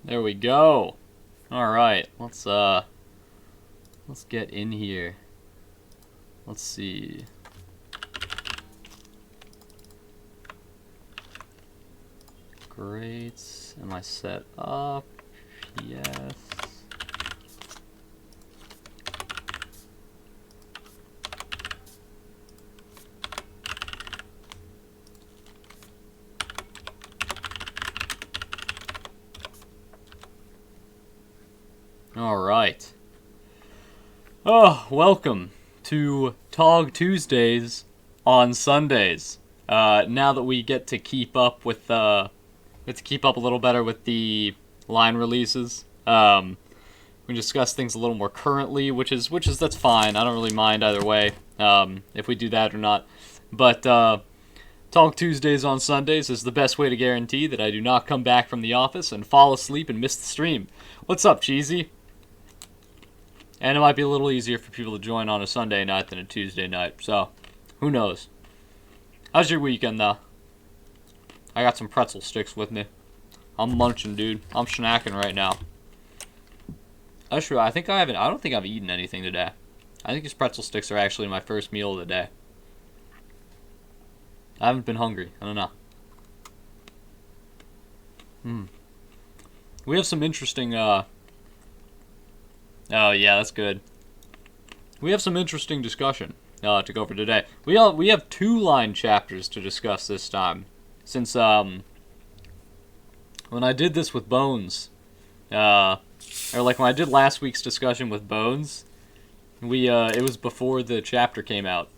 There we go. All right, let's get in here. Let's see. Great. Am I set up? Yes. All right. Oh, welcome to ToG Tuesdays on Sundays. Now that we get to keep up with a little better with the line releases. We discuss things a little more currently, which is that's fine. I don't really mind either way. If we do that or not. But ToG Tuesdays on Sundays is the best way to guarantee that I do not come back from the office and fall asleep and miss the stream. What's up, Cheesy? And it might be a little easier for people to join on a Sunday night than a Tuesday night. So, who knows? How's your weekend, though? I got some pretzel sticks with me. I'm munching, dude. I'm snacking right now. That's true. I don't think I've eaten anything today. I think these pretzel sticks are actually my first meal of the day. I haven't been hungry. I don't know. We have some interesting, Oh, yeah, that's good. We have some interesting discussion to go over today. We have 2 line chapters to discuss this time. Since, when I did this with Bones, or like when I did last week's discussion with Bones, it was before the chapter came out.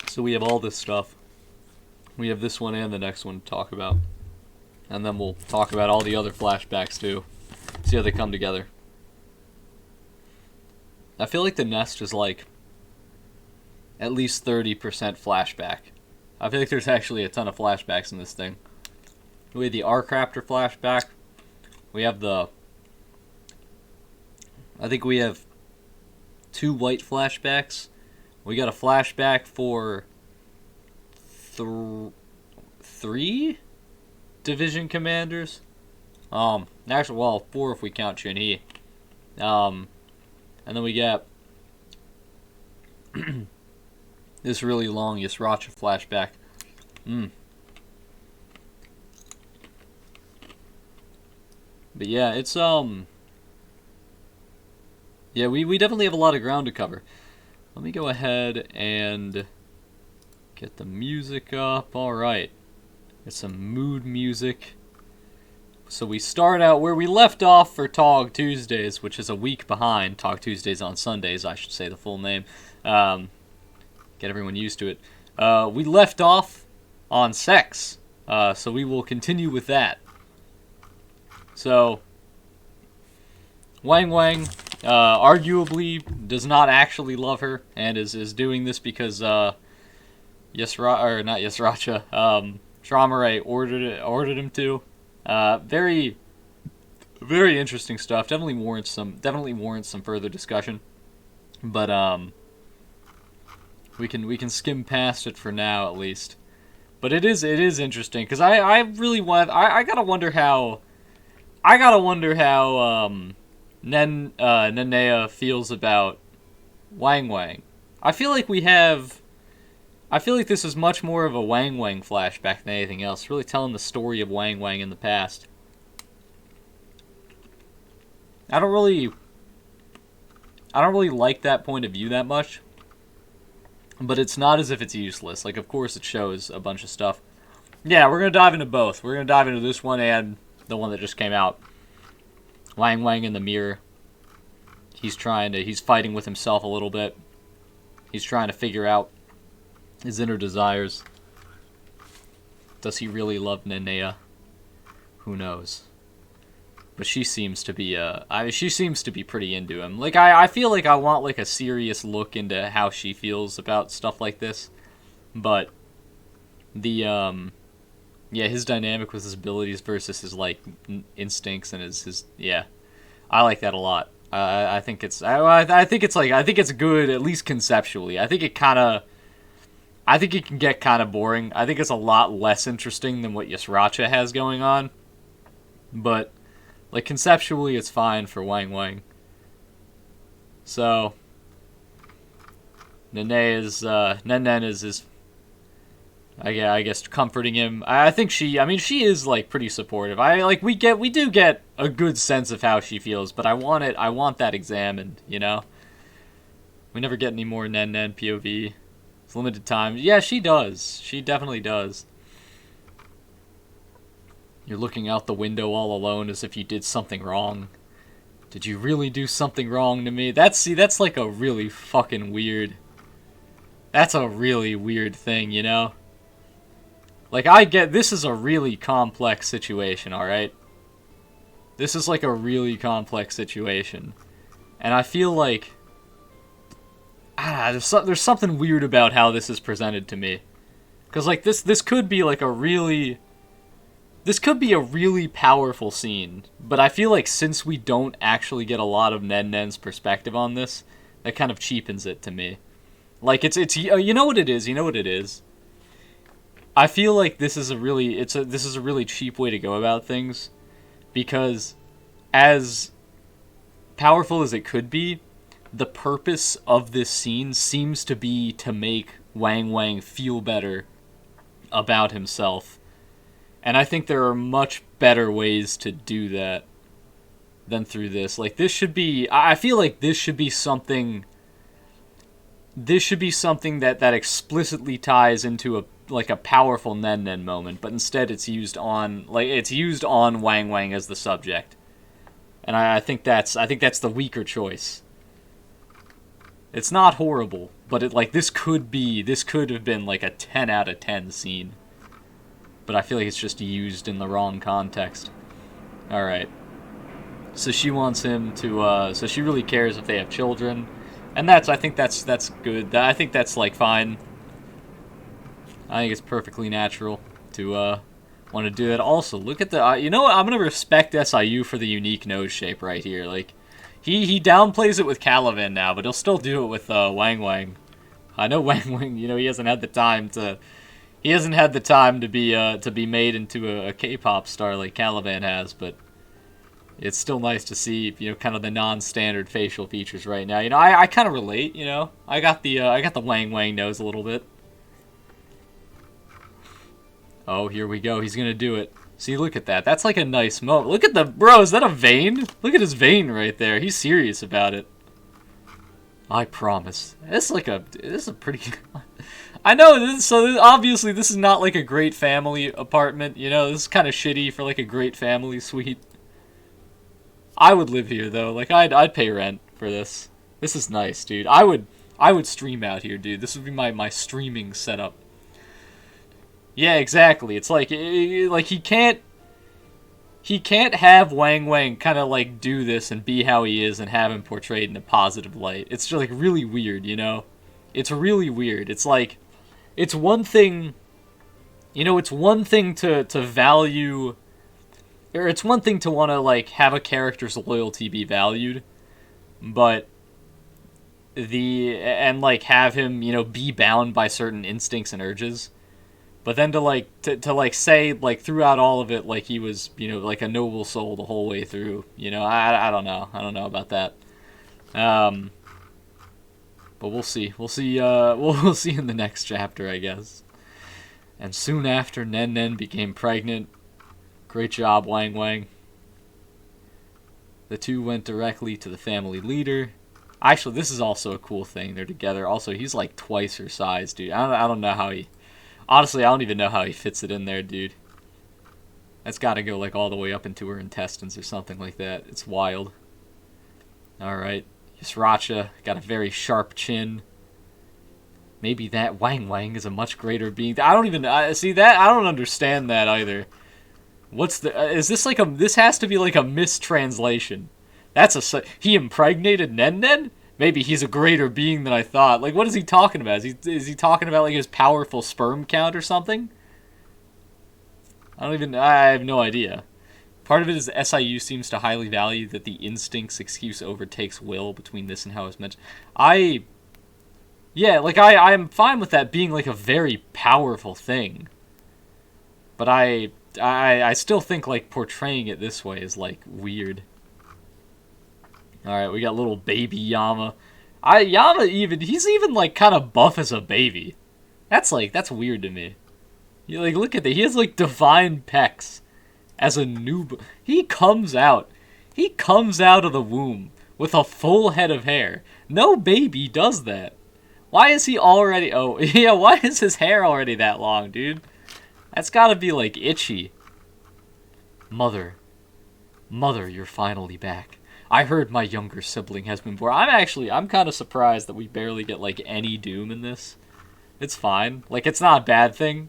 So we have all this stuff. We have this one and the next one to talk about. And then we'll talk about all the other flashbacks too. See how they come together. I feel like the nest is like at least 30% flashback. I feel like there's actually a ton of flashbacks in this thing. We have the R-Crafter flashback. We have I think we have 2 white flashbacks. We got a flashback for 3 division commanders. Actually, well, 4 if we count Chun-Hee. And then we get this really long Yasracha flashback. But yeah, it's yeah, we definitely have a lot of ground to cover. Let me go ahead and get the music up. Alright. Get some mood music. So we start out where we left off for ToG Tuesdays, which is a week behind. ToG Tuesdays on Sundays, I should say the full name. Get everyone used to it. We left off on sex. So we will continue with that. So, Wang Wang arguably does not actually love her and is doing this because Shramare ordered him to. Very, very interesting stuff. Definitely warrants some further discussion. But we can skim past it for now at least. But it is interesting because I really want I gotta wonder how Nenea feels about Wang Wang. I feel like this is much more of a Wang Wang flashback than anything else. Really telling the story of Wang Wang in the past. I don't really like that point of view that much. But it's not as if it's useless. Like, of course it shows a bunch of stuff. Yeah, we're going to dive into both. We're going to dive into this one and the one that just came out. Wang Wang in the mirror. He's fighting with himself a little bit. He's trying to figure out his inner desires. Does he really love Nenea? Who knows? But she seems to be pretty into him. Like I feel like I want like a serious look into how she feels about stuff like this. But the his dynamic with his abilities versus his like instincts and his I like that a lot. I think it's good, at least conceptually. I think it kind of I think it can get kind of boring. I think it's a lot less interesting than what Yasracha has going on. But, like, conceptually, it's fine for Wang Wang. So, Nen is I guess comforting him. I think she is like pretty supportive. We do get a good sense of how she feels, but I want that examined, you know? We never get any more Nen POV. It's limited time. Yeah, she does. She definitely does. You're looking out the window all alone as if you did something wrong. Did you really do something wrong to me? That's like a really fucking weird... That's a really weird thing, you know? Like, I get, this is a really complex situation, alright? This is like a really complex situation. And I feel like... there's something weird about how this is presented to me. Because, like, this could be like a really... This could be a really powerful scene. But I feel like since we don't actually get a lot of Nen's perspective on this, that kind of cheapens it to me. Like, it's you know what it is? I feel like this is a really cheap way to go about things, because as powerful as it could be, the purpose of this scene seems to be to make Wang Wang feel better about himself. And I think there are much better ways to do that than through this. Like, I feel like this should be something that explicitly ties into a powerful Nen moment, but instead it's used on Wang Wang as the subject. And I think that's the weaker choice. It's not horrible, but this could have been like a 10 out of 10 scene. But I feel like it's just used in the wrong context. Alright. So she wants him to so she really cares if they have children. And I think that's good. I think that's like fine. I think it's perfectly natural to want to do that. Also, look at the you know what? I'm gonna respect SIU for the unique nose shape right here. Like, he downplays it with Caliban now, but he'll still do it with Wang Wang. I know Wang Wang. You know, he hasn't had the time to be made into a K-pop star like Caliban has, but it's still nice to see, you know, kind of the non-standard facial features right now. You know, I kind of relate, you know. I got the Wang Wang nose a little bit. Oh, here we go. He's going to do it. See, look at that. That's like a nice moment. Look at the... Bro, is that a vein? Look at his vein right there. He's serious about it. I promise. This is a pretty... I know, obviously this is not like a great family apartment, you know? This is kind of shitty for like a great family suite. I would live here, though. Like, I'd pay rent for this. This is nice, dude. I would stream out here, dude. This would be my streaming setup. Yeah, exactly. It's like he can't have Wang Wang kind of like do this and be how he is and have him portrayed in a positive light. It's just like really weird, you know? It's really weird. It's like, it's one thing, you know, it's one thing to value, or it's one thing to want to like have a character's loyalty be valued, but like have him, you know, be bound by certain instincts and urges. But then to say, like, throughout all of it, like, he was, you know, like a noble soul the whole way through, you know, I don't know. I don't know about that. But we'll see. We'll see in the next chapter, I guess. And soon after, Nen became pregnant. Great job, Wang Wang. The two went directly to the family leader. Actually, this is also a cool thing. They're together. Also, he's like twice her size, dude. I don't know how he... Honestly, I don't even know how he fits it in there, dude. That's gotta go, like, all the way up into her intestines or something like that. It's wild. Alright. Yasracha got a very sharp chin. Maybe that Wang Wang is a much greater being. I don't even... see, that... I don't understand that, either. What's the... is this like a... This has to be, like, a mistranslation. That's a... He impregnated Nen? Maybe he's a greater being than I thought. Like, what is he talking about? Is he talking about, like, his powerful sperm count or something? I have no idea. Part of it is SIU seems to highly value that the instincts excuse overtakes will between this and how it's mentioned. Yeah, like, I'm fine with that being, like, a very powerful thing. But I still think, like, portraying it this way is, like, weird. Alright, we got little baby Yama. He's even, like, kind of buff as a baby. That's weird to me. You, like, look at that. He has, like, divine pecs as a noob. He comes out of the womb with a full head of hair. No baby does that. Why is he already... Oh, yeah, why is his hair already that long, dude? That's gotta be, like, itchy. Mother, you're finally back. I heard my younger sibling has been born. I'm kind of surprised that we barely get, like, any Doom in this. It's fine. Like, it's not a bad thing.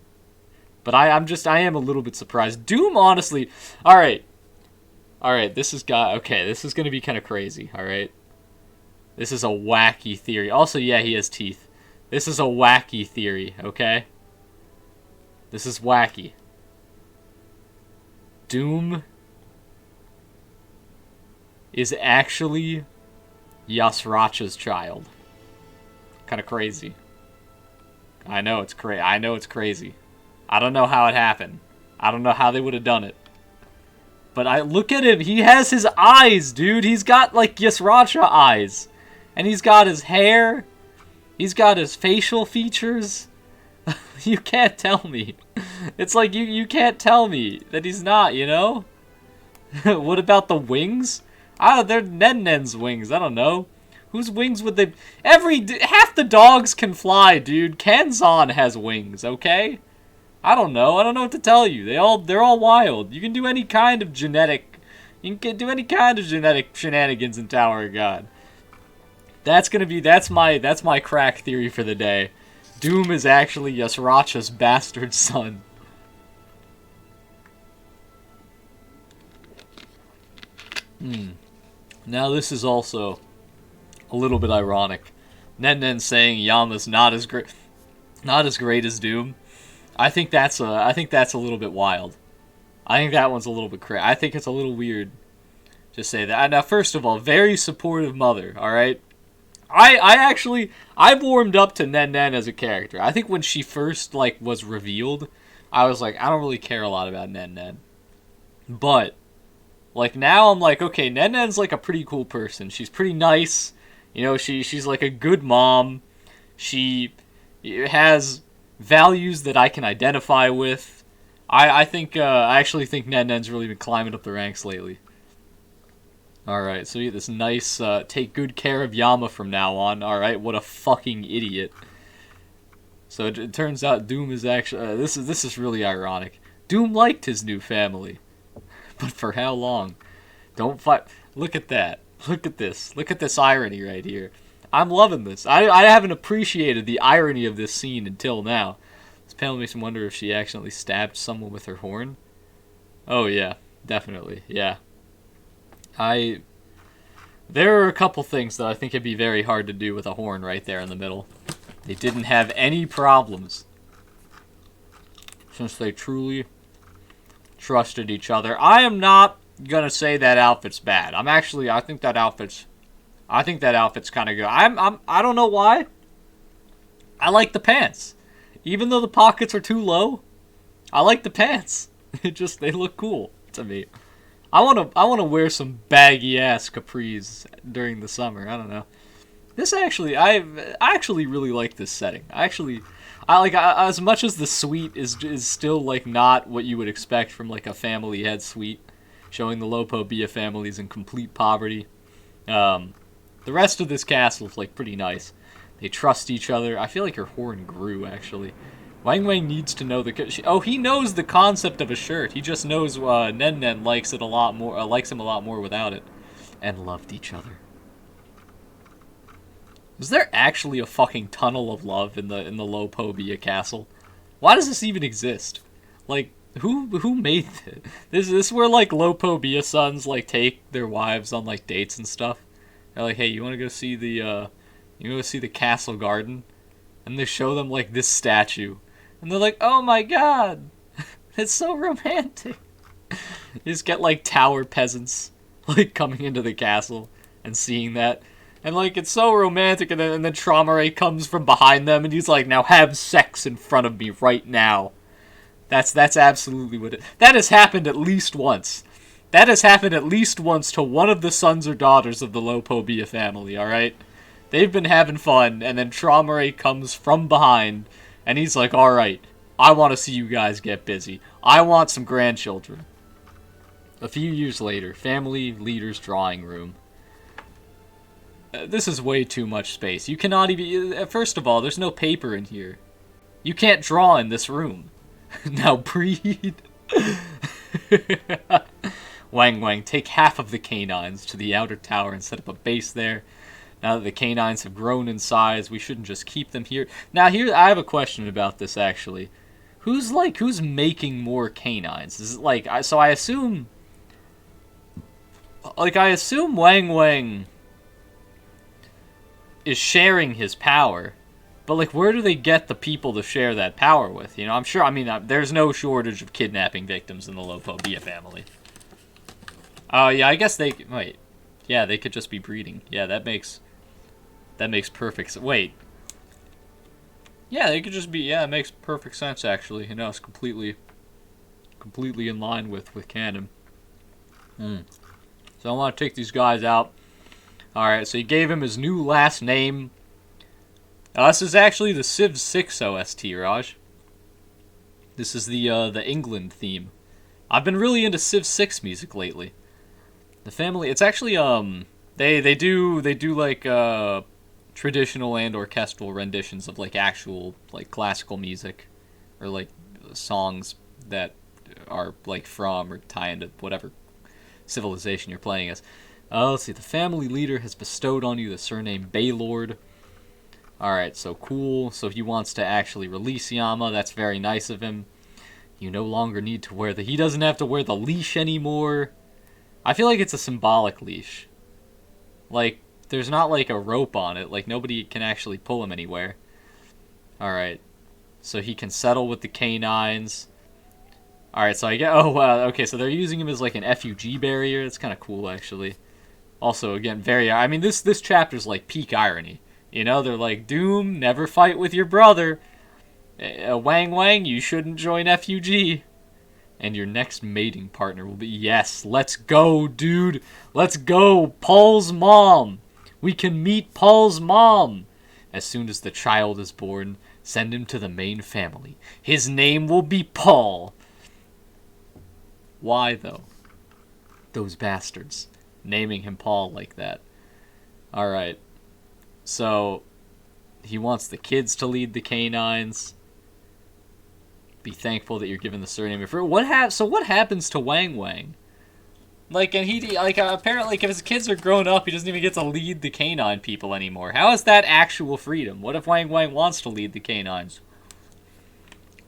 But I am a little bit surprised. Doom, honestly... Alright, this is gonna be kind of crazy, alright? This is a wacky theory. Also, yeah, he has teeth. This is a wacky theory, okay? This is wacky. Doom is actually Yasracha's child. Kind of crazy. I know it's crazy. I don't know how it happened. I don't know how they would have done it. But look at him. He has his eyes, dude. He's got, like, Yasracha eyes. And he's got his hair. He's got his facial features. You can't tell me. It's like, you can't tell me that he's not, you know? What about the wings? They're Nen-Nen's wings. I don't know. Whose wings would they... Half the dogs can fly, dude. Kanzan has wings, okay? I don't know. I don't know what to tell you. They're all wild. You can do any kind of genetic... You can do any kind of genetic shenanigans in Tower of God. That's my crack theory for the day. Doom is actually Yasracha's bastard son. Now this is also a little bit ironic. Nen saying Yama's not as great as Doom. I think that's a little bit wild. I think that one's a little bit crazy. I think it's a little weird to say that. Now, first of all, very supportive mother. All right. I've warmed up to Nen as a character. I think when she first, like, was revealed, I was like, I don't really care a lot about Nen. But, like, now I'm like, okay, Nen's like a pretty cool person. She's pretty nice. You know, she's like a good mom. She has values that I can identify with. I actually think Nen's really been climbing up the ranks lately. Alright, so you get this nice, take good care of Yama from now on. Alright, what a fucking idiot. So it turns out Doom is actually... this is really ironic. Doom liked his new family. But for how long? Don't fight... Look at that. Look at this. Look at this irony right here. I'm loving this. I haven't appreciated the irony of this scene until now. This panel makes me wonder if she accidentally stabbed someone with her horn. Oh yeah, definitely. Yeah. There are a couple things that I think it'd be very hard to do with a horn right there in the middle. They didn't have any problems. Since they truly trusted each other. I am not gonna say that outfit's bad. I think that outfit's kind of good. I don't know why. I like the pants. Even though the pockets are too low, I like the pants. They look cool to me. I wanna wear some baggy ass capris during the summer. I don't know. I actually really like this setting. As much as the suite is still like not what you would expect from like a family head suite, showing the Lopobia families in complete poverty. The rest of this castle is like pretty nice. They trust each other. I feel like her horn grew actually. Wang Wang needs to know he knows the concept of a shirt. He just knows Nen likes it a lot more. Likes him a lot more without it, and loved each other. Is there actually a fucking tunnel of love in the Lopobia castle? Why does this even exist? Like, who made it? This is where like Lopobia sons like take their wives on like dates and stuff. They're like, hey, you want to go see the castle garden? And they show them like this statue. And they're like, oh my god, it's so romantic. You just get like tower peasants like coming into the castle and seeing that. And, like, it's so romantic, and then Traumare comes from behind them, and he's like, now have sex in front of me right now. That's absolutely what it... That has happened at least once. That has happened at least once to one of the sons or daughters of the Lopobia family, alright? They've been having fun, and then Traumare comes from behind, and he's like, alright, I want to see you guys get busy. I want some grandchildren. A few years later, family leader's drawing room. This is way too much space. You cannot even... First of all, there's no paper in here. You can't draw in this room. Now breed. Wang Wang, take half of the canines to the outer tower and set up a base there. Now that the canines have grown in size, we shouldn't just keep them here. Now here, I have a question about this actually. Who's making more canines? Is it like, so I assume... Like, I assume Wang Wang is sharing his power. But, like, where do they get the people to share that power with? You know, I'm sure, I mean, there's no shortage of kidnapping victims in the Lopobia family. Oh, yeah, I guess they... Wait. Yeah, they could just be breeding. Yeah, that makes perfect sense. Wait. Yeah, they could just be... Yeah, it makes perfect sense, actually. You know, it's completely in line with canon. So I want to take these guys out. Alright, so he gave him his new last name. This is actually the Civ 6 OST, Raj. This is the England theme. I've been really into Civ 6 music lately. The family, it's actually, they do like, traditional and orchestral renditions of, like, actual, like, classical music. Or, like, songs that are, like, from or tie into whatever civilization you're playing as. Let's see, the family leader has bestowed on you the surname Baylord. Alright, so cool. So he wants to actually release Yama. That's very nice of him. You no longer need to wear he doesn't have to wear the leash anymore. I feel like it's a symbolic leash. Like, there's not like a rope on it. Like, nobody can actually pull him anywhere. Alright. So he can settle with the canines. Alright, so I get... Oh, wow. Okay, so they're using him as like an FUG barrier. That's kind of cool, actually. Also, again, very... I mean, this chapter's like peak irony. You know, they're like, Doom, never fight with your brother. Wang Wang, you shouldn't join FUG. And your next mating partner will be... Yes, let's go, dude. Let's go. Paul's mom. We can meet Paul's mom. As soon as the child is born, send him to the main family. His name will be Paul. Why, though? Those bastards. Naming him Paul like that. Alright. So, he wants the kids to lead the canines. Be thankful that you're given the surname. So what happens to Wang Wang? Like, and apparently, like, if his kids are grown up, he doesn't even get to lead the canine people anymore. How is that actual freedom? What if Wang Wang wants to lead the canines?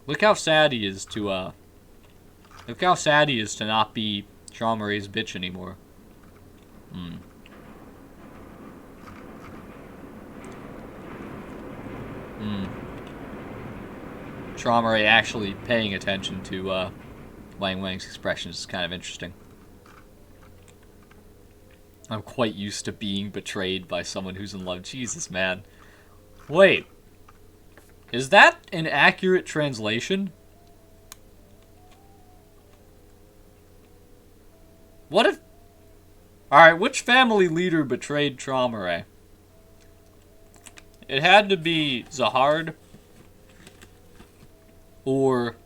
Look how sad he is to, Look how sad he is to not be Traumare's bitch anymore. Traumare actually paying attention to Wang Wang's expressions is kind of interesting. I'm quite used to being betrayed by someone who's in love. Jesus, man. Wait. Is that an accurate translation? What if... Alright, which family leader betrayed Traumare? It had to be Zahard. Or...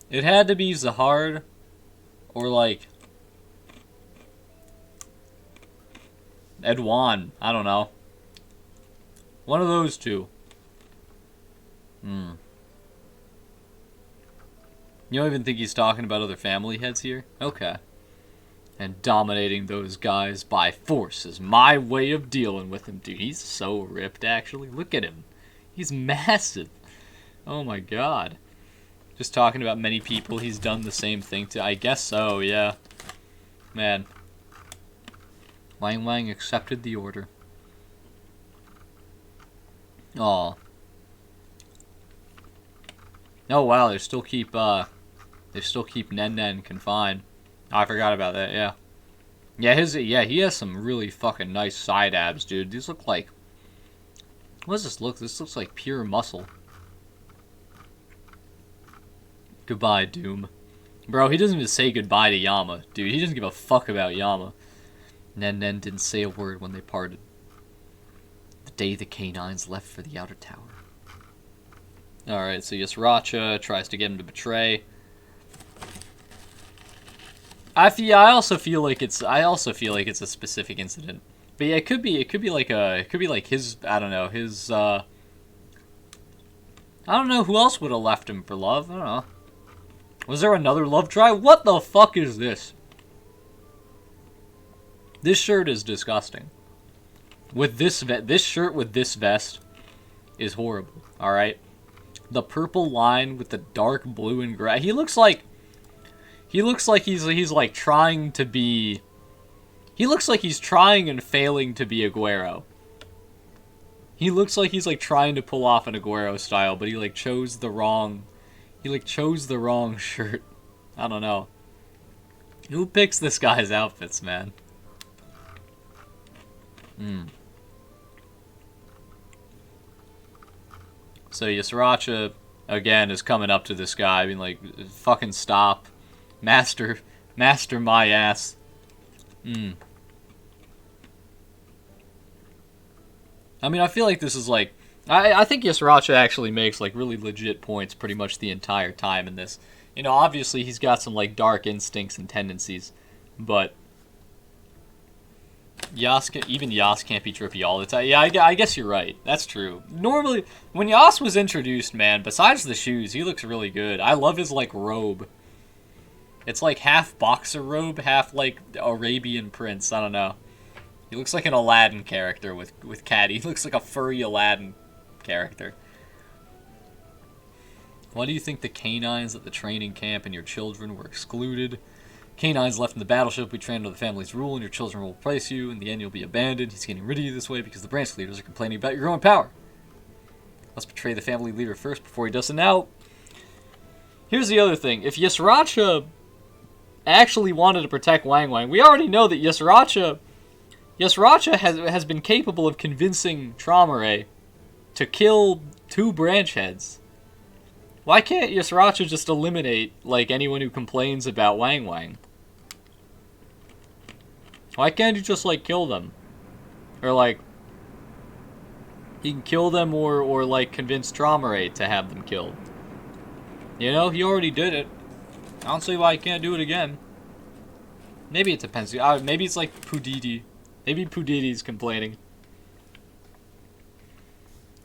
It had to be Zahard. Or, like... Edwan. I don't know. One of those two. You don't even think he's talking about other family heads here? Okay. And dominating those guys by force is my way of dealing with him. Dude, he's so ripped, actually. Look at him. He's massive. Oh my god. Just talking about many people he's done the same thing to. I guess so, yeah. Man. Wang Wang accepted the order. Aw. Oh wow, they still keep Nen Nen confined. Oh, I forgot about that, yeah. Yeah, he has some really fucking nice side abs, dude. These look like... What does this look? This looks like pure muscle. Goodbye, Doom. Bro, he doesn't even say goodbye to Yama. Dude, he doesn't give a fuck about Yama. Nen didn't say a word when they parted. The day the canines left for the outer tower. Alright, so Yasracha tries to get him to betray. I also feel like it's a specific incident. But yeah, it could be like his, I don't know, his I don't know who else would have left him for love. I don't know. Was there another love triangle? What the fuck is this? This shirt is disgusting. With this shirt with this vest is horrible. All right, the purple line with the dark blue and gray. He looks like he's like trying to be. He looks like he's trying and failing to be Aguero. He looks like he's like trying to pull off an Aguero style, but he like chose the wrong. He like chose the wrong shirt. I don't know. Who picks this guy's outfits, man? So Yasracha again is coming up to this guy, being like, "Fucking stop, master my ass." I mean, I feel like this is like... I think Yasracha actually makes, like, really legit points pretty much the entire time in this. You know, obviously he's got some, like, dark instincts and tendencies, but... even Yas can't be trippy all the time. Yeah, I guess you're right. That's true. Normally, when Yas was introduced, man, besides the shoes, he looks really good. I love his, like, robe. It's, like, half boxer robe, half, like, Arabian prince. I don't know. He looks like an Aladdin character with Caddy. He looks like a furry Aladdin character. Why do you think the canines at the training camp and your children were excluded? Canines left in the battleship we trained under the family's rule, and your children will replace you. In the end, you'll be abandoned. He's getting rid of you this way because the branch leaders are complaining about your growing power. Let's betray the family leader first before he does it. Now, here's the other thing. If Yasracha actually wanted to protect Wang Wang, we already know that Yasracha has been capable of convincing Traumare to kill 2 branch heads. Why can't Yasracha just eliminate, like, anyone who complains about Wang Wang? Why can't he just, like, kill them? Or, like, he can kill them or like, convince Traumare to have them killed. You know, he already did it. I don't see why he can't do it again. Maybe it depends. Maybe it's like Pudidi. Maybe Pudidi's complaining.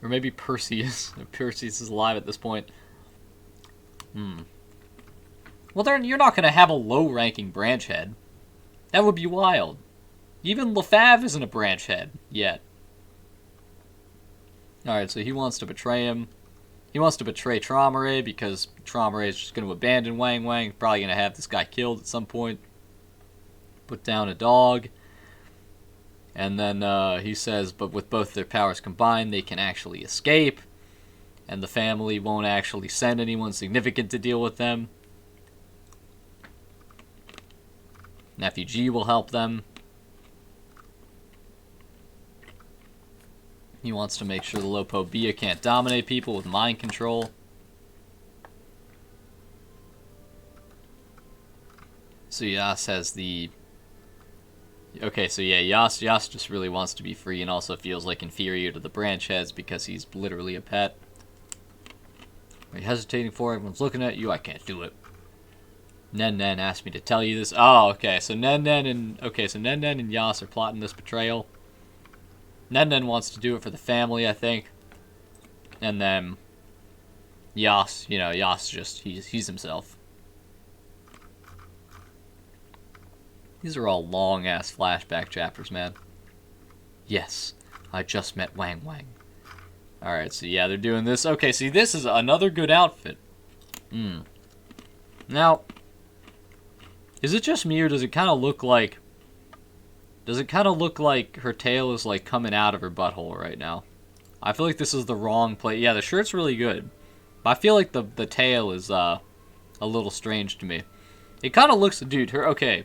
Or maybe Perseus. Perseus is alive at this point. Well, then you're not going to have a low-ranking branch head. That would be wild. Even LeFav isn't a branch head yet. Alright, so he wants to betray him. He wants to betray Traumare because Traumare is just going to abandon Wang Wang. Probably going to have this guy killed at some point. Put down a dog. And then he says, but with both their powers combined, they can actually escape. And the family won't actually send anyone significant to deal with them. Nephew G will help them. He wants to make sure the Lopo Bia can't dominate people with mind control. So Yas has the... Okay, so yeah, Yas just really wants to be free and also feels like inferior to the branch heads because he's literally a pet. Are you hesitating for it? Everyone's looking at you. I can't do it. Nen asked me to tell you this. Oh, okay. So Nen and Yas are plotting this betrayal. Nen wants to do it for the family, I think. And then Yas, you know, Yas just he's himself. These are all long-ass flashback chapters, man. Yes, I just met Wang Wang. Alright, so yeah, they're doing this. Okay, see, this is another good outfit. Now, is it just me, or does it kind of look like... Does it kind of look like her tail is, like, coming out of her butthole right now? I feel like this is the wrong place. Yeah, the shirt's really good. But I feel like the tail is, a little strange to me. It kind of looks... Dude, her... Okay.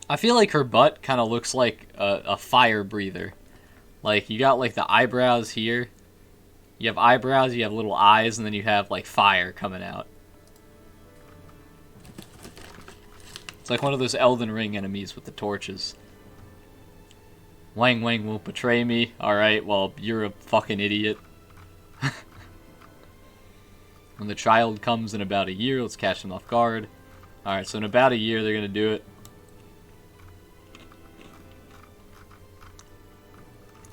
I feel like her butt kind of looks like a fire breather. Like, you got, like, the eyebrows here. You have eyebrows, you have little eyes, and then you have, like, fire coming out. It's like one of those Elden Ring enemies with the torches. Wang Wang won't betray me. Alright, well, you're a fucking idiot. When the child comes in about a year, let's catch them off guard. Alright, so in about a year, they're gonna do it.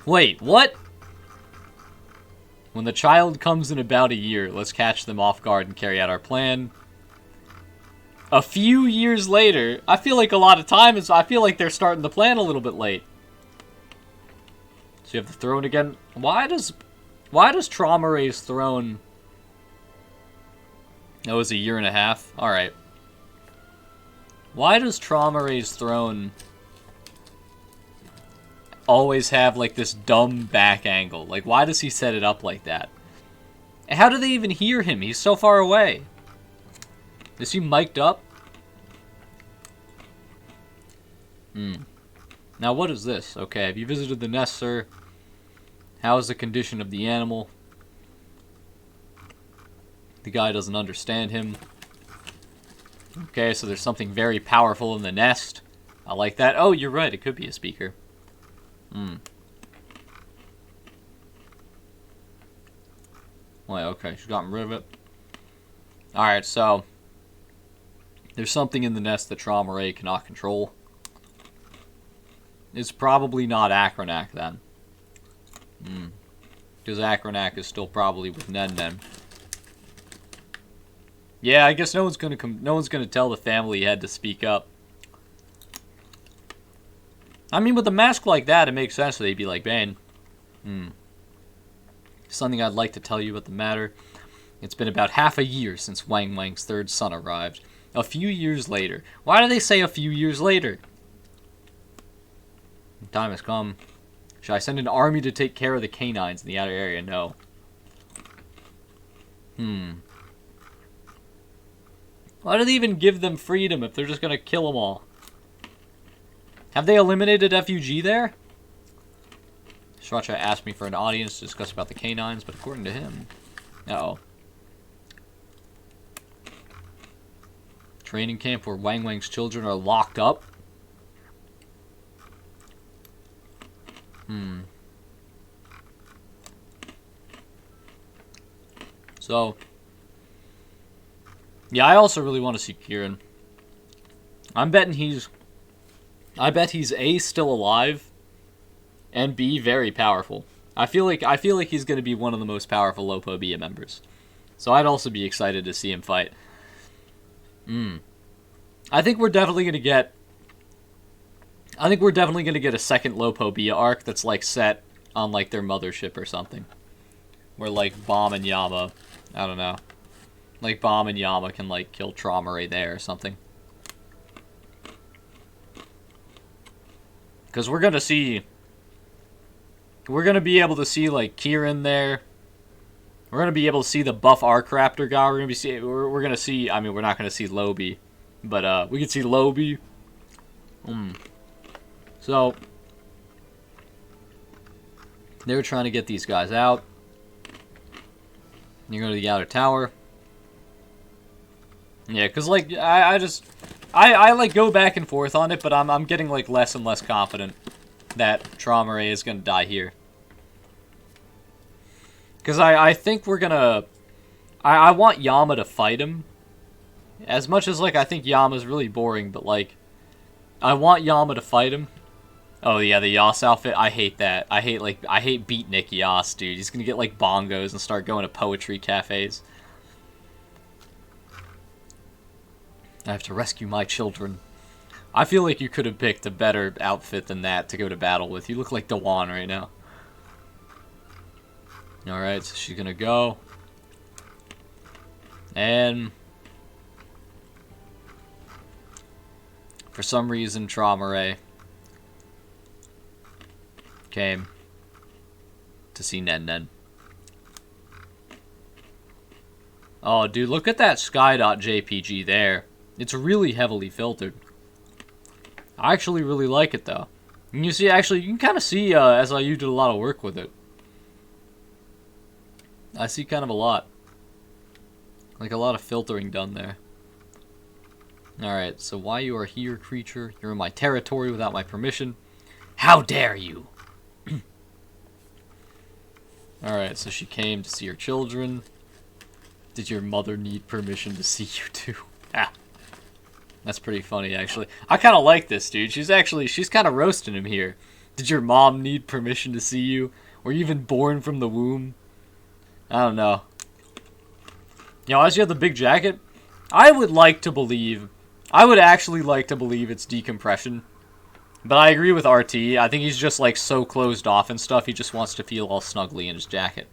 Wait, what? When the child comes in about a year, let's catch them off guard and carry out our plan. A few years later, I feel like a lot of time is. I feel like they're starting the plan a little bit late. So you have the throne again. Why does Trauma Ray's throne? That was a year and a half. All right. Why does Trauma Ray's throne always have like this dumb back angle? Like, why does he set it up like that? And how do they even hear him? He's so far away. Is he mic'd up? Now, what is this? Okay, have you visited the nest, sir? How is the condition of the animal? The guy doesn't understand him. Okay, so there's something very powerful in the nest. I like that. Oh, you're right. It could be a speaker. Well, okay, she's gotten rid of it. Alright, so there's something in the nest that Trauma Ray cannot control. It's probably not Acronac, then. Because Acronac is still probably with Nen Nen. Yeah, I guess no one's gonna tell the family he had to speak up. I mean, with a mask like that, it makes sense that they'd be like, Bane. Something I'd like to tell you about the matter. It's been about half a year since Wang Wang's third son arrived. A few years later. Why do they say a few years later? The time has come. Should I send an army to take care of the canines in the outer area? No. Why do they even give them freedom if they're just gonna kill them all? Have they eliminated FUG there? Sriracha asked me for an audience to discuss about the canines, but according to him... Uh-oh. Training camp where Wang Wang's children are locked up? So... yeah, I also really want to see Kieran. I bet he's A, still alive, and B, very powerful. I feel like he's going to be one of the most powerful Lopobia members. So I'd also be excited to see him fight. I think we're definitely going to get a second Lopobia arc that's like set on like their mothership or something. Where like Bomb and Yama, I don't know. Like Bomb and Yama can like kill Trauma Ray there or something. Because we're going to be able to see, like, Kieran there. We're going to be able to see the buff Arc Raptor guy. We're going to see, I mean, we're not going to see Lobie. But, we can see Lobie. So, they were trying to get these guys out. You go to the outer tower. Yeah, because, like, I like go back and forth on it, but I'm getting like less and less confident that Trauma Ray is gonna die here. Because I think we're gonna... I want Yama to fight him. As much as like I think Yama's really boring, but like I want Yama to fight him. Oh yeah, the Yas outfit. I hate that. I hate beatnik Yas, dude. He's gonna get like bongos and start going to poetry cafes. I have to rescue my children. I feel like you could have picked a better outfit than that to go to battle with. You look like Dewan right now. Alright, so she's gonna go. And... for some reason, Trauma Ray came to see Nen Nen. Oh, dude, look at that Sky.jpg there. It's really heavily filtered. I actually really like it, though. And you see, actually, you can kind of see SIU did a lot of work with it. I see kind of a lot. Like a lot of filtering done there. Alright, so why you are here, creature? You're in my territory without my permission. How dare you! Alright, so she came to see her children. Did your mother need permission to see you too? Ah. That's pretty funny, actually. I kind of like this, dude. She's kind of roasting him here. Did your mom need permission to see you? Were you even born from the womb? I don't know. You know, as you have the big jacket, I would actually like to believe it's decompression. But I agree with RT. I think he's just, like, so closed off and stuff, he just wants to feel all snuggly in his jacket.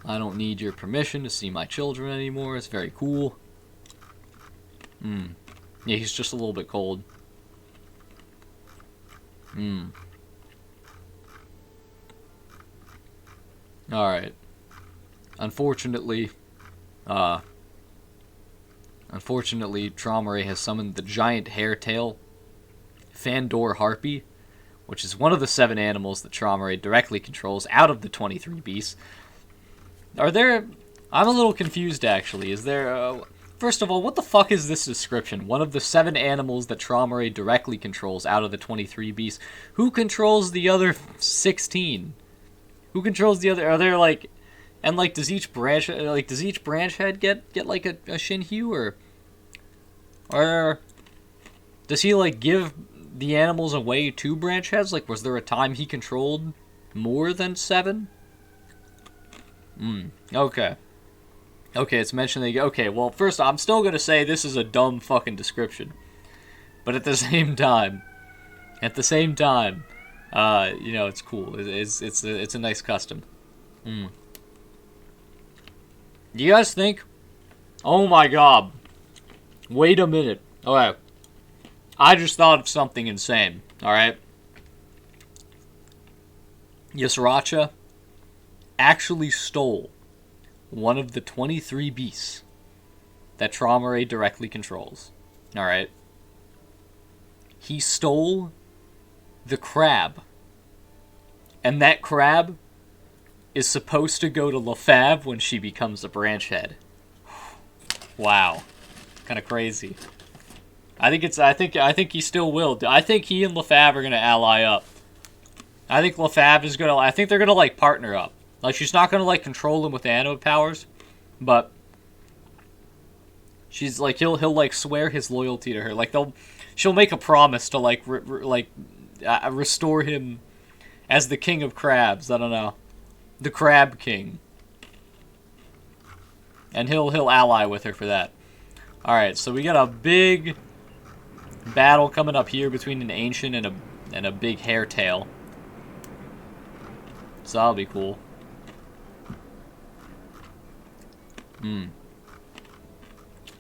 I don't need your permission to see my children anymore. It's very cool. Yeah, he's just a little bit cold. Alright. Unfortunately, Traumaray has summoned the giant hairtail Fandor Harpy, which is one of the 7 animals that Traumaray directly controls out of the 23 beasts. I'm a little confused, actually. Is there, first of all, what the fuck is this description? One of the 7 animals that Traumaray directly controls out of the 23 beasts. Who controls the other 16? Who controls the other, are there, like, and, like, does each branch head get like, a Shinhyu, or does he, like, give the animals away to branch heads? Like, was there a time he controlled more than 7? Okay. Okay, it's mentioned that, okay, well, first, I'm still gonna say this is a dumb fucking description. But at the same time, you know, it's cool. It's a nice custom. Do you guys think? Oh my god. Wait a minute. Okay. I just thought of something insane. Alright? Yasracha actually stole one of the 23 beasts that Traumaray directly controls. Alright? He stole the crab. And that crab is supposed to go to LaFave when she becomes a branch head. Wow. Kind of crazy. I think he still will. I think he and LaFave are going to ally up. I think LaFave is going to, I think they're going to, like, partner up. Like, she's not going to, like, control him with anode powers, but she's, like, he'll like, swear his loyalty to her. Like, she'll make a promise to, like, restore him as the king of crabs. I don't know. The Crab King. And he'll ally with her for that. Alright, so we got a big battle coming up here between an ancient and a big hairtail. So that'll be cool.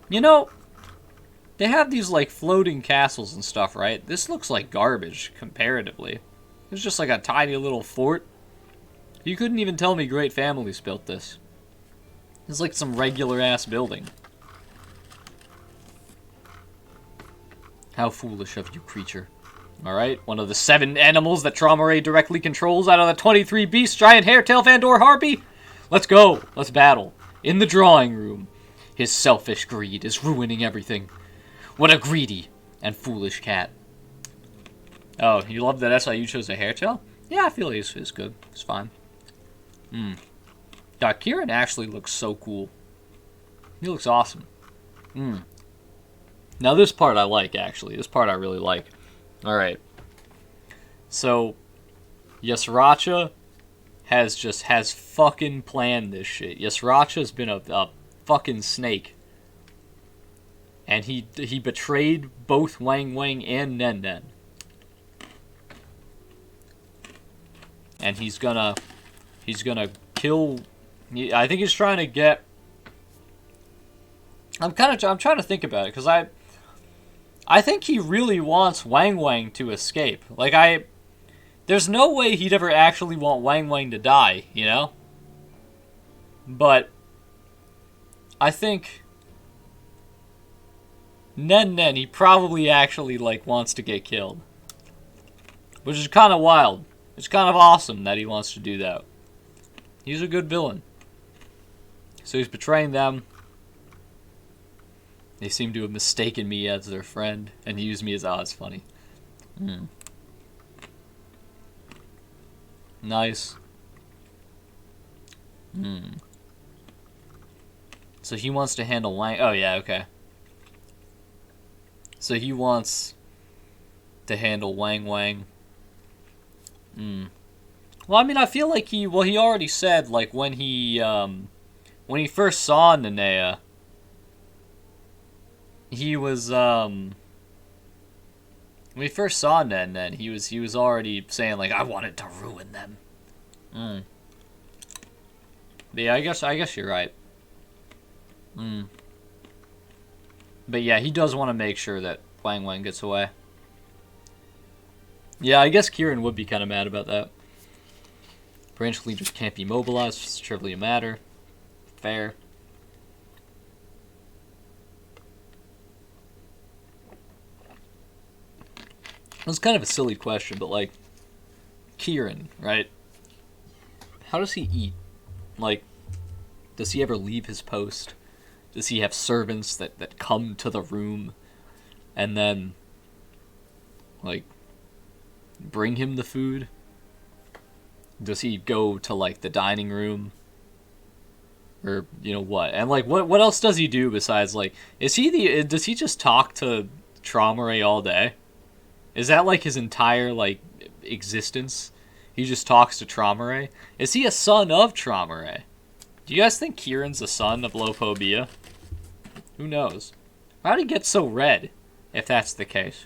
You know, they have these, like, floating castles and stuff, right? This looks like garbage, comparatively. It's just like a tiny little fort. You couldn't even tell me great families built this. It's like some regular-ass building. How foolish of you, creature. Alright, one of the 7 animals that Traumaray directly controls out of the 23 beasts, giant hairtail Fandor Harpy. Let's go. Let's battle. In the drawing room. His selfish greed is ruining everything. What a greedy and foolish cat. Oh, you love that SIU chose a hairtail? Yeah, I feel it's good. It's fine. Kieran actually looks so cool. He looks awesome. Now this part I like, actually. This part I really like. Alright. So, Yasracha has fucking planned this shit. Yasracha's been a fucking snake. And he betrayed both Wang Wang and Nen Nen. And he's gonna kill. I think he's trying to get. I'm trying to think about it, because I think he really wants Wang Wang to escape. Like, there's no way he'd ever actually want Wang Wang to die, you know? But I think Nen, he probably actually, like, wants to get killed. Which is kind of wild. It's kind of awesome that he wants to do that. He's a good villain. So he's betraying them. They seem to have mistaken me as their friend and used me as Oz. Funny. Nice. So he wants to handle Wang. Oh, yeah, okay. So he wants to handle Wang. Well, I mean, I feel like he already said, like, when he first saw Nanea, he was, when he first saw Nen, he was already saying, like, I wanted to ruin them. Yeah, I guess you're right. But yeah, he does want to make sure that Wang gets away. Yeah, I guess Kieran would be kind of mad about that. Branch leaders can't be mobilized, it's trivially a matter. Fair. It's kind of a silly question, but like, Kieran, right? How does he eat? Like, does he ever leave his post? Does he have servants that come to the room and then, like, bring him the food? Does he go to, like, the dining room? Or, you know, what? And, like, what else does he do besides, like, does he just talk to Traumerei all day? Is that, like, his entire, like, existence? He just talks to Traumerei? Is he a son of Traumerei? Do you guys think Kieran's a son of Lopobia? Who knows? How'd he get so red, if that's the case?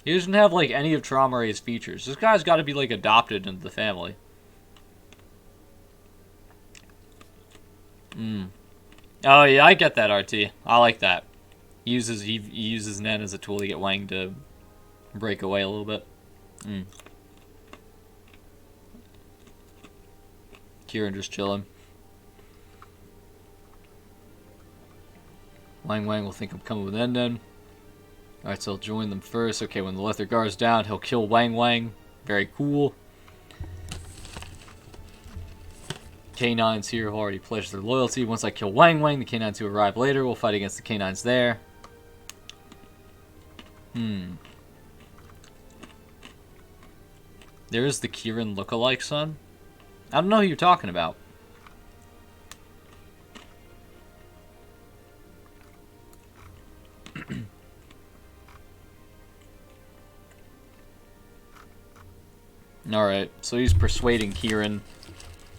He doesn't have, like, any of Traumerei's features. This guy's got to be, like, adopted into the family. Oh, yeah, I get that, RT. I like that. He uses Nen as a tool to get Wang to break away a little bit. Kieran just chilling. Wang will think I'm coming with Nen. Alright, so I'll join them first. Okay, when the Lether Guard's down, he'll kill Wang. Very cool. K9s here have already pledged their loyalty. Once I kill Wang, the K9s who arrive later will fight against the K9s there. There's the Kieran lookalike son. I don't know who you're talking about. Alright, so he's persuading Kieran.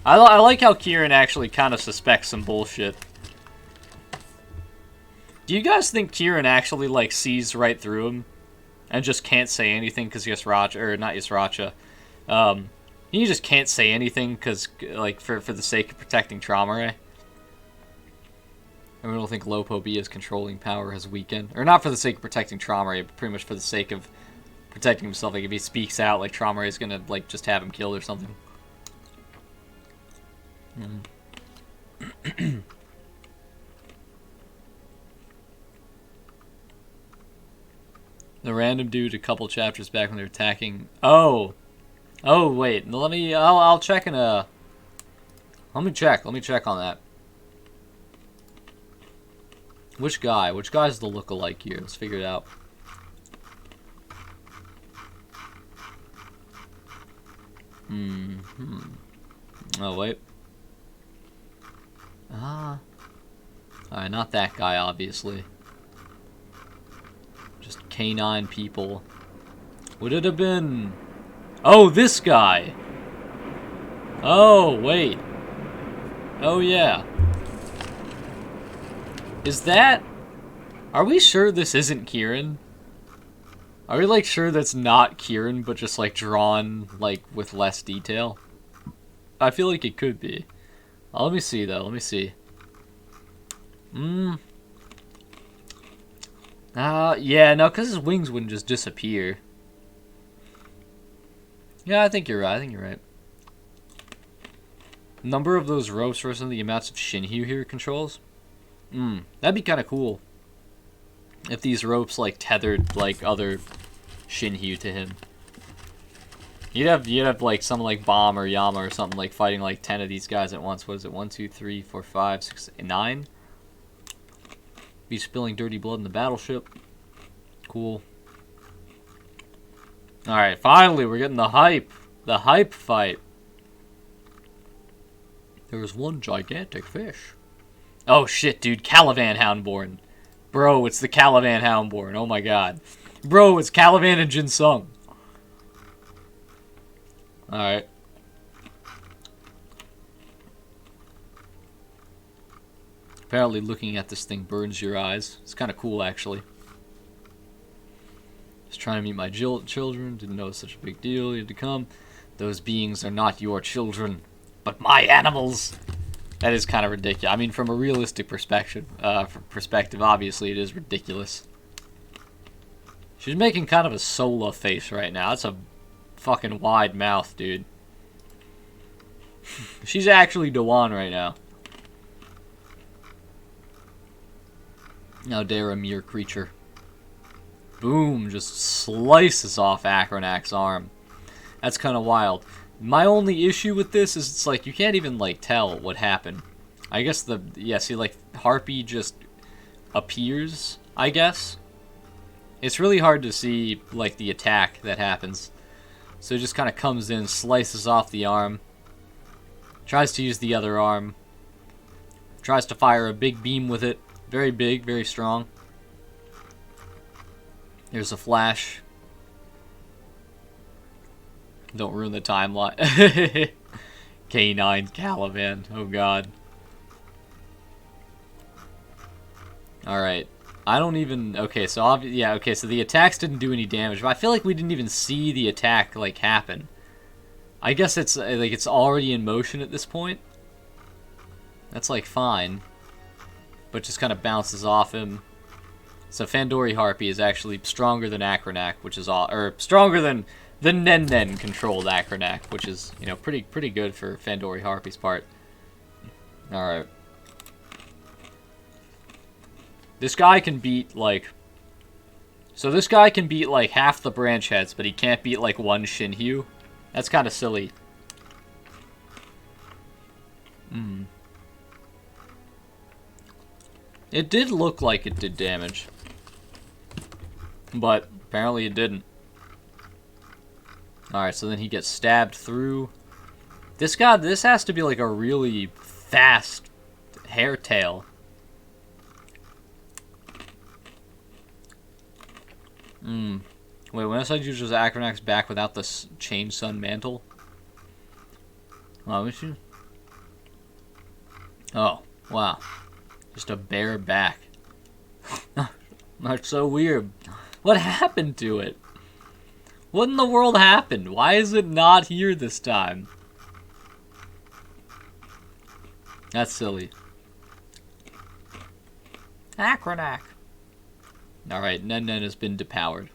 I like how Kieran actually kind of suspects some bullshit. Do you guys think Kieran actually, like, sees right through him? And just can't say anything because Yasracha, or not Yasracha. He just can't say anything because, like, for the sake of protecting Traumerei. And we don't think Lopobia's controlling power has weakened. Or not for the sake of protecting Traumerei, but pretty much for the sake of protecting himself. Like, if he speaks out, like, Traumerei is gonna, like, just have him killed or something. The random dude a couple chapters back when they're attacking. Oh, wait. I'll check in a. Let me check on that. Which guy's the lookalike here? Let's figure it out. Oh, wait. Alright, not that guy, obviously. Just K9 people. Would it have been... Oh, this guy! Oh, wait. Oh, yeah. Is that... Are we sure this isn't Kieran? Are we, like, sure that's not Kieran, but just, like, drawn, like, with less detail? I feel like it could be. Let me see, though. Let me see. Yeah, no, because his wings wouldn't just disappear. Yeah, I think you're right. Number of those ropes versus the amounts of Shinhyu here controls? That'd be kind of cool. if these ropes like tethered like other Shinhyu to him. You'd have like some like Bomb or Yama or something like fighting like 10 of these guys at once. What is it? 1, 2, 3, 4, 5, 6, 9. Be spilling dirty blood in the battleship. Cool. All right, finally we're getting the hype. The hype fight. There was one gigantic fish. Oh shit, dude! Caliban Houndborn. Bro, it's the Caliban Houndborn. Oh my god. Bro, it's Caliban and Jinsung. Alright. Apparently looking at this thing burns your eyes. It's kind of cool, actually. Just trying to meet my children. Didn't know it was such a big deal. You had to come. Those beings are not your children, but my animals. That is kind of ridiculous. I mean, from a realistic perspective, obviously it is ridiculous. She's making kind of a Sola face right now. That's a fucking wide mouth, dude. She's actually Dewan right now. Now dare a mere creature. Boom, just slices off Akronak's arm. That's kind of wild. My only issue with this is it's like you can't even like tell what happened. I guess see like Harpy just appears, I guess. It's really hard to see like the attack that happens. So it just kind of comes in, slices off the arm, tries to use the other arm, tries to fire a big beam with it. Very big, very strong. There's a flash. Don't ruin the timeline. K9 Caliban. Oh god. Alright. I don't even... Okay, so yeah, okay, so the attacks didn't do any damage, but I feel like we didn't even see the attack, like, happen. I guess it's, like, it's already in motion at this point. That's, like, fine. But just kind of bounces off him. So Fandori Harpy is actually stronger than Akronak, which is all... Or, stronger than the Nen-Nen-controlled Akronak, which is, you know, pretty good for Fandori Harpy's part. Alright. This guy can beat, like... So this guy can beat, like, half the branch heads, but he can't beat, like, one Shinhyu. That's kind of silly. It did look like it did damage. But apparently it didn't. Alright, so then he gets stabbed through. This has to be, like, a really fast hair tail. Wait, when I said uses Akronak's back without the Chain Sun Mantle? Oh, was you? Oh, wow. Just a bare back. That's so weird. What happened to it? What in the world happened? Why is it not here this time? That's silly. Akronak. Alright, Nen-Nen has been depowered.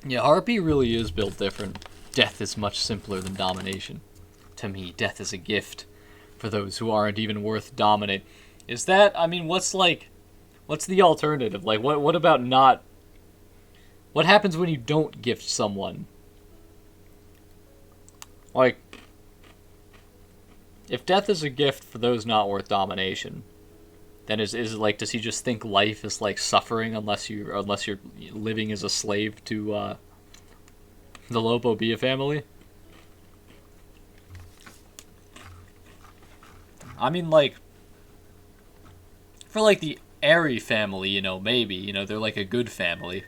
Yeah, Harpy really is built different. Death is much simpler than domination. To me, death is a gift for those who aren't even worth dominate. Is that, I mean, what's the alternative? Like, what about not... What happens when you don't gift someone? Like, if death is a gift for those not worth domination, then is it like, does he just think life is like suffering unless you're living as a slave to the Lopobia family? I mean, like, for like the Eri family, you know, maybe, you know, they're like a good family.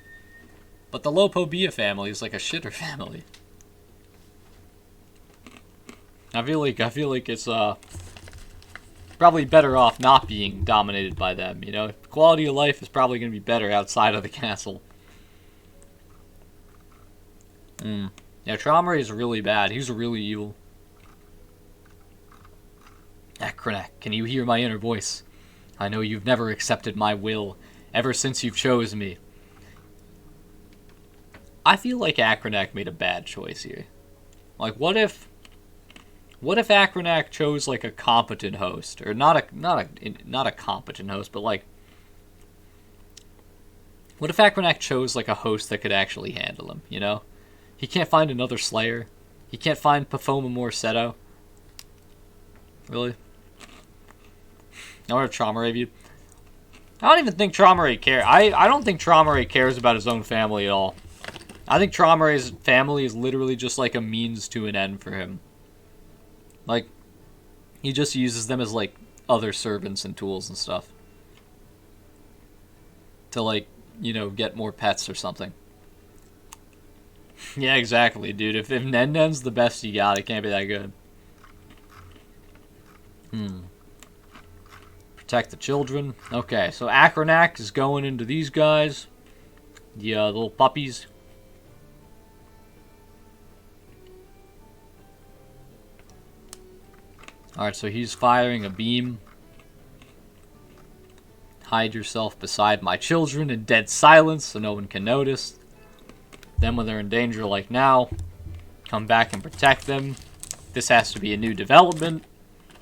But the Lopobia family is like a shitter family. I feel like it's probably better off not being dominated by them, you know? Quality of life is probably going to be better outside of the castle. Yeah, Traumer is really bad. He's really evil. Akronak, can you hear my inner voice? I know you've never accepted my will, ever since you've chose me. I feel like Akronak made a bad choice here. Like, what if Akronak chose like a competent host, or not a competent host, but like What if Akranak chose, like, a host that could actually handle him, you know? He can't find another Slayer. He can't find Pafoma Morsetto. Really? I want to Trauma Ray you. I don't even think Trauma Ray cares. I don't think Trauma Ray cares about his own family at all. I think Trauma Ray's family is literally just like a means to an end for him. Like, he just uses them as, like, other servants and tools and stuff. To, like, you know, get more pets or something. Yeah, exactly, dude. If Nenen's the best you got, it can't be that good. Protect the children. Okay, so Akranak is going into these guys. The little puppies. Alright, so he's firing a beam. Hide yourself beside my children in dead silence so no one can notice. Then when they're in danger like now, come back and protect them. This has to be a new development,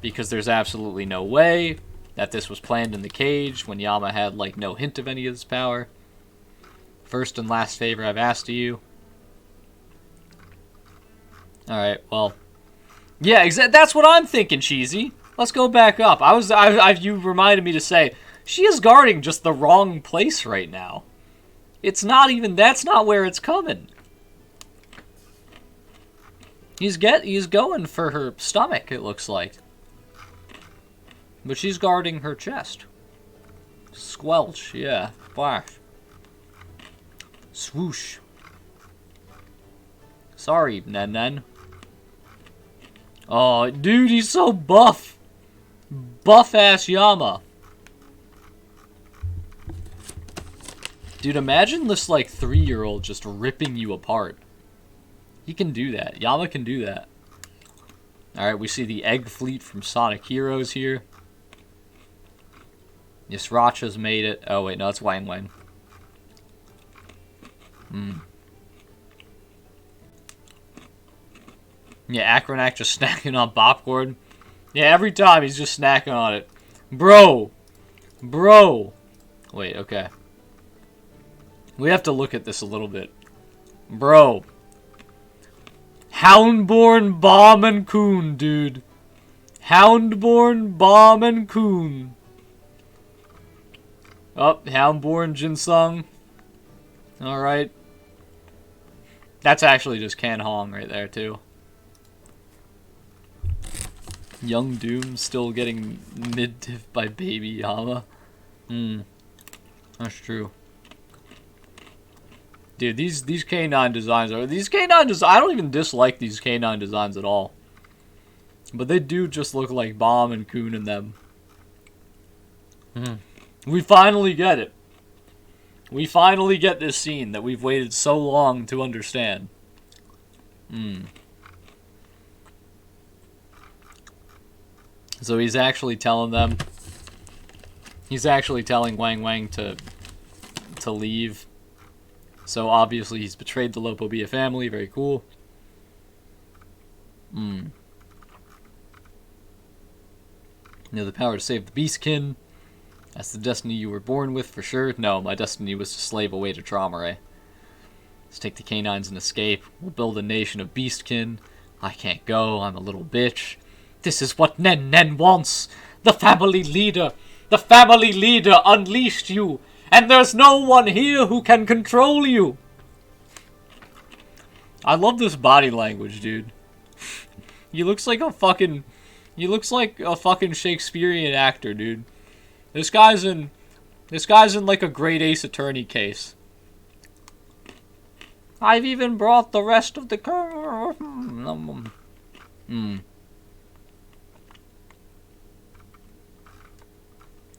because there's absolutely no way that this was planned in the cage when Yama had, like, no hint of any of this power. First and last favor I've asked of you. Alright, well. Yeah, that's what I'm thinking, Cheesy. Let's go back up. You reminded me to say, she is guarding just the wrong place right now. It's not even, that's not where it's coming. He's going for her stomach, it looks like. But she's guarding her chest. Squelch, yeah. Flash. Swoosh. Sorry, Nen. Oh, dude, he's so buff. Buff-ass Yama. Dude, imagine this, like, 3-year-old just ripping you apart. He can do that. Yama can do that. Alright, we see the egg fleet from Sonic Heroes here. Yes, Racha's made it. Oh, wait, no, it's Wang Wang. Yeah, Akranak just snacking on popcorn. Yeah, every time he's just snacking on it. Bro! Wait, okay. We have to look at this a little bit. Bro. Houndborn, Bomb, and Coon, dude. Houndborn, Bomb, and Coon. Oh, Houndborn, Jinsung. Alright. That's actually just Kan Hong right there, too. Young Doom still getting mid-tiff by Baby Yama. That's true. Dude, these K9 designs are... I don't even dislike these K9 designs at all. But they do just look like Bomb and Coon in them. We finally get it. We finally get this scene that we've waited so long to understand. So he's actually telling them... He's actually telling Wang Wang to leave. So obviously he's betrayed the Lopobia family. Very cool. You know, the power to save the Beastkin. That's the destiny you were born with, for sure. No, my destiny was to slave away to Trauma Ray. Let's take the K9s and escape. We'll build a nation of Beastkin. I can't go. I'm a little bitch. This is what Nen wants. The family leader. The family leader unleashed you. And there's no one here who can control you. I love this body language, dude. He looks like a fucking Shakespearean actor, dude. This guy's in like a great Ace Attorney case. I've even brought the rest of the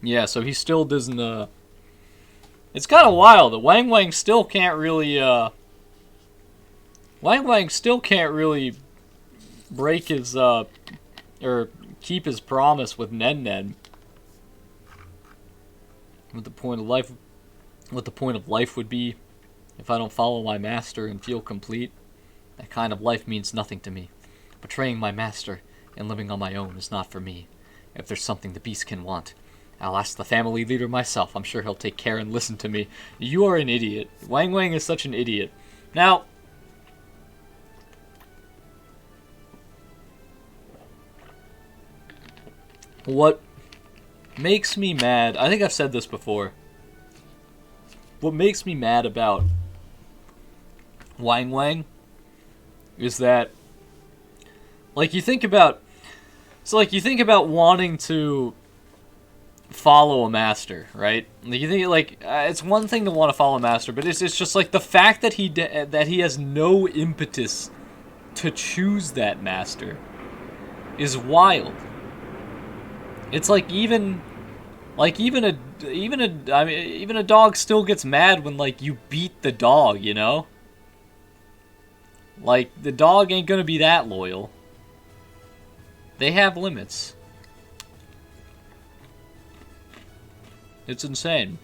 Yeah, so he still doesn't, It's kind of wild that Wang Wang still can't really, break his, or keep his promise with Nen. What the point of life would be if I don't follow my master and feel complete. That kind of life means nothing to me. Betraying my master and living on my own is not for me. If there's something the beast can want, I'll ask the family leader myself. I'm sure he'll take care and listen to me. You are an idiot. Wang Wang is such an idiot. Now, what makes me mad, I think I've said this before. What makes me mad about Wang Wang is that, like, you think about wanting to follow a master, right? Like, you think, like, it's one thing to want to follow a master, but it's just like the fact that he has no impetus to choose that master is wild. It's like even a dog still gets mad when, like, you beat the dog, you know? Like, the dog ain't gonna be that loyal. They have limits. It's insane.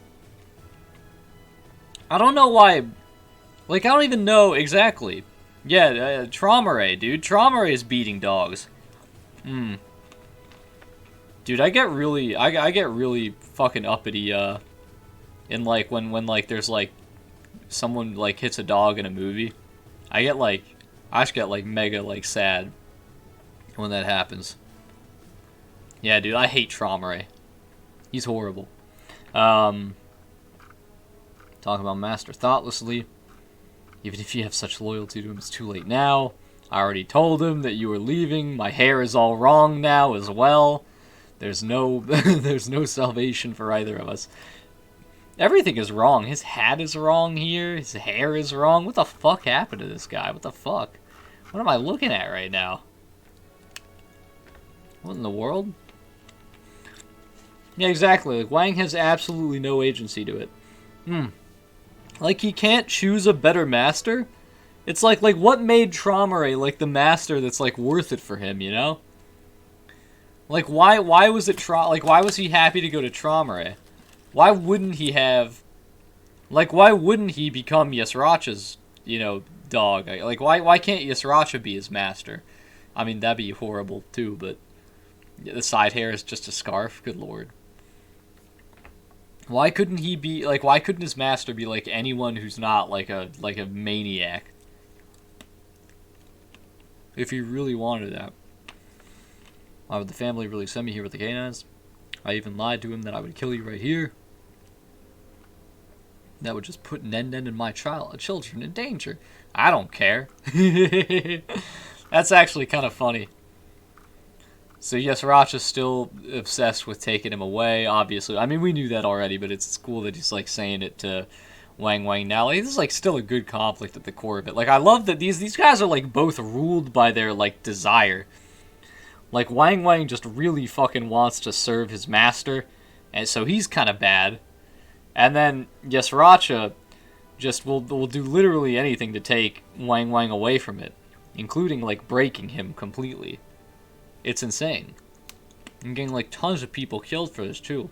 I don't know why. Like, I don't even know exactly. Yeah, Traumare, dude. Traumare is beating dogs. Dude, I get really fucking uppity, in, like, when like, there's, like, someone, like, hits a dog in a movie. I just get, like, mega, like, sad when that happens. Yeah, dude, I hate Traumare. He's horrible. Talking about Master thoughtlessly. Even if you have such loyalty to him, it's too late now. I already told him that you were leaving. My hair is all wrong now as well. There's no there's no salvation for either of us. Everything is wrong. His hat is wrong here. His hair is wrong. What the fuck happened to this guy? What the fuck? What am I looking at right now? What in the world? Yeah, exactly. Like, Wang has absolutely no agency to it. Like, he can't choose a better master? It's like what made Traumare, like, the master that's, like, worth it for him, you know? Like, why was why was he happy to go to Traumare? Why wouldn't he have... Like, why wouldn't he become Yasracha's, you know, dog? Like, why can't Yasracha be his master? I mean, that'd be horrible, too, but... The side hair is just a scarf? Good lord. Why couldn't he be... Like, why couldn't his master be, like, anyone who's not, like a maniac? If he really wanted that. Why would the family really send me here with the canines? I even lied to him that I would kill you right here. That would just put Nen and my children in danger. I don't care. That's actually kind of funny. So yes, Racha's still obsessed with taking him away, obviously. I mean, we knew that already, but it's cool that he's, like, saying it to Wang Wang now. Like, this is, like, still a good conflict at the core of it. Like, I love that these guys are, like, both ruled by their, like, desire. Like, Wang Wang just really fucking wants to serve his master, and so he's kind of bad. And then Yasracha just will do literally anything to take Wang Wang away from it, including, like, breaking him completely. It's insane. I'm getting, like, tons of people killed for this, too.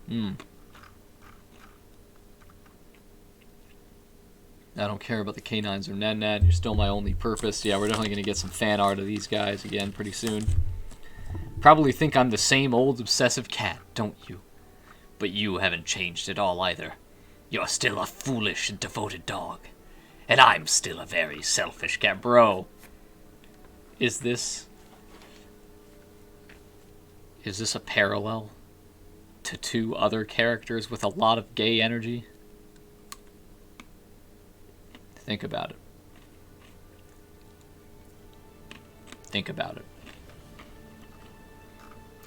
I don't care about the canines or Nen. You're still my only purpose. Yeah, we're definitely going to get some fan art of these guys again pretty soon. Probably think I'm the same old obsessive cat, don't you? But you haven't changed at all either. You're still a foolish and devoted dog. And I'm still a very selfish cat. Bro. Is this a parallel to two other characters with a lot of gay energy? Think about it. Think about it.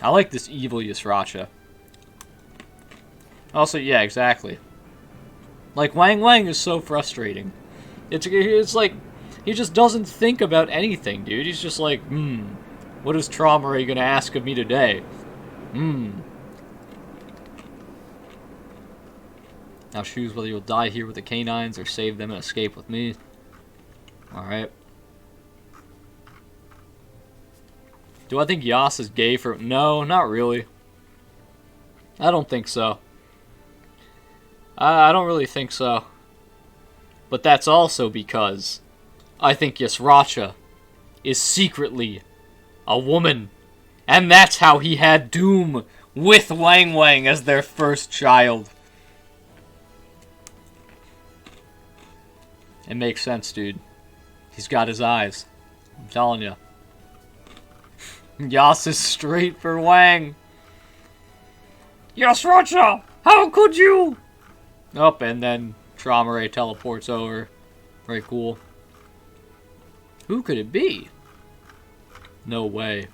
I like this evil Yasracha. Also, yeah, exactly. Like, Wang Wang is so frustrating. It's like, he just doesn't think about anything, dude. He's just like, what is Traumare gonna ask of me today? Now choose whether you'll die here with the canines or save them and escape with me. Alright. Do I think Yas is gay for... No, not really. I don't think so. I don't really think so. But that's also because I think Yasracha is secretly a woman. And that's how he had Doom with Wang Wang as their first child. It makes sense, dude. He's got his eyes. I'm telling you. Yas is straight for Wang. Yes, Rocha! How could you? Oh, and then Traumare teleports over. Very cool. Who could it be? No way.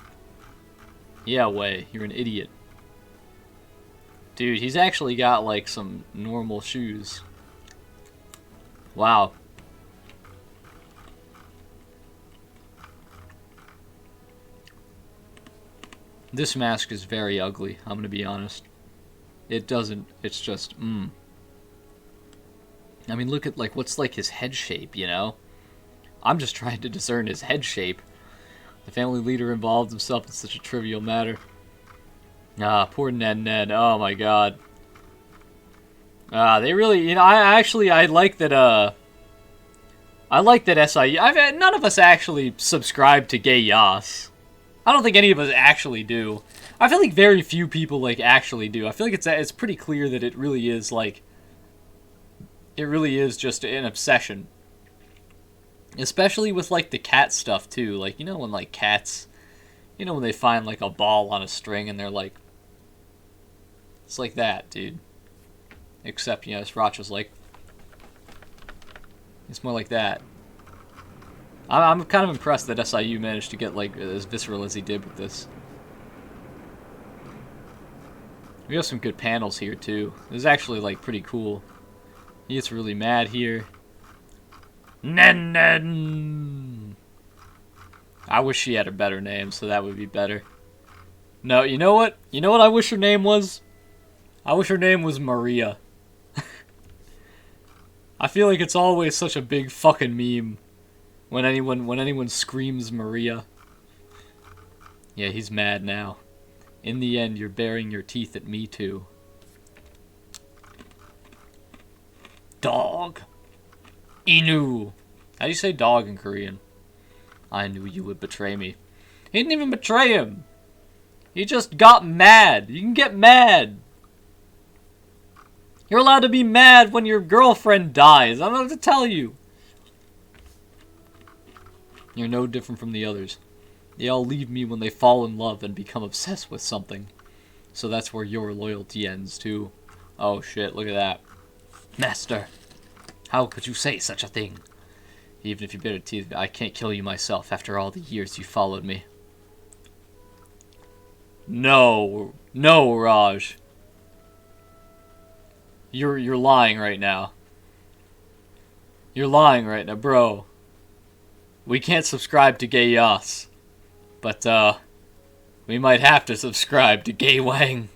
Yeah, way. You're an idiot. Dude, he's actually got, like, some normal shoes. Wow. This mask is very ugly, I'm gonna be honest. It doesn't, it's just, I mean, look at, like, what's, like, his head shape, you know? I'm just trying to discern his head shape. The family leader involved himself in such a trivial matter. Ah, poor Ned. Oh my god. They really, you know, I like that, I like that SIU, none of us actually subscribe to Gay Yas. I don't think any of us actually do. I feel like very few people, like, actually do. I feel like it's pretty clear that it really is, like, it really is just an obsession. Especially with, like, the cat stuff, too. Like, you know when, like, cats, you know when they find, like, a ball on a string and they're like, it's like that, dude. Except, you know, Sriracha's like, it's more like that. I'm kind of impressed that SIU managed to get, like, as visceral as he did with this. We have some good panels here, too. This is actually, like, pretty cool. He gets really mad here. Nen. I wish she had a better name, so that would be better. No, you know what? You know what I wish her name was? I wish her name was Maria. I feel like it's always such a big fucking meme when anyone screams Maria. Yeah, he's mad now. In the end, you're baring your teeth at me too. Dog. Inu. How do you say dog in Korean? I knew you would betray me. He didn't even betray him. He just got mad. You can get mad. You're allowed to be mad when your girlfriend dies. I'm about to tell you. You're no different from the others. They all leave me when they fall in love and become obsessed with something. So that's where your loyalty ends, too. Oh shit, look at that. Master, how could you say such a thing? Even if you bit your teeth, I can't kill you myself after all the years you followed me. No, Raj. You're lying right now. You're lying right now, bro. We can't subscribe to Gay Yas. But, we might have to subscribe to Gay Wang.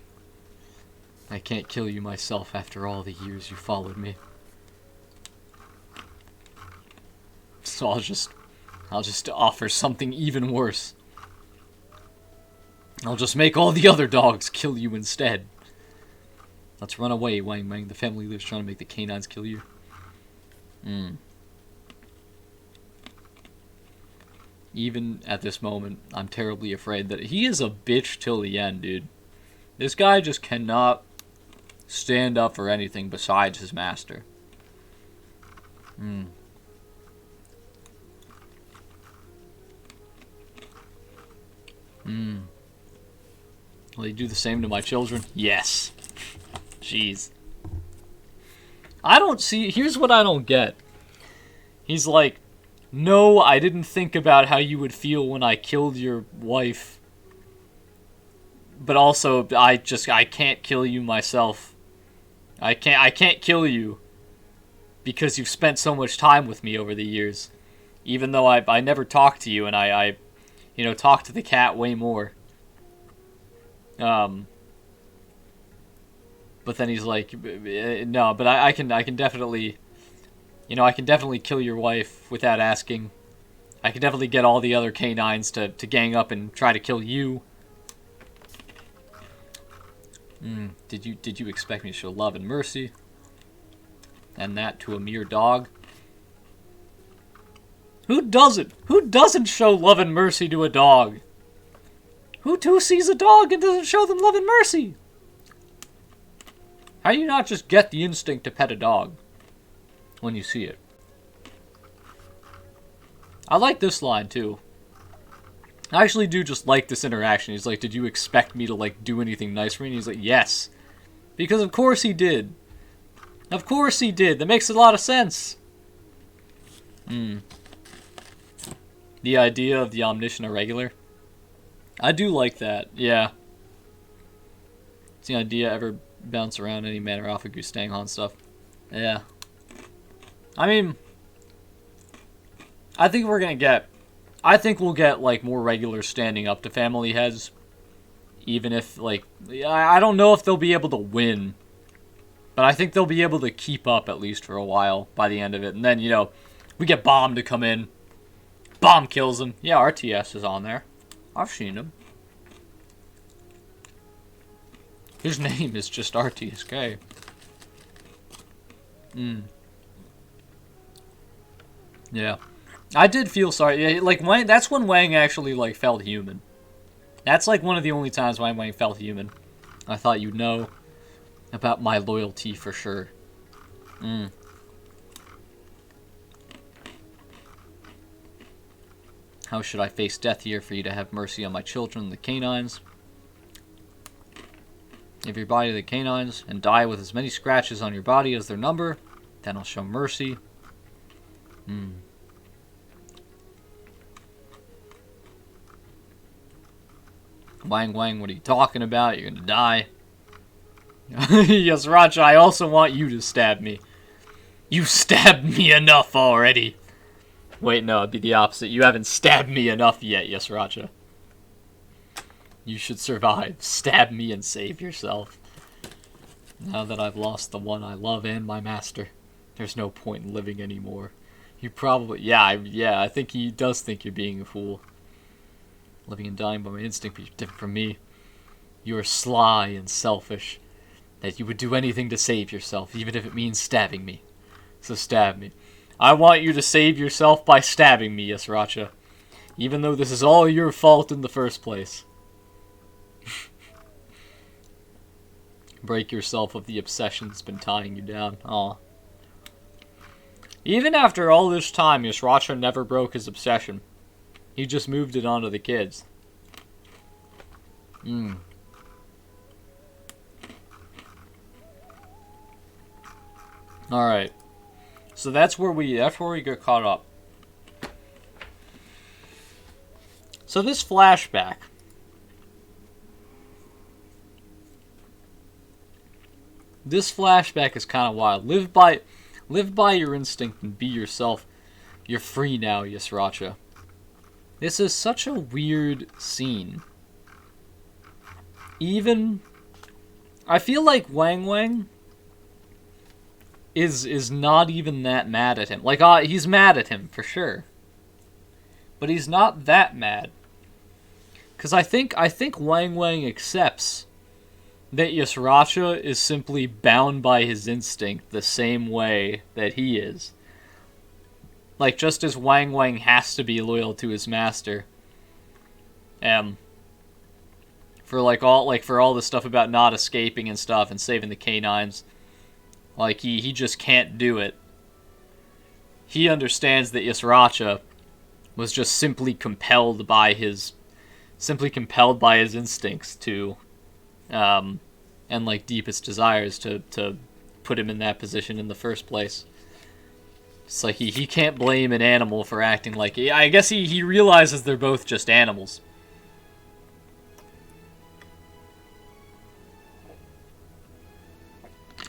I can't kill you myself after all the years you followed me. So I'll just offer something even worse. I'll just make all the other dogs kill you instead. Let's run away, Wang Wang. The family leader's trying to make the canines kill you. Even at this moment, I'm terribly afraid that he is a bitch till the end, dude. This guy just cannot stand up for anything besides his master. Will he do the same to my children? Yes. Jeez. I don't see... Here's what I don't get. He's like, no, I didn't think about how you would feel when I killed your wife. But also, I can't kill you myself. I can't kill you. Because you've spent so much time with me over the years. Even though I never talked to you, and I you know, talked to the cat way more. But then he's like, no, but I can definitely, you know, I can definitely kill your wife without asking. I can definitely get all the other canines to gang up and try to kill you. Did you expect me to show love and mercy? And that to a mere dog? Who doesn't? Who doesn't show love and mercy to a dog? Who sees a dog and doesn't show them love and mercy? How do you not just get the instinct to pet a dog when you see it? I like this line, too. I actually do just like this interaction. He's like, did you expect me to, like, do anything nice for me? And he's like, yes. Because of course he did. Of course he did. That makes a lot of sense. The idea of the omniscient irregular. I do like that, yeah. Does the idea ever bounce around any manner off of Gustang stuff? Yeah. I mean, I think we'll get, like, more regular standing up to family heads. Even if, like, I don't know if they'll be able to win. But I think they'll be able to keep up at least for a while by the end of it. And then, you know, we get Bomb to come in. Bomb kills him. Yeah, RTS is on there. I've seen him. His name is just RTSK. Yeah. I did feel sorry. Yeah, like, Wang, that's when Wang actually, like, felt human. That's, like, one of the only times when Wang felt human. I thought you'd know about my loyalty for sure. How should I face death here for you to have mercy on my children, the canines? Give your body to the canines and die with as many scratches on your body as their number. Then I'll show mercy. Wang Wang, what are you talking about? You're gonna die. Yes, Racha, I also want you to stab me. You stabbed me enough already. Wait, no, it'd be the opposite. You haven't stabbed me enough yet, yes, Racha. You should survive. Stab me and save yourself. Now that I've lost the one I love and my master, there's no point in living anymore. You probably... Yeah, I think he does think you're being a fool. Living and dying by my instinct, but you're different from me. You are sly and selfish. That you would do anything to save yourself, even if it means stabbing me. So stab me. I want you to save yourself by stabbing me, yes, Racha. Even though this is all your fault in the first place. Break yourself of the obsession that's been tying you down. Aw. Even after all this time, Yasracha never broke his obsession. He just moved it onto the kids. Alright. So that's where we get caught up. So this flashback. This flashback is kind of wild. Live by your instinct and be yourself. You're free now, Yasracha. This is such a weird scene. Even... I feel like Wang Wang is not even that mad at him. Like, he's mad at him, for sure. But he's not that mad. Because I think Wang Wang accepts that Yasracha is simply bound by his instinct the same way that he is. Like, just as Wang Wang has to be loyal to his master. For all the stuff about not escaping and stuff and saving the canines. Like, he just can't do it. He understands that Yasracha was just simply compelled by his instincts to, and, like, deepest desires to put him in that position in the first place. It's like, he can't blame an animal for acting like... I guess he realizes they're both just animals.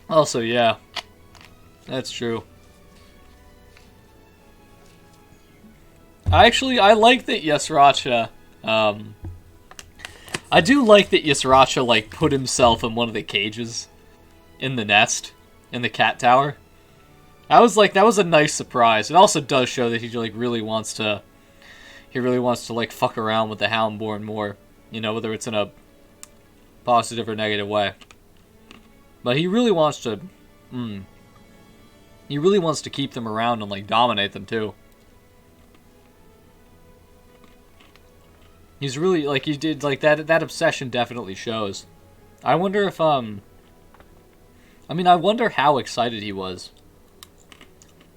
Also, yeah. That's true. I like that Yasracha, I do like that Yasracha, like, put himself in one of the cages in the nest, in the cat tower. That was a nice surprise. It also does show that he, like, really wants to, like, fuck around with the Houndborn more. You know, whether it's in a positive or negative way. But he really wants to, he really wants to keep them around and, like, dominate them, too. He's really, like, he did, like, that obsession definitely shows. I wonder if, I mean, I wonder how excited he was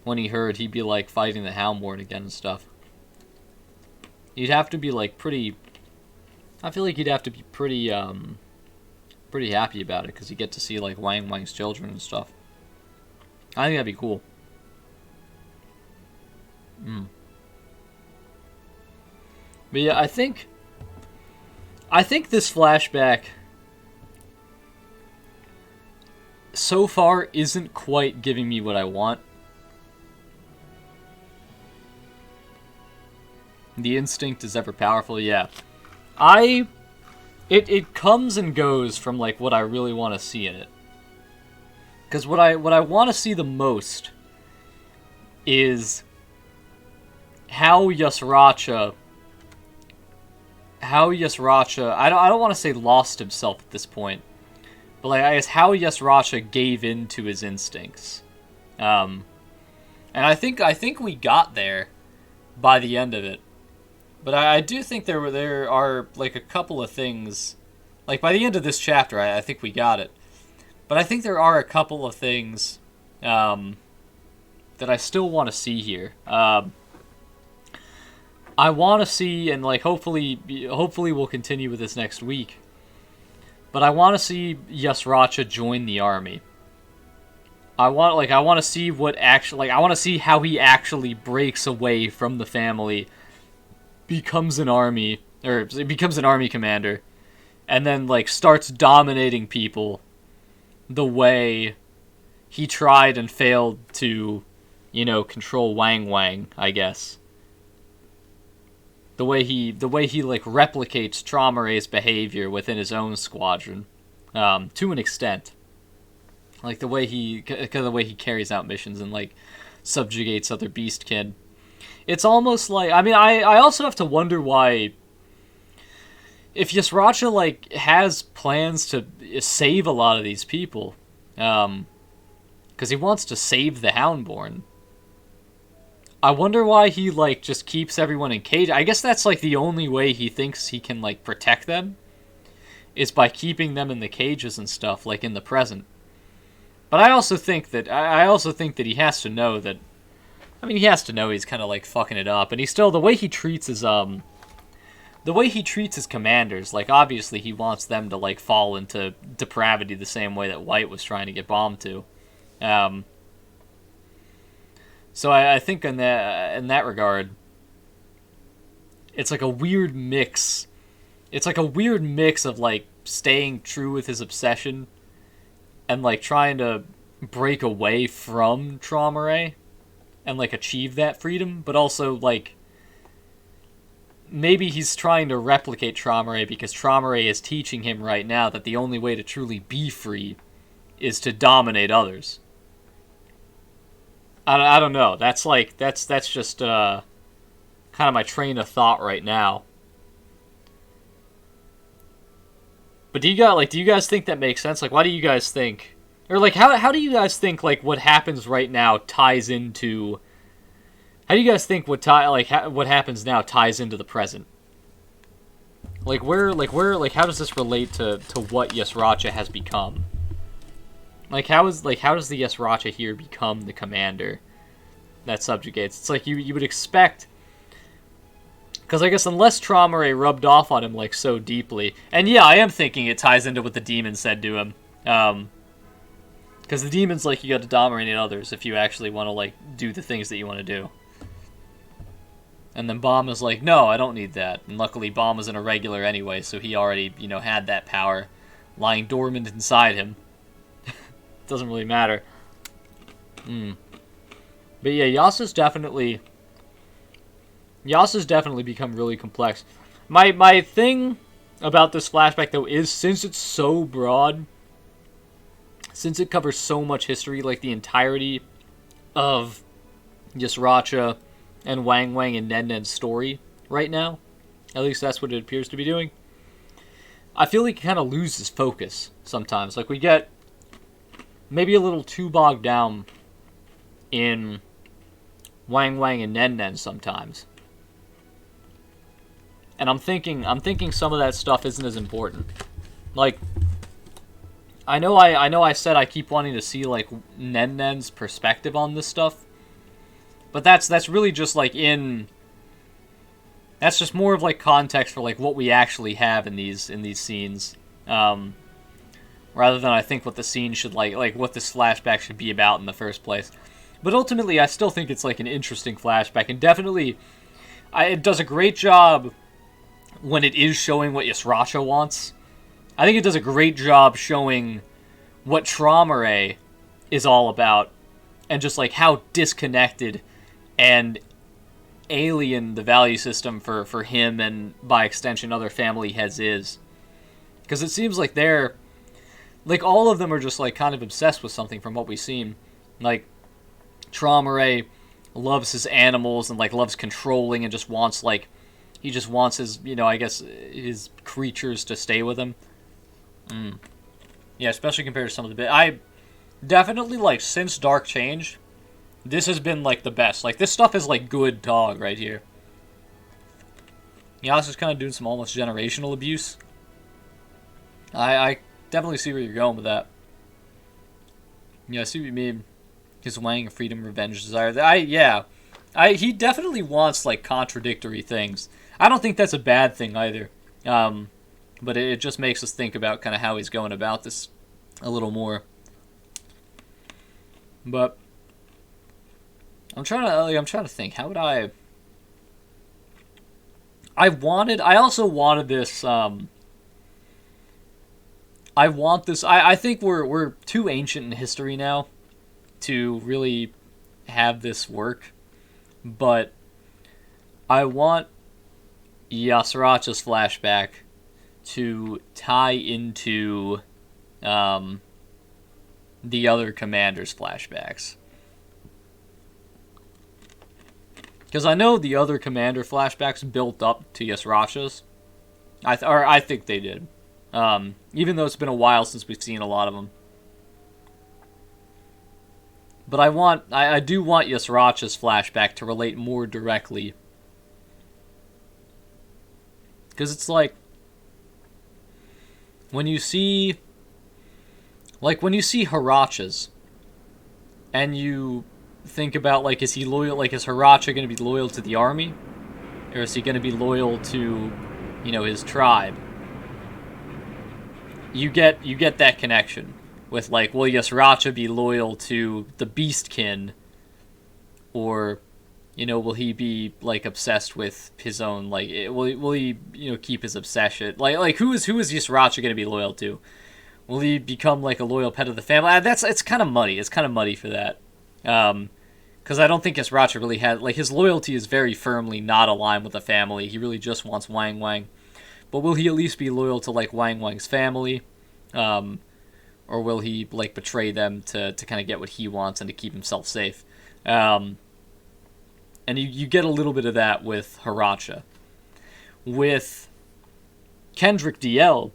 when he heard he'd be, like, fighting the Houndborn again and stuff. He'd have to be, like, pretty... I feel like he'd have to be pretty, pretty happy about it, because he'd get to see, like, Wang Wang's children and stuff. I think that'd be cool. But yeah, I think this flashback so far isn't quite giving me what I want. The instinct is ever powerful, yeah. It comes and goes from, like, what I really want to see in it. Because what I want to see the most is how Yasracha, I don't want to say lost himself at this point, but, like, I guess how Yasracha gave in to his instincts. And I think we got there by the end of it. But I do think there are, like, a couple of things, like, by the end of this chapter, I think we got it. But I think there are a couple of things that I still want to see here. I want to see, and, like, hopefully we'll continue with this next week, but I want to see Yasracha join the army. I want to see I want to see how he actually breaks away from the family, becomes an army commander, and then, like, starts dominating people the way he tried and failed to, you know, control Wang Wang, I guess. The way he like replicates Traumare's behavior within his own squadron, to an extent. Like the way he carries out missions and, like, subjugates other beastkin. It's almost like, I mean, I also have to wonder why, if Yasracha, like, has plans to save a lot of these people, because he wants to save the Houndborn. I wonder why he, like, just keeps everyone in cage. I guess that's, like, the only way he thinks he can, like, protect them, is by keeping them in the cages and stuff, like, in the present. But I also think that he has to know that, I mean, he has to know he's kind of, like, fucking it up, and he still, the way he treats his commanders, like, obviously he wants them to, like, fall into depravity the same way that White was trying to get bombed to. So I think in that regard, it's like a weird mix. It's like a weird mix of, like, staying true with his obsession and, like, trying to break away from Traumare and, like, achieve that freedom, but also, like, maybe he's trying to replicate Traumare because Traumare is teaching him right now that the only way to truly be free is to dominate others. I don't know. That's just kind of my train of thought right now. But do you guys think that makes sense? Like, why do you guys think, or, like, how do you guys think, like, what happens right now ties into? How do you guys think what happens now ties into the present? Like, how does this relate to what Yasracha has become? Like, how does the Yasracha here become the commander that subjugates? It's like you would expect, because I guess unless Traumare rubbed off on him, like, so deeply, and yeah, I am thinking it ties into what the demon said to him, because the demon's like, you got to dominate others if you actually want to, like, do the things that you want to do. And then Bomb is like, no, I don't need that. And luckily Bomb was an irregular anyway, so he already, you know, had that power lying dormant inside him. Doesn't really matter. But yeah, Yasa's definitely become really complex. My thing about this flashback, though, is since it's so broad, since it covers so much history, like the entirety of Yasracha and Wang Wang and Nen Nen's story right now, at least that's what it appears to be doing, I feel like it kind of loses focus sometimes. Like, we get maybe a little too bogged down in Wang Wang and Nen Nen sometimes. And I'm thinking some of that stuff isn't as important. Like, I know I said I keep wanting to see like Nen's perspective on this stuff, but that's really just like that's just more of like context for like what we actually have in these scenes, rather than I think what the scene should like what this flashback should be about in the first place. But ultimately, I still think it's like an interesting flashback, and definitely, it does a great job when it is showing what Yasracha wants. I think it does a great job showing what Traumare is all about, and just like how disconnected and alien the value system for him and by extension other family heads is. Because it seems like they're like all of them are just like kind of obsessed with something from what we've seen. Like Traumare loves his animals and like loves controlling and just wants like he just wants his, I guess his creatures to stay with him. Yeah, especially compared to some of the bit. I definitely like since Dark Change, this has been like the best. Like this stuff is like good ToG right here. Yas is kind of doing some almost generational abuse. I definitely see where you're going with that. Yeah, I see what you mean. His Wang, freedom, revenge, desire. He definitely wants like contradictory things. I don't think that's a bad thing either. But it just makes us think about kind of how he's going about this a little more. But I'm trying to think. How would I also wanted this. I want this. I think we're too ancient in history now to really have this work, but I want Yasracha's flashback to tie into the other commanders' flashbacks. Because I know the other commander flashbacks built up to Yasracha's. I think they did. Even though it's been a while since we've seen a lot of them. But I do want Yasracha's flashback to relate more directly. Because it's like, when you see Hiracha's, and you think about, like, is he loyal, like, is Hiracha going to be loyal to the army? Or is he going to be loyal to, his tribe? You get that connection with, like, will Yasracha be loyal to the Beastkin? Or, will he be, like, obsessed with his own, like, will he keep his obsession? Like who is Yasracha going to be loyal to? Will he become, like, a loyal pet of the family? It's kind of muddy. It's kind of muddy for that. Because I don't think Yasracha really had, like, his loyalty is very firmly not aligned with the family. He really just wants Wang Wang. But will he at least be loyal to, like, Wang Wang's family? Or will he, like, betray them to kind of get what he wants and to keep himself safe? And you get a little bit of that with Hiracha. With Kendrick DL,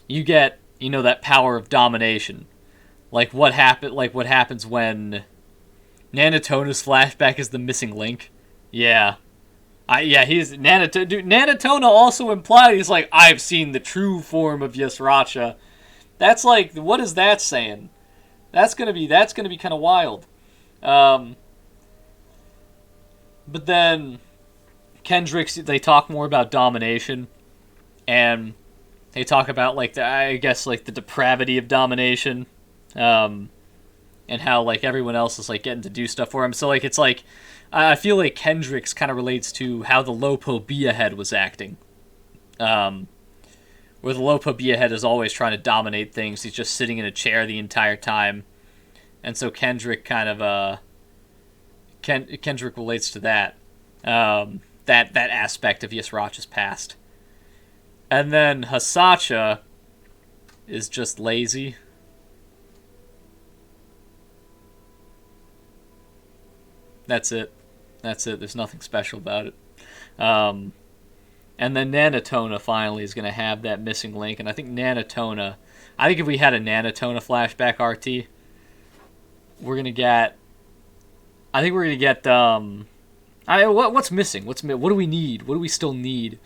you get, that power of domination. Like what happens when Nanatona's flashback is the missing link. Yeah. He's Nanatona. Dude, Nanatona also implied he's like, I've seen the true form of Yasracha. That's like, what is that saying? That's gonna be kind of wild. But then Kendrick's, they talk more about domination, and they talk about like the depravity of domination, and how like everyone else is like getting to do stuff for him. So like it's like I feel like Kendrick's kind of relates to how the Lopo Bia head was acting, where the Lopo Bia head is always trying to dominate things. He's just sitting in a chair the entire time, and so Kendrick kind of Kendrick relates to that, that aspect of Yasracha's past. And then Hasacha is just lazy. That's it. There's nothing special about it. And then Nanatona finally is going to have that missing link. And I think if we had a Nanatona flashback RT, we're going to get... what's missing? What do we need? What do we still need?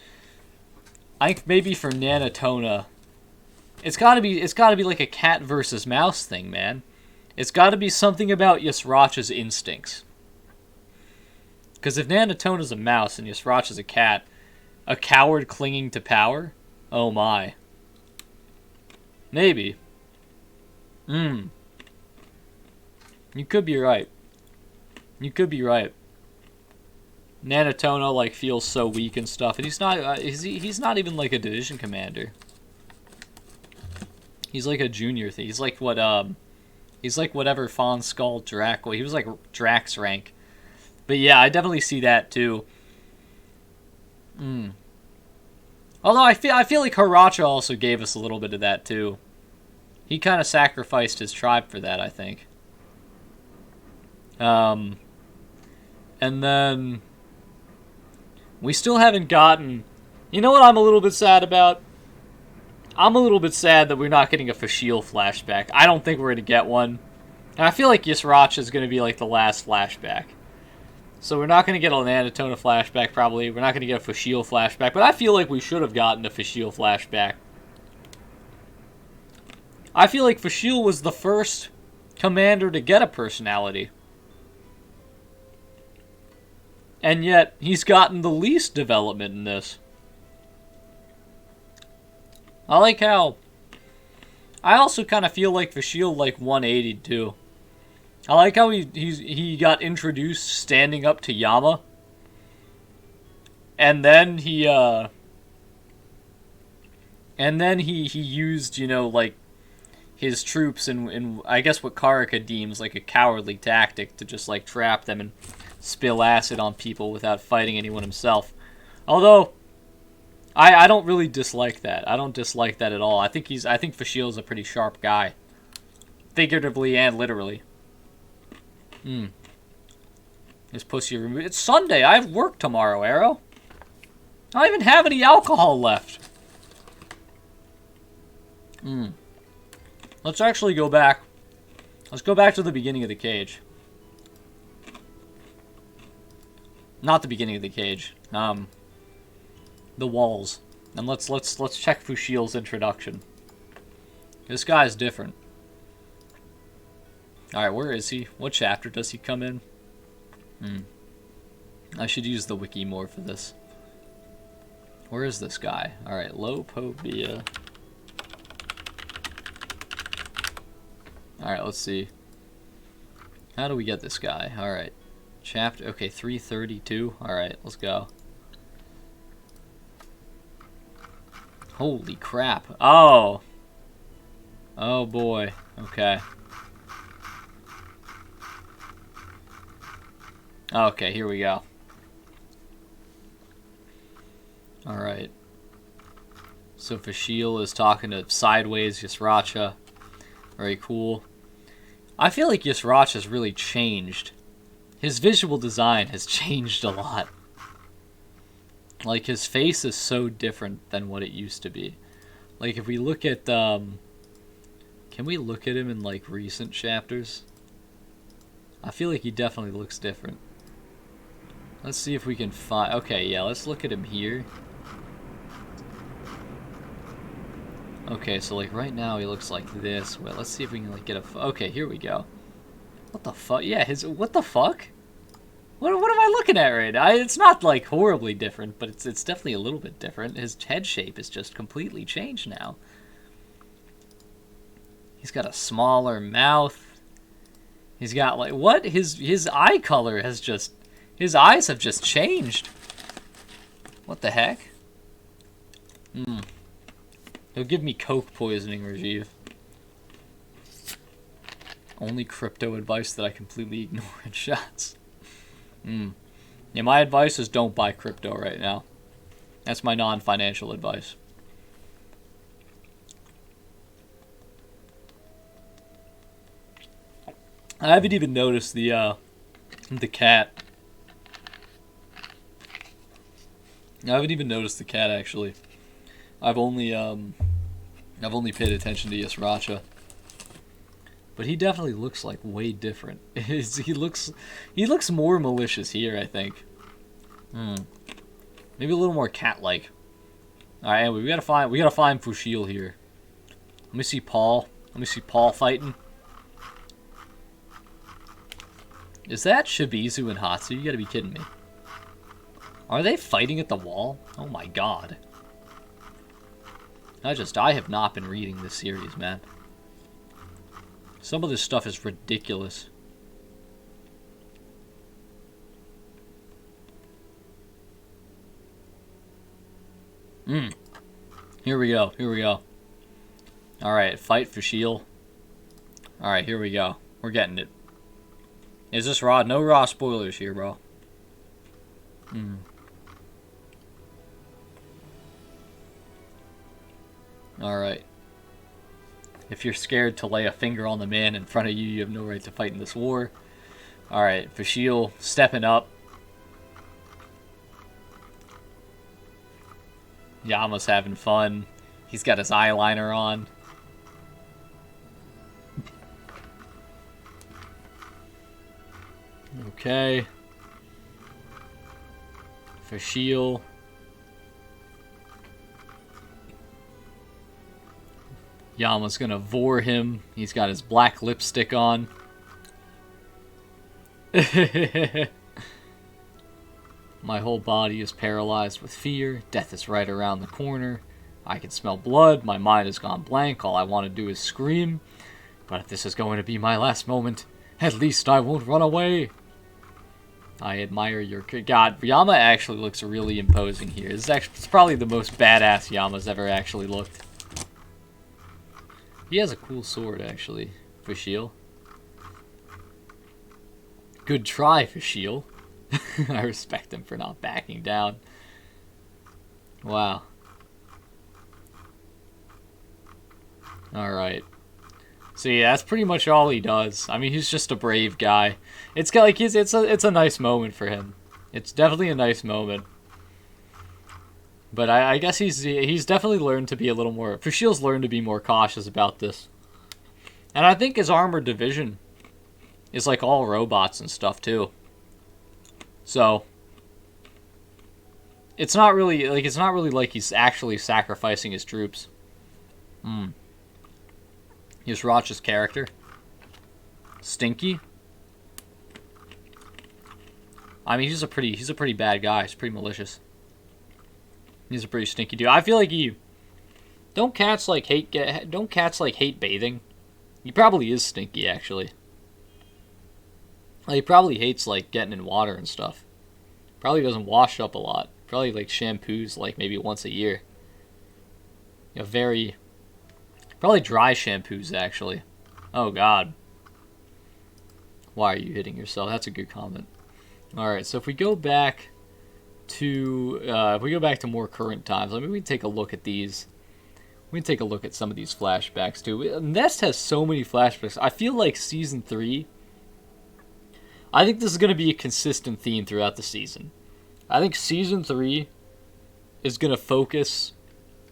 I think maybe for Nanotona, it's gotta be like a cat versus mouse thing, man. It's gotta be something about Yasracha's instincts. Because if Nanotona's a mouse and Yasracha's a cat, a coward clinging to power? Oh my. Maybe. You could be right. You could be right. Nanotona like feels so weak and stuff, and he's not. He's not even like a division commander. He's like a junior thing. He's like what he's like whatever Fawn Skull Drac. Well, he was like Drax rank. But yeah, I definitely see that too. Although I feel like Haracha also gave us a little bit of that too. He kind of sacrificed his tribe for that, I think. And then we still haven't gotten... You know what I'm a little bit sad about? I'm a little bit sad that we're not getting a Fashiel flashback. I don't think we're going to get one. And I feel like Yasracha is going to be like the last flashback. So we're not going to get an Anatona flashback, probably. We're not going to get a Fashiel flashback. But I feel like we should have gotten a Fashiel flashback. I feel like Fashiel was the first commander to get a personality. And yet, he's gotten the least development in this. I like how... I also kind of feel like Fashiel like 180 too. I like how he got introduced standing up to Yama. And then he used, you know, like, his troops in I guess what Karaka deems like a cowardly tactic to just like trap them and spill acid on people without fighting anyone himself. Although I don't really dislike that. I don't dislike that at all. I think Fashiel's a pretty sharp guy. Figuratively and literally. This pussy removed. It's Sunday. I have work tomorrow, Arrow. I don't even have any alcohol left. Let's actually go back. Let's go back to the beginning of the cage. Not the beginning of the cage. The walls. And let's check Fashiel's introduction. This guy is different. Alright, where is he? What chapter does he come in? I should use the wiki more for this. Where is this guy? Alright, Lopobia. Alright, let's see. How do we get this guy? Alright. Chapter, okay, 332. Alright, let's go. Holy crap. Oh! Oh boy. Okay. Okay, here we go. Alright. So Fashiel is talking to Sideways Yasracha. Very cool. I feel like Yasracha's really changed. His visual design has changed a lot. Like, his face is so different than what it used to be. Like, if we look at, can we look at him in, like, recent chapters? I feel like he definitely looks different. Let's see if we can find... Okay, yeah, let's look at him here. Okay, so, like, right now he looks like this. Well, let's see if we can, like, get a... Okay, here we go. What the fuck? Yeah, his... What the fuck? What am I looking at right now? It's not, like, horribly different, but it's definitely a little bit different. His head shape is just completely changed now. He's got a smaller mouth. He's got, like... What? His eye color has just... His eyes have just changed. What the heck? He'll give me coke poisoning, Rajiv. Only crypto advice that I completely ignore in shots. Yeah, my advice is don't buy crypto right now. That's my non-financial advice. I haven't even noticed the cat. I haven't even noticed the cat, actually. I've only paid attention to Yasracha. But he definitely looks like way different. he looks more malicious here, I think. Maybe a little more cat-like. All right, anyway, we gotta find Fushil here. Let me see Paul. Let me see Paul fighting. Is that Shibizu and Hatsu? You gotta be kidding me. Are they fighting at the wall? Oh my god. I have not been reading this series, man. Some of this stuff is ridiculous. Here we go. Here we go. Alright, fight for Shield. Alright, here we go. We're getting it. Is this raw? No raw spoilers here, bro. Alright. If you're scared to lay a finger on the man in front of you, you have no right to fight in this war. Alright, Fushil stepping up. Yama's having fun. He's got his eyeliner on. Okay. Fushil. Yama's gonna vor him. He's got his black lipstick on. My whole body is paralyzed with fear. Death is right around the corner. I can smell blood. My mind has gone blank. All I want to do is scream. But if this is going to be my last moment, at least I won't run away. I admire your... God, Yama actually looks really imposing here. It's probably the most badass Yama's ever actually looked. He has a cool sword, actually, Fushil. Good try, Fushil. I respect him for not backing down. Wow. Alright. So yeah, that's pretty much all he does. I mean, he's just a brave guy. It's got like it's a nice moment for him. It's definitely a nice moment. But I guess he's definitely learned to be a little more... Fushil's learned to be more cautious about this. And I think his armored division is like all robots and stuff too. So it's not really like he's actually sacrificing his troops. Here's Roch's character. Stinky. I mean, he's a pretty bad guy. He's pretty malicious. He's a pretty stinky dude. I feel like don't cats like hate bathing? He probably is stinky, actually. Like, he probably hates like getting in water and stuff. Probably doesn't wash up a lot. Probably like shampoos like maybe once a year. You know, probably dry shampoos actually. Oh god. Why are you hitting yourself? That's a good comment. Alright, so if we go back to more current times, I mean, we can take a look at these. We can take a look at some of these flashbacks too. Nest has so many flashbacks. I feel like season 3, I think this is going to be a consistent theme throughout the season. I think season 3 is going to focus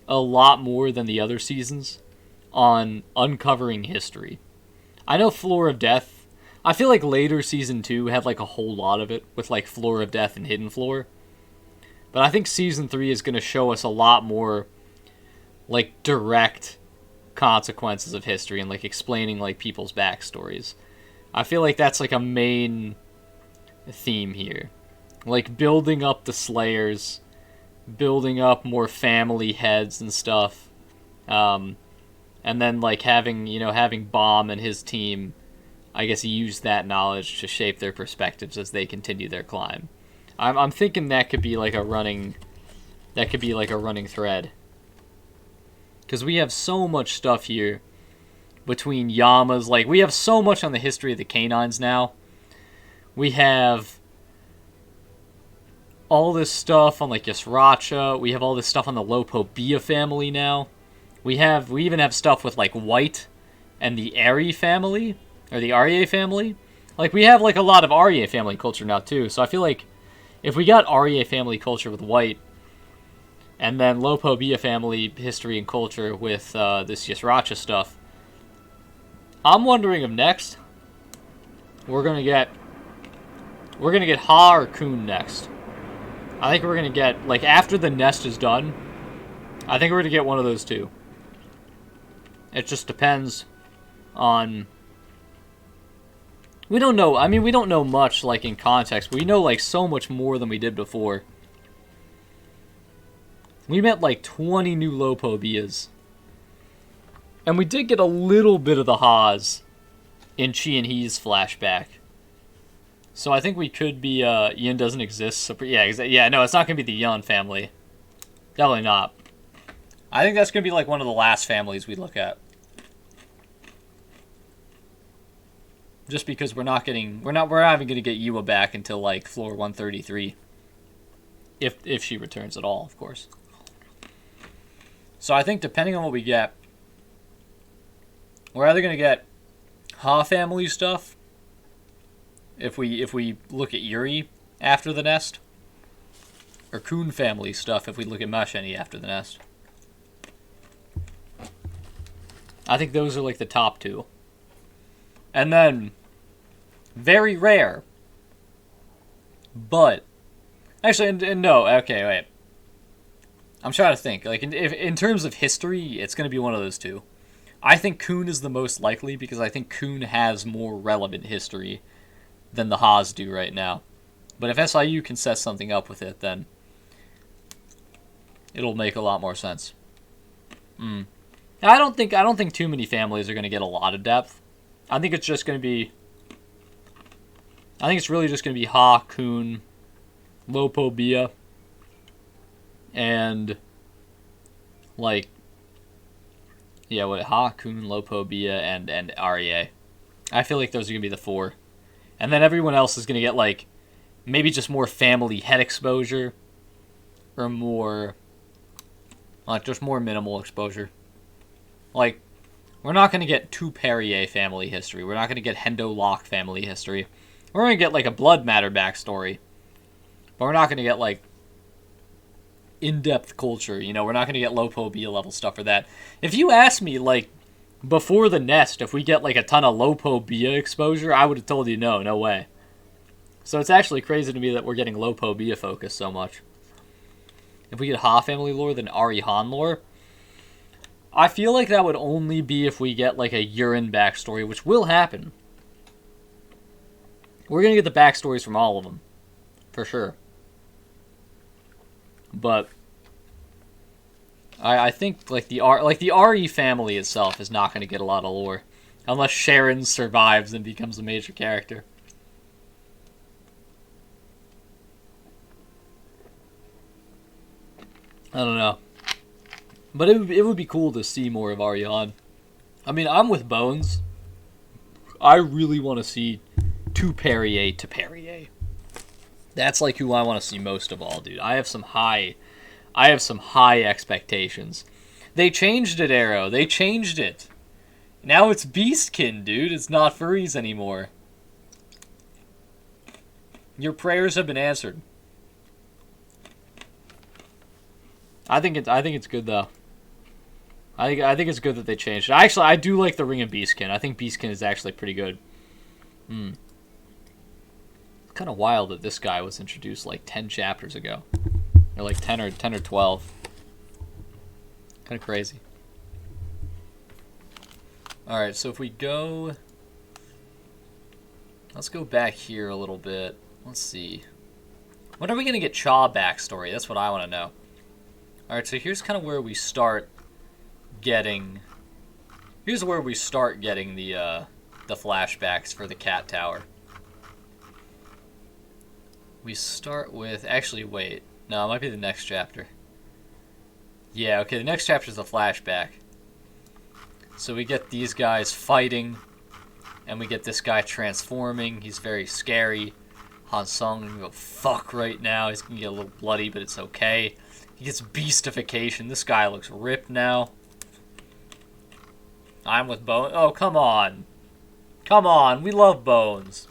a lot more than the other seasons on uncovering history. I know Floor of Death, I feel like later season 2 had like a whole lot of it with like Floor of Death and Hidden Floor. But I think season 3 is going to show us a lot more like direct consequences of history and like explaining like people's backstories. I feel like that's like a main theme here. Like building up the Slayers, building up more family heads and stuff. And then like having Bomb and his team, I guess, use that knowledge to shape their perspectives as they continue their climb. I'm thinking that could be like a running thread. Because we have so much stuff here between Yamas. Like, we have so much on the history of the canines now. We have all this stuff on, like, Yasracha. We have all this stuff on the Lopobia family now. We even have stuff with, like, White and the Ari family. Or the Aryeh family. Like, we have, like, a lot of Aryeh family culture now, too. So I feel like if we got Aryeh family culture with White, and then Lopobia family history and culture with this Yasracha stuff, I'm wondering if next we're gonna get Ha or Kun next. I think we're gonna get, like, after the Nest is done, I think we're gonna get one of those two. It just depends on... We don't know. I mean, we don't know much, like, in context. We know, like, so much more than we did before. We met, like, 20 new Lopobias. And we did get a little bit of the Haas in Chi and He's flashback. So I think we could be, Yin doesn't exist. So, yeah, no, it's not going to be the Yan family. Definitely not. I think that's going to be, like, one of the last families we look at. Just because we're not even going to get Yua back until, like, floor 133. If she returns at all, of course. So I think depending on what we get, we're either going to get Ha family stuff, if we look at Yuri after the nest, or Kun family stuff if we look at Masheni after the nest. I think those are, like, the top two. And then, very rare, but, actually, no, okay, wait. I'm trying to think. Like, in terms of history, it's going to be one of those two. I think Kun is the most likely, because I think Kun has more relevant history than the Haas do right now. But if SIU can set something up with it, then it'll make a lot more sense. I don't think too many families are going to get a lot of depth. I think it's just going to be... I think it's really just going to be Ha, Kun, Lopobia, and, like, yeah, Ha, Kun, Lopobia, and REA. I feel like those are going to be the four. And then everyone else is going to get, like, maybe just more family head exposure, or more, like, just more minimal exposure. Like, we're not going to get two Perrier family history. We're not going to get Hendo Locke family history. We're going to get, like, a Blood Matter backstory. But we're not going to get, like, in-depth culture. You know, we're not going to get Lopobia level stuff for that. If you asked me, like, before the nest, if we get, like, a ton of Lopobia exposure, I would have told you no way. So it's actually crazy to me that we're getting Lopobia focus so much. If we get Ha family lore, then Ari Han lore. I feel like that would only be if we get, like, a Urine backstory, which will happen. We're going to get the backstories from all of them. For sure. But I think, like, the RE family itself is not going to get a lot of lore. Unless Sharon survives and becomes a major character. I don't know. But it would be cool to see more of Ariane. I mean, I'm with Bones. I really want to see two Perrier to Perrier. That's, like, who I want to see most of all, dude. I have some high expectations. They changed it, Arrow. They changed it. Now it's Beastkin, dude. It's not furries anymore. Your prayers have been answered. I think it's good though. I think it's good that they changed it. Actually, I do like the Ring of Beastkin. I think Beastkin is actually pretty good. It's kind of wild that this guy was introduced like 10 chapters ago, or like 10 or 12. Kind of crazy. All right, so if we go, let's go back here a little bit. Let's see. When are we gonna get Cha backstory? That's what I want to know. All right, so here's kind of where we start getting. Here's where we start getting the flashbacks for the cat tower. We start with, actually, wait. No, it might be the next chapter. Yeah, okay, the next chapter is a flashback. So we get these guys fighting, and we get this guy transforming. He's very scary. Han Sung can go fuck right now. He's gonna get a little bloody, but it's okay. He gets beastification. This guy looks ripped now. I'm with Bones. Oh, come on. Come on, we love Bones.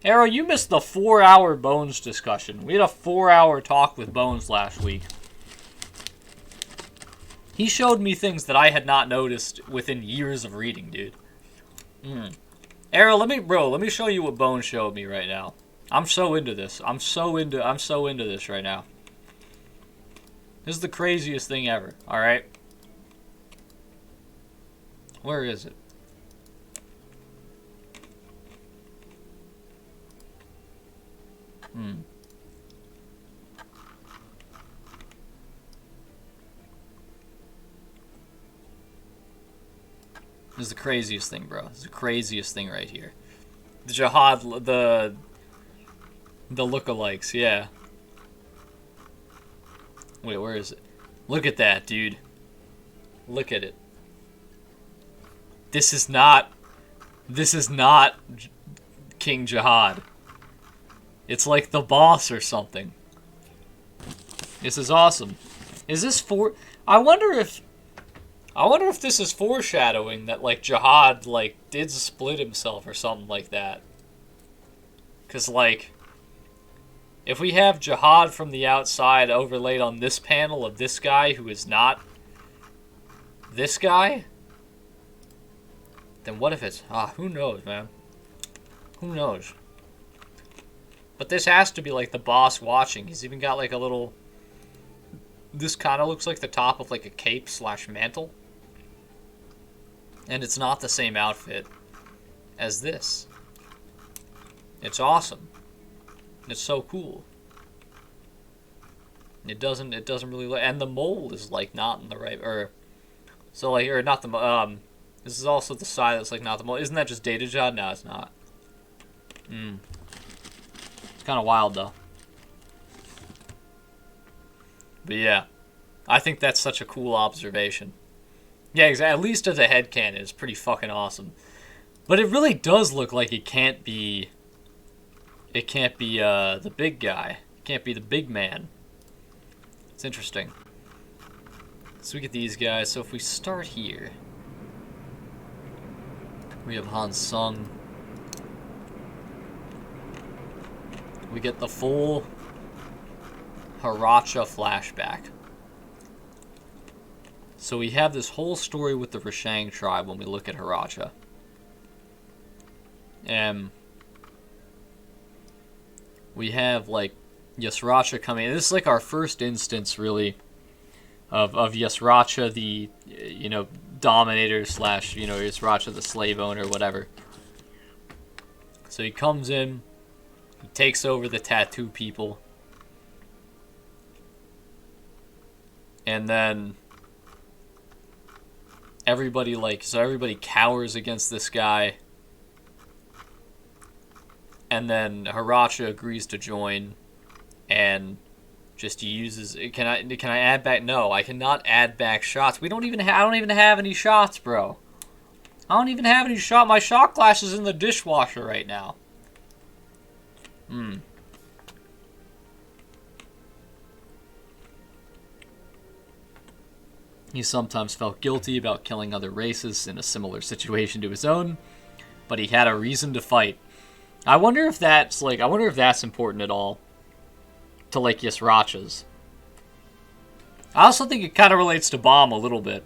Arrow, you missed the 4-hour Bones discussion. We had a 4-hour talk with Bones last week. He showed me things that I had not noticed within years of reading, dude. Arrow, let me show you what Bones showed me right now. I'm so into this. I'm so into this right now. This is the craziest thing ever, alright? Where is it? This is the craziest thing, bro. This is the craziest thing right here. The Jihad, the lookalikes, yeah. Wait, where is it? Look at that, dude. Look at it. This is not King Jihad. It's like the boss or something. This is awesome. Is this I wonder if this is foreshadowing that, like, Jihad, like, did split himself or something like that. Because, like, if we have Jihad from the outside overlaid on this panel of this guy who is not this guy, then what if it's... who knows, man? Who knows? But this has to be, like, the boss watching. He's even got, like, a little... This kind of looks like the top of, like, a cape/mantle. And it's not the same outfit as this. It's awesome. It's so cool. It doesn't really... And the mold is, like, not in the right... So, like, or not the... This is also the side that's, like, not the mold. Isn't that just Data Jihad? No, it's not. It's kind of wild, though. But yeah, I think that's such a cool observation. Yeah, exactly. At least as a headcanon, it's pretty fucking awesome. But it really does look like it can't be... It can't be the big guy. It can't be the big man. It's interesting. So we get these guys. So if we start here, we have Han Sung. We get the full Haracha flashback. So we have this whole story with the Rashang tribe when we look at Haracha. And we have, like, Yasracha coming in. This is, like, our first instance, really, of Yasracha, the, you know, dominator / you know, Yasracha, the slave owner, whatever. So he comes in, he takes over the tattoo people, and then everybody, like, so everybody cowers against this guy, and then Haracha agrees to join, and just uses... Can I add back? No, I cannot add back shots. I don't even have any shots, bro. I don't even have any shot. My shot glass is in the dishwasher right now. He sometimes felt guilty about killing other races in a similar situation to his own, but he had a reason to fight. I wonder if that's, like, important at all to, like, Yasracha's. I also think it kind of relates to Bomb a little bit,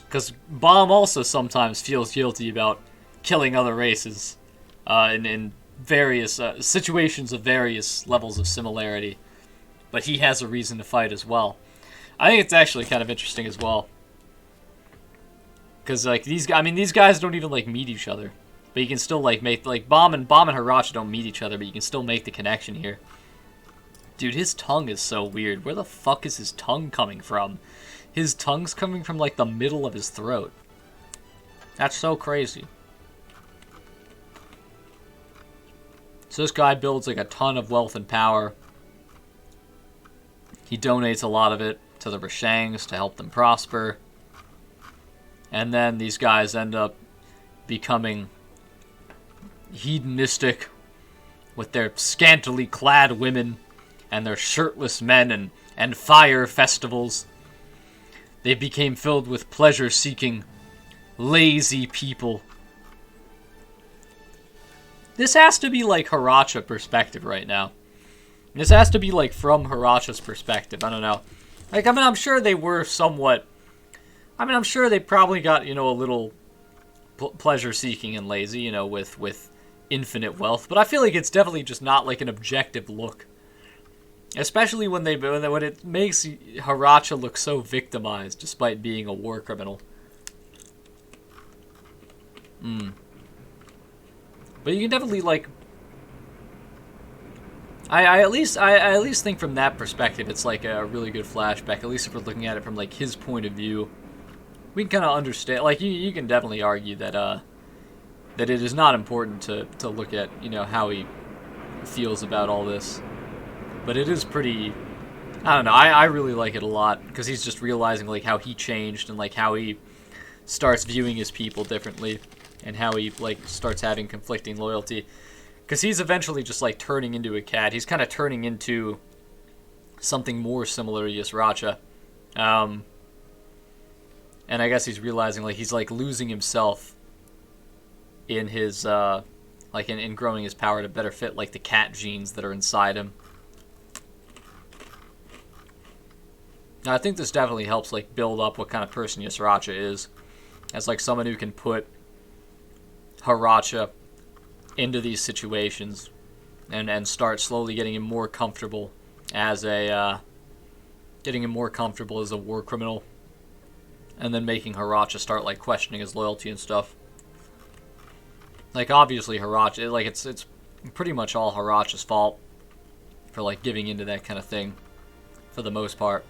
because Bomb also sometimes feels guilty about killing other races in various situations of various levels of similarity, but he has a reason to fight as well. I think it's actually kind of interesting as well, because, like, these guys don't even, like, meet each other, but you can still, like, make, like, Bomb and Haracha don't meet each other, but you can still make the connection here. Dude, his tongue is so weird. Where the fuck is his tongue coming from? His tongue's coming from, like, the middle of his throat. That's so crazy. So this guy builds, like, a ton of wealth and power. He donates a lot of it to the Rashangs to help them prosper. And then these guys end up becoming hedonistic with their scantily clad women and their shirtless men and fire festivals. They became filled with pleasure-seeking, lazy people. This has to be, like, Haracha perspective right now. This has to be, like, from Haracha's perspective. I don't know. Like, I mean, I'm sure they were somewhat... I mean, I'm sure they probably got, you know, a little pleasure-seeking and lazy, you know, with infinite wealth. But I feel like it's definitely just not, like, an objective look. Especially when it makes Haracha look so victimized despite being a war criminal. But you can definitely like. I at least think from that perspective it's like a really good flashback. At least if we're looking at it from like his point of view, we can kind of understand. Like you can definitely argue that that it is not important to look at how he feels about all this, but it is pretty. I don't know. I really like it a lot because he's just realizing like how he changed and like how he starts viewing his people differently and how he like starts having conflicting loyalty. Because he's eventually just, like, turning into a cat. He's kind of turning into something more similar to Yusracha. And I guess he's realizing, like, he's, like, losing himself in his, like, in growing his power to better fit, like, the cat genes that are inside him. Now, I think this definitely helps, like, build up what kind of person Yusracha is. As, like, someone who can put Haracha into these situations and start slowly getting him more comfortable as a war criminal, and then making Haracha start like questioning his loyalty and stuff. Like obviously Haracha, like it's pretty much all Haracha's fault for like giving into that kind of thing for the most part.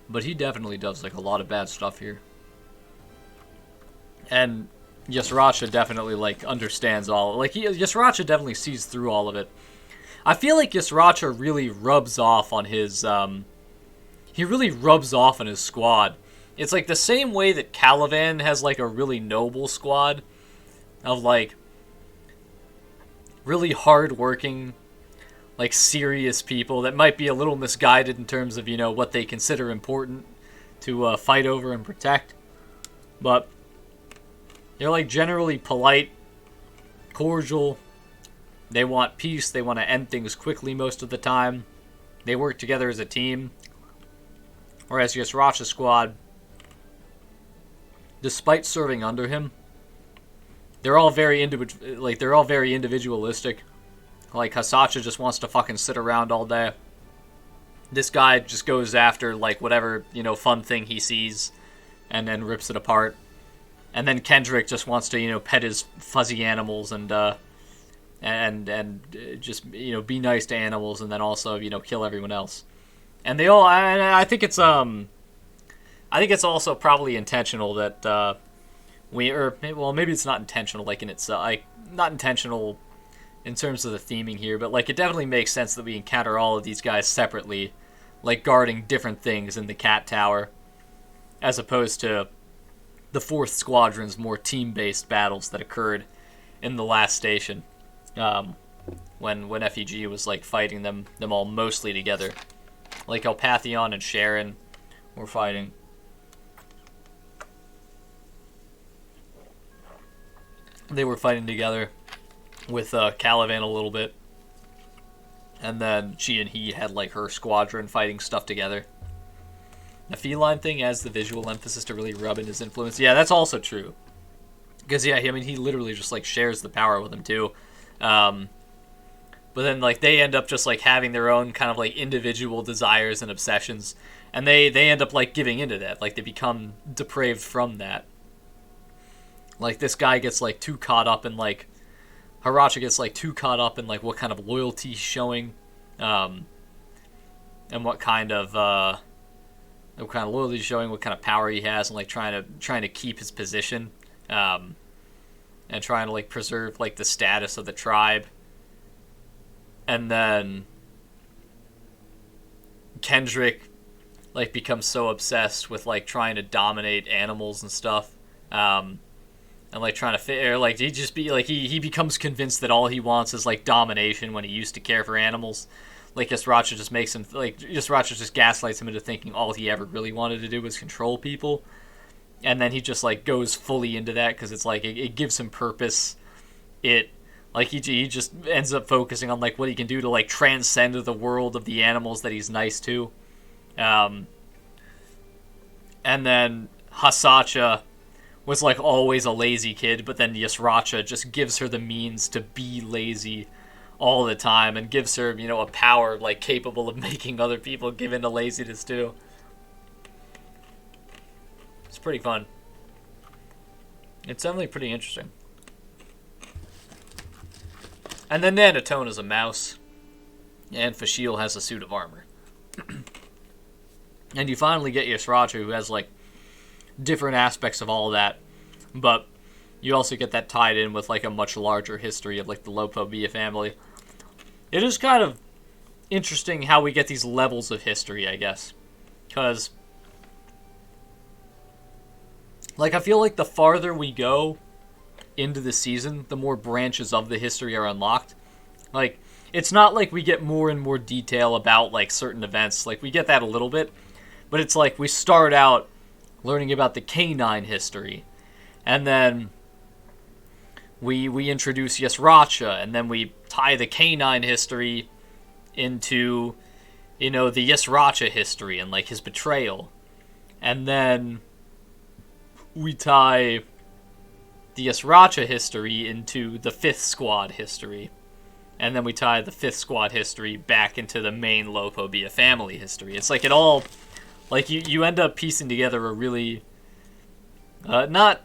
But he definitely does like a lot of bad stuff here. And Yusracha definitely, like, understands all. Like, Yusracha definitely sees through all of it. I feel like Yusracha really rubs off on his, he really rubs off on his squad. It's, like, the same way that Calivan has, like, a really noble squad of, like, really hard-working, like, serious people that might be a little misguided in terms of, what they consider important to fight over and protect. But they're, like, generally polite, cordial. They want peace. They want to end things quickly most of the time. They work together as a team. Whereas Yusracha's squad, despite serving under him, they're all very individualistic. Like, Hasacha just wants to fucking sit around all day. This guy just goes after, like, whatever, fun thing he sees and then rips it apart. And then Kendrick just wants to, pet his fuzzy animals and just, be nice to animals and then also, kill everyone else. And they all, I think it's also probably intentional that maybe it's not intentional, like in itself, like not intentional in terms of the theming here, but like it definitely makes sense that we encounter all of these guys separately, like guarding different things in the Cat Tower, as opposed to the 4th Squadron's more team-based battles that occurred in the last station, when FEG was like fighting them all mostly together. Like Elpathion and Sharon were fighting. They were fighting together with Calivan a little bit. And then she and he had like her squadron fighting stuff together. The feline thing adds the visual emphasis to really rub in his influence. Yeah, that's also true. Because, yeah, I mean, he literally just, like, shares the power with him, too. But then, like, they end up just, like, having their own kind of, like, individual desires and obsessions. And they end up, like, giving into that. Like, they become depraved from that. Like, this guy gets, like, too caught up in, like... Haracha gets, like, too caught up in, like, what kind of loyalty he's showing. And what kind of loyalty he's showing, what kind of power he has, and like trying to keep his position, and trying to like preserve like the status of the tribe. And then Kendrick like becomes so obsessed with like trying to dominate animals and stuff, and like trying to fit, or like he becomes convinced that all he wants is like domination when he used to care for animals. Like, Yusracha just makes him, like, Yusracha just gaslights him into thinking all he ever really wanted to do was control people. And then he just, like, goes fully into that because it's, like, it gives him purpose. He just ends up focusing on, like, what he can do to, like, transcend the world of the animals that he's nice to. And then Hasacha was like always a lazy kid, but then Yasracha just gives her the means to be lazy all the time and gives her, you know, a power like capable of making other people give into laziness too. It's pretty fun. It's definitely pretty interesting. And then Nanotone is a mouse, and Fashiel has a suit of armor. And you finally get Yasracha, who has like different aspects of all that, but you also get that tied in with like a much larger history of like the Lopobia family. It is kind of interesting how we get these levels of history, I guess, because like I feel like the farther we go into the season, the more branches of the history are unlocked. Like, it's not like we get more and more detail about like certain events. Like, we get that a little bit, but it's like we start out learning about the canine history, and then we introduce Yasracha, and then we tie the canine history into, you know, the Yasracha history and like his betrayal, and then we tie the Yasracha history into the 5th Squad history, and then we tie the 5th Squad history back into the main Lopobia family history. It's like it all, like you end up piecing together a really, not,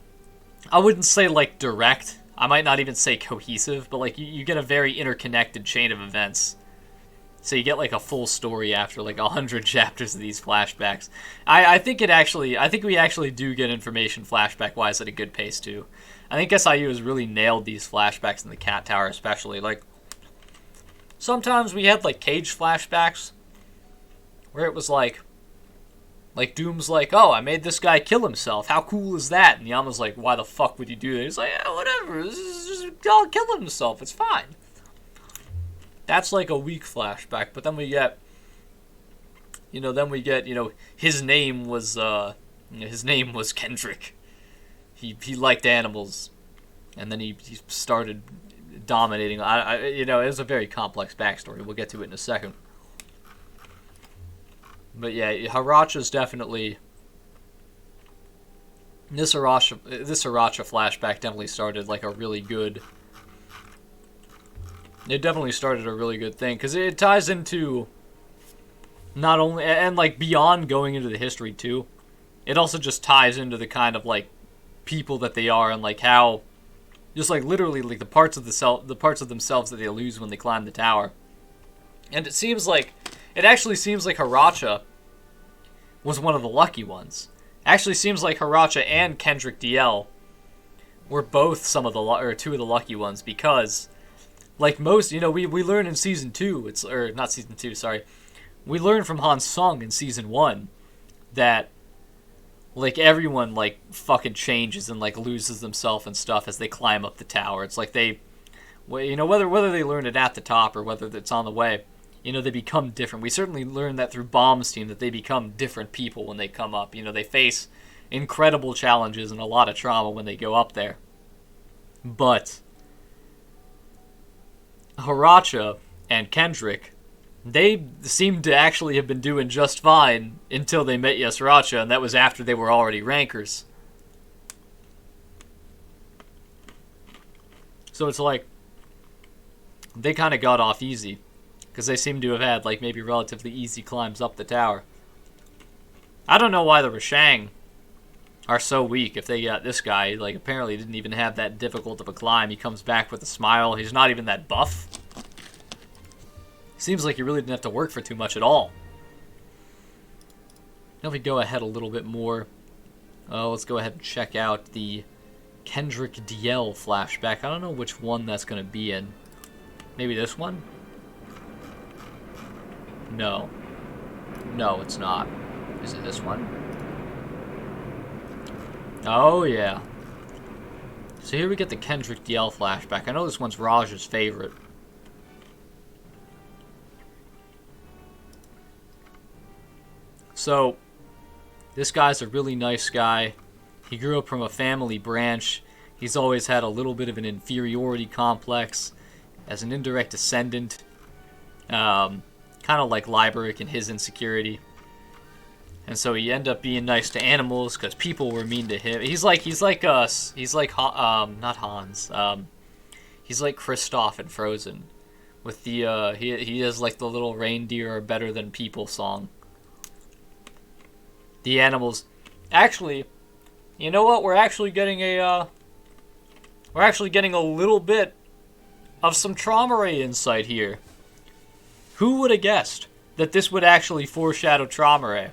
I wouldn't say like direct, I might not even say cohesive, but like you get a very interconnected chain of events. So you get like a full story after like 100 chapters of these flashbacks. I think we actually do get information flashback-wise at a good pace too. I think SIU has really nailed these flashbacks in the Cat Tower especially. Like, sometimes we had like Cage flashbacks where it was like Doom's like, oh, I made this guy kill himself. How cool is that? And Yama's like, why the fuck would you do that? He's like, yeah, whatever. This is just all killing himself. It's fine. That's like a weak flashback. But then we get, you know, his name was Kendrick. He liked animals, and then he started dominating. You know, it was a very complex backstory. We'll get to it in a second. But yeah, Haracha's definitely, this Haracha flashback definitely started like a really good. It definitely started a really good thing because it ties into not only and like beyond going into the history too. It also just ties into the kind of like people that they are and like how, just like literally like the parts of themselves that they lose when they climb the tower. And it actually seems like Haracha was one of the lucky ones. Actually seems like Haracha and Kendrick DL were both two of the lucky ones because, like most, you know, we learn in season 2, not season 2, sorry. We learn from Han Sung in season 1 that like everyone like fucking changes and like loses themselves and stuff as they climb up the tower. It's like they, you know, whether they learn it at the top or whether it's on the way, you know, they become different. We certainly learned that through Bomb's team, that they become different people when they come up. You know, they face incredible challenges and a lot of trauma when they go up there. But Haracha and Kendrick, they seem to actually have been doing just fine until they met Yasracha, and that was after they were already rankers. So it's like they kind of got off easy because they seem to have had like maybe relatively easy climbs up the tower. I don't know why the Rashang are so weak if they got this guy. Like, apparently didn't even have that difficult of a climb. He comes back with a smile. He's not even that buff. Seems like he really didn't have to work for too much at all. Now if we go ahead a little bit more, let's go ahead and check out the Kendrick DL flashback. I don't know which one that's going to be in. Maybe this one? No. No, it's not. Is it this one? Oh, yeah. So here we get the Kendrick DL flashback. I know this one's Raj's favorite. So, this guy's a really nice guy. He grew up from a family branch. He's always had a little bit of an inferiority complex as an indirect descendant. Kind of like Liberic and his insecurity. And so he ended up being nice to animals because people were mean to him. He's like us. He's like not Hans. He's like Kristoff in Frozen, with the he has like the little reindeer are better than people song. The animals, actually, you know what? We're actually getting a little bit of some Traumaray insight here. Who would have guessed that this would actually foreshadow Traumaray?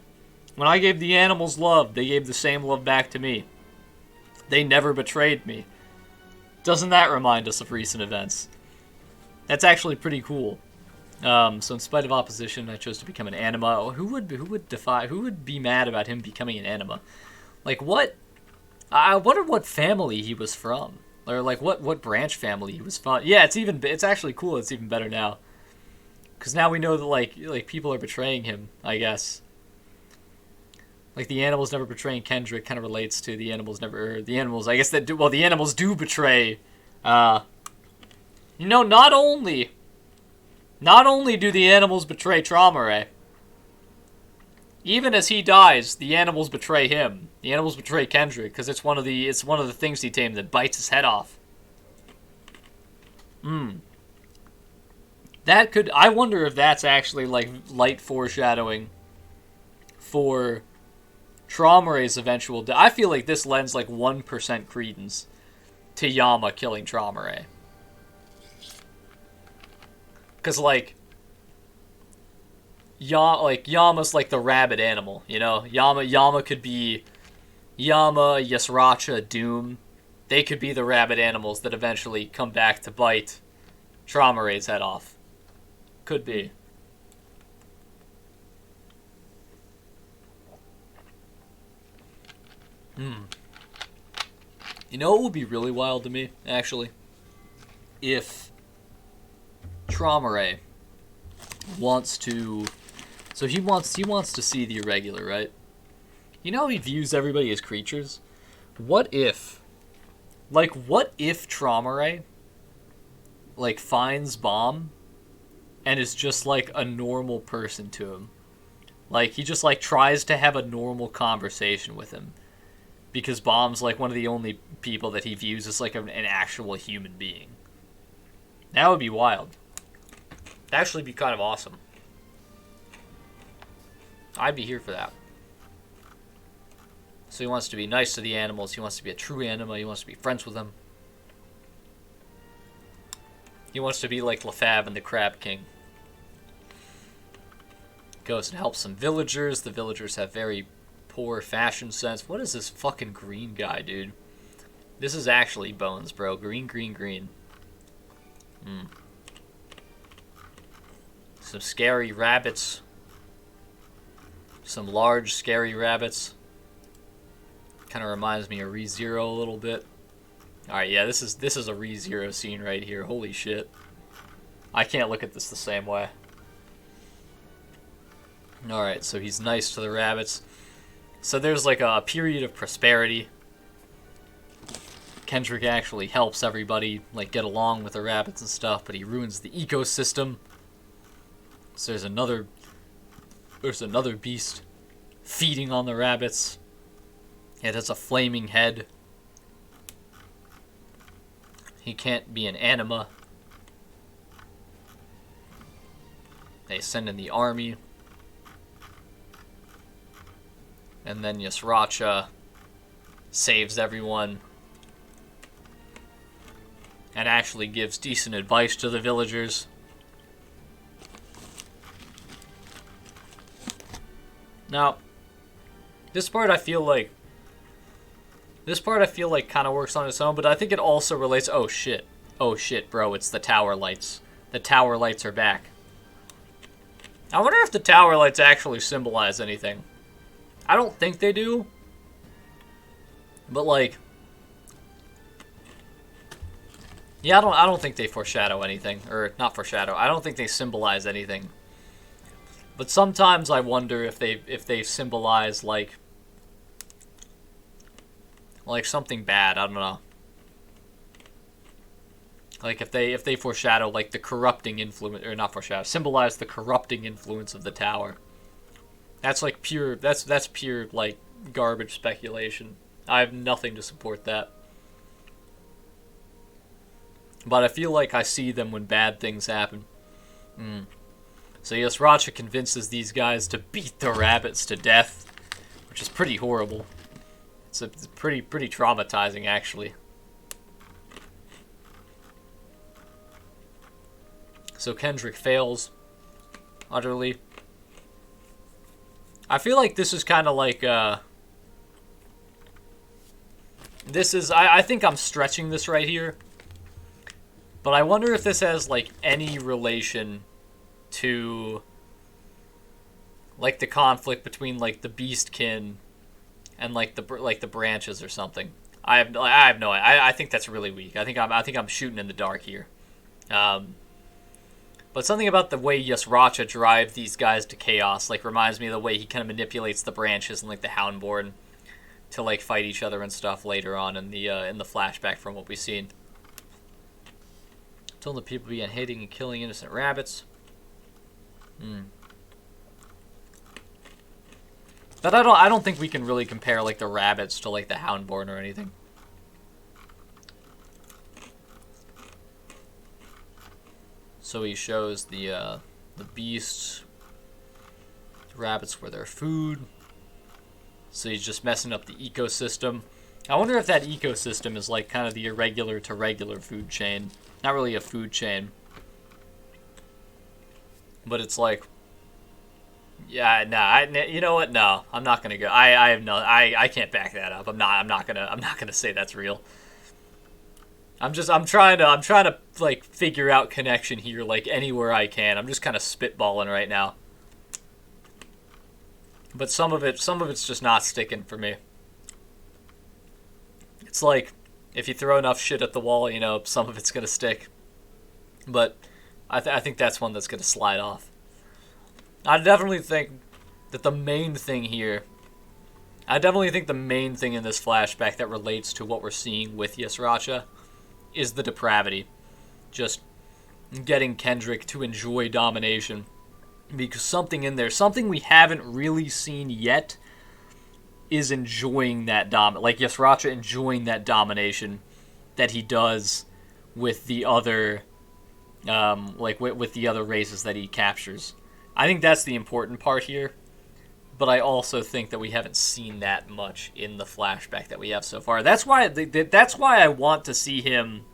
When I gave the animals love, they gave the same love back to me. They never betrayed me. Doesn't that remind us of recent events? That's actually pretty cool. So in spite of opposition, I chose to become an anima. Who would be mad about him becoming an anima? Like what? I wonder what family he was from, or like what branch family he was from. Yeah, it's actually cool. It's even better now, because now we know that like people are betraying him, I guess. Like the animals never betraying Kendrick kind of relates to the animals never. Or the animals, I guess that do. Well, the animals do betray. Not only do the animals betray Traumaray, even as he dies, the animals betray him. The animals betray Kendrick because it's one of the things he tamed that bites his head off. That could. I wonder if that's actually like light foreshadowing for Traumaray's eventual death. I feel like this lends like 1% credence to Yama killing Traumaray. Because, like, Yama's like the rabid animal, you know? Yama could be Yama, Yasracha, Doom. They could be the rabid animals that eventually come back to bite Traumaray's head off. Could be. You know what would be really wild to me, actually? If Traumaray wants to... So he wants to see the irregular, right? You know how he views everybody as creatures? What if Traumaray, like, finds Bomb and is just, like, a normal person to him? Like, he just, like, tries to have a normal conversation with him. Because Bomb's, like, one of the only people that he views as, like, an actual human being. That would be wild. That'd actually be kind of awesome. I'd be here for that. So he wants to be nice to the animals. He wants to be a true anima. He wants to be friends with them. He wants to be like Lefab and the Crab King. Goes and helps some villagers. The villagers have very poor fashion sense. What is this fucking green guy, dude? This is actually Bones, bro. Green, green, green. Some scary rabbits. Some large, scary rabbits. Kind of reminds me of ReZero a little bit. Alright, yeah, this is a ReZero scene right here. Holy shit. I can't look at this the same way. Alright, so he's nice to the rabbits. So there's like a period of prosperity. Kendrick actually helps everybody like get along with the rabbits and stuff, but he ruins the ecosystem. So there's another beast feeding on the rabbits. It has a flaming head. He can't be an anima. They send in the army. And then Yasracha saves everyone. And actually gives decent advice to the villagers. Now, this part I feel like kind of works on its own, but I think it also relates... Oh shit, bro, it's the tower lights. The tower lights are back. I wonder if the tower lights actually symbolize anything. I don't think they do. But like... Yeah, I don't think they foreshadow anything. Or, not foreshadow. I don't think they symbolize anything. But sometimes I wonder if they symbolize like something bad. I don't know. Like if they foreshadow like the corrupting influence, or not foreshadow, symbolize the corrupting influence of the tower. That's like pure. That's pure like garbage speculation. I have nothing to support that. But I feel like I see them when bad things happen. So yes, Racha convinces these guys to beat the rabbits to death, which is pretty horrible. It's pretty traumatizing, actually. So Kendrick fails utterly. I feel like this is kind of like this is I think I'm stretching this right here. But I wonder if this has like any relation to like the conflict between like the Beastkin and like the branches or something. I have no idea. I think that's really weak. I think I'm shooting in the dark here. But something about the way Yasracha drives these guys to chaos like reminds me of the way he kind of manipulates the branches and like the Houndborn to like fight each other and stuff later on in the flashback from what we've seen. Told the people began hating and killing innocent rabbits. But I don't think we can really compare like the rabbits to like the Houndborn or anything. So he shows the beasts. The rabbits were their food. So he's just messing up the ecosystem. I wonder if that ecosystem is like kind of the irregular to regular food chain. Not really a food chain. But it's like, yeah, nah, you know what? No, I'm not gonna go. I can't back that up. I'm not gonna say that's real. I'm trying to like figure out connection here, like anywhere I can. I'm just kind of spitballing right now. But some of it's just not sticking for me. It's like, if you throw enough shit at the wall, you know, some of it's gonna stick. But I think that's one that's gonna slide off. I definitely think that the main thing here, I definitely think the main thing in this flashback that relates to what we're seeing with Yasracha is the depravity. Just getting Kendrick to enjoy domination. Because something in there, something we haven't really seen yet, is enjoying that like Yasracha enjoying that domination that he does with the other, with the other races that he captures. I think that's the important part here, but I also think that we haven't seen that much in the flashback that we have so far. That's why I want to see him.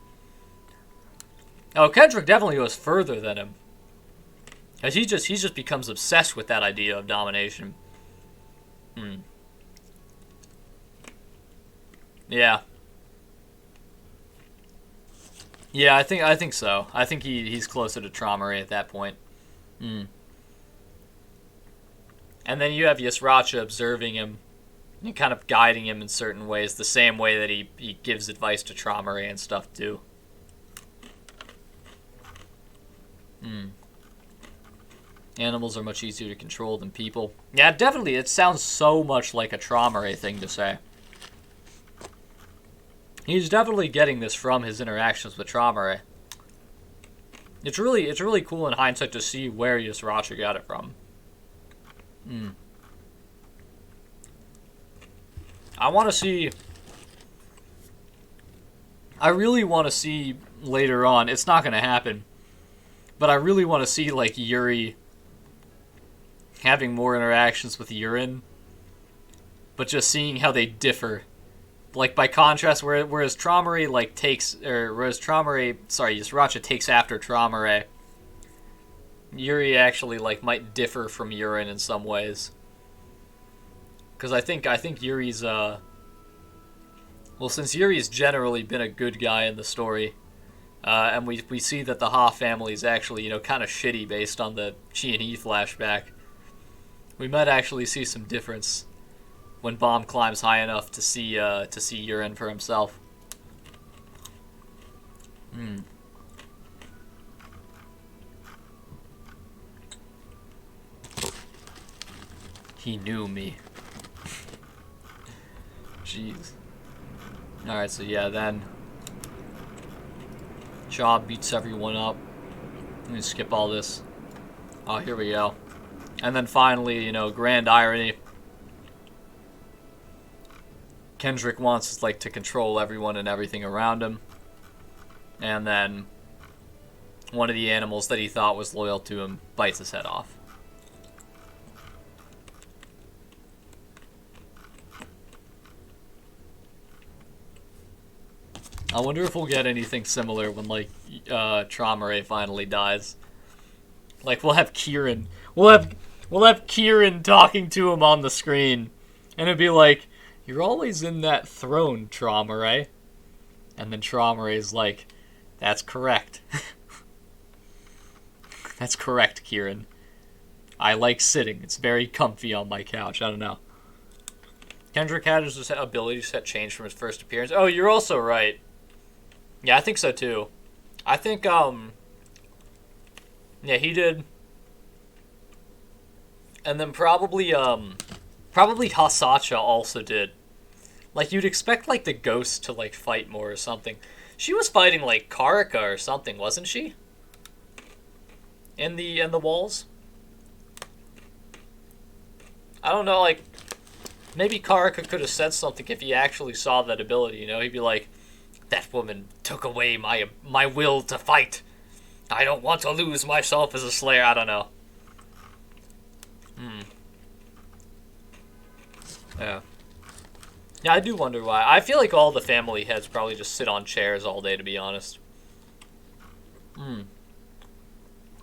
Oh, Kendrick definitely goes further than him, because he just becomes obsessed with that idea of domination. Yeah. Yeah, I think so. I think he's closer to Traumeré at that point. And then you have Yasracha observing him and kind of guiding him in certain ways, the same way that he gives advice to Traumeré and stuff too. Animals are much easier to control than people. Yeah, definitely. It sounds so much like a Traumeré thing to say. He's definitely getting this from his interactions with Traumeré. It's really cool in hindsight to see where Yasracha got it from. I really want to see later on. It's not going to happen. But I really want to see like Yuri having more interactions with Urine. But just seeing how they differ. Like, by contrast, whereas Traumeré Yasracha takes after Traumeré, Yuri actually like might differ from Urine in some ways. Because I think Yuri's since Yuri's generally been a good guy in the story, and we see that the Ha family is actually, you know, kind of shitty based on the Chi-E flashback, we might actually see some difference when Bomb climbs high enough to see Urine for himself. He knew me. Jeez. Alright, so yeah, then Job beats everyone up. Let me skip all this. Oh, here we go. And then finally, you know, grand irony, Kendrick wants, like, to control everyone and everything around him. And then one of the animals that he thought was loyal to him bites his head off. I wonder if we'll get anything similar when, like, Traumeré finally dies. Like, we'll have Kieran. We'll have Kieran talking to him on the screen. And it'd be like, "You're always in that throne, Traumeré." And then Traumeré's like, "That's correct." That's correct, Kieran. I like sitting. It's very comfy on my couch. I don't know. Kendrick had his ability set change from his first appearance. Oh, you're also right. Yeah, I think so too. I think, yeah, he did. And then probably Hasacha also did. Like, you'd expect, like, the ghost to, like, fight more or something. She was fighting, like, Karaka or something, wasn't she? In the walls? I don't know, like, maybe Karaka could have said something if he actually saw that ability, you know? He'd be like, "That woman took away my will to fight. I don't want to lose myself as a slayer." I don't know. Yeah. Yeah, I do wonder why. I feel like all the family heads probably just sit on chairs all day, to be honest.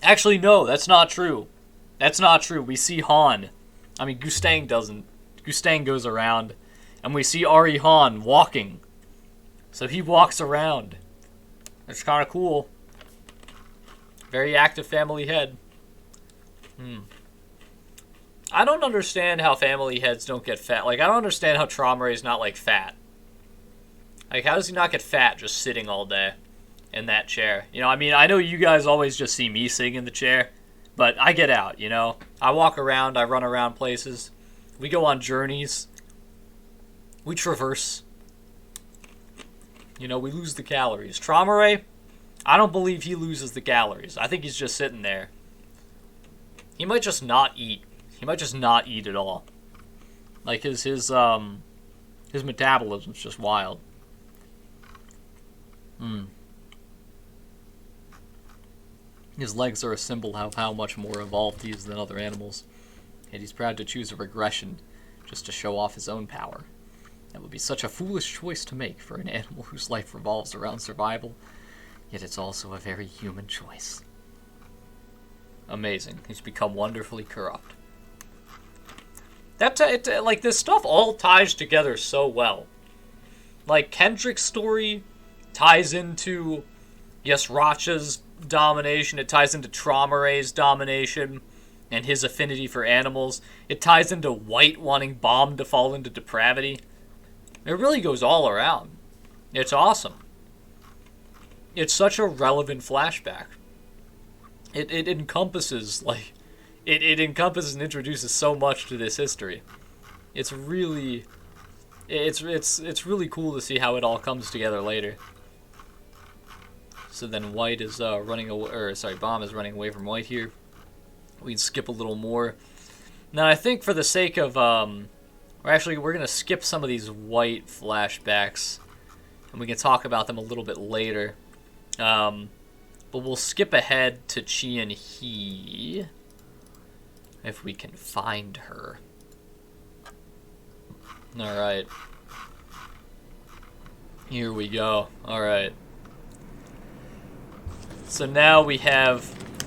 Actually, no, that's not true. That's not true. We see Han. I mean, Gustang doesn't. Gustang goes around. And we see Ari Han walking. So he walks around. It's kind of cool. Very active family head. I don't understand how family heads don't get fat. Like, I don't understand how Traumeré's not, like, fat. Like, how does he not get fat just sitting all day in that chair? You know, I mean, I know you guys always just see me sitting in the chair, but I get out, you know? I walk around, I run around places. We go on journeys. We traverse. You know, we lose the calories. Traumeré, I don't believe he loses the calories. I think he's just sitting there. He might just not eat. He might just not eat at all. Like, his metabolism's just wild. His legs are a symbol of how much more evolved he is than other animals. Yet he's proud to choose a regression just to show off his own power. That would be such a foolish choice to make for an animal whose life revolves around survival. Yet it's also a very human choice. Amazing. He's become wonderfully corrupt. Like, this stuff all ties together so well. Like, Kendrick's story ties into, yes, Racha's domination. It ties into Traumeré's domination and his affinity for animals. It ties into White wanting Bomb to fall into depravity. It really goes all around. It's awesome. It's such a relevant flashback. It encompasses, like, it encompasses and introduces so much to this history. It's really, it's really cool to see how it all comes together later. So then White is running away, or sorry, Bomb is running away from White here. We can skip a little more. Now I think for the sake of, we're gonna skip some of these White flashbacks, and we can talk about them a little bit later. But we'll skip ahead to Chi-En-Hee, if we can find her. Alright. Here we go. Alright. So now we have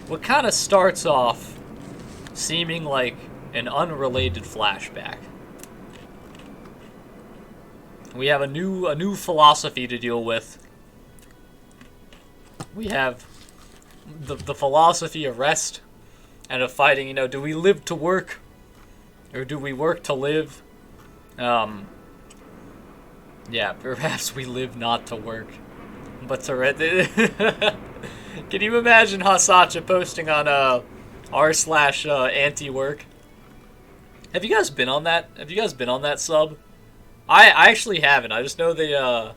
what kind of starts off seeming like an unrelated flashback. We have a new philosophy to deal with. We have the philosophy of rest and of fighting. You know, do we live to work, or do we work to live? Yeah, perhaps we live not to work, but to rest. Can you imagine Hasacha posting on r/anti-work? Have you guys been on that? Have you guys been on that sub? I actually haven't. I just know the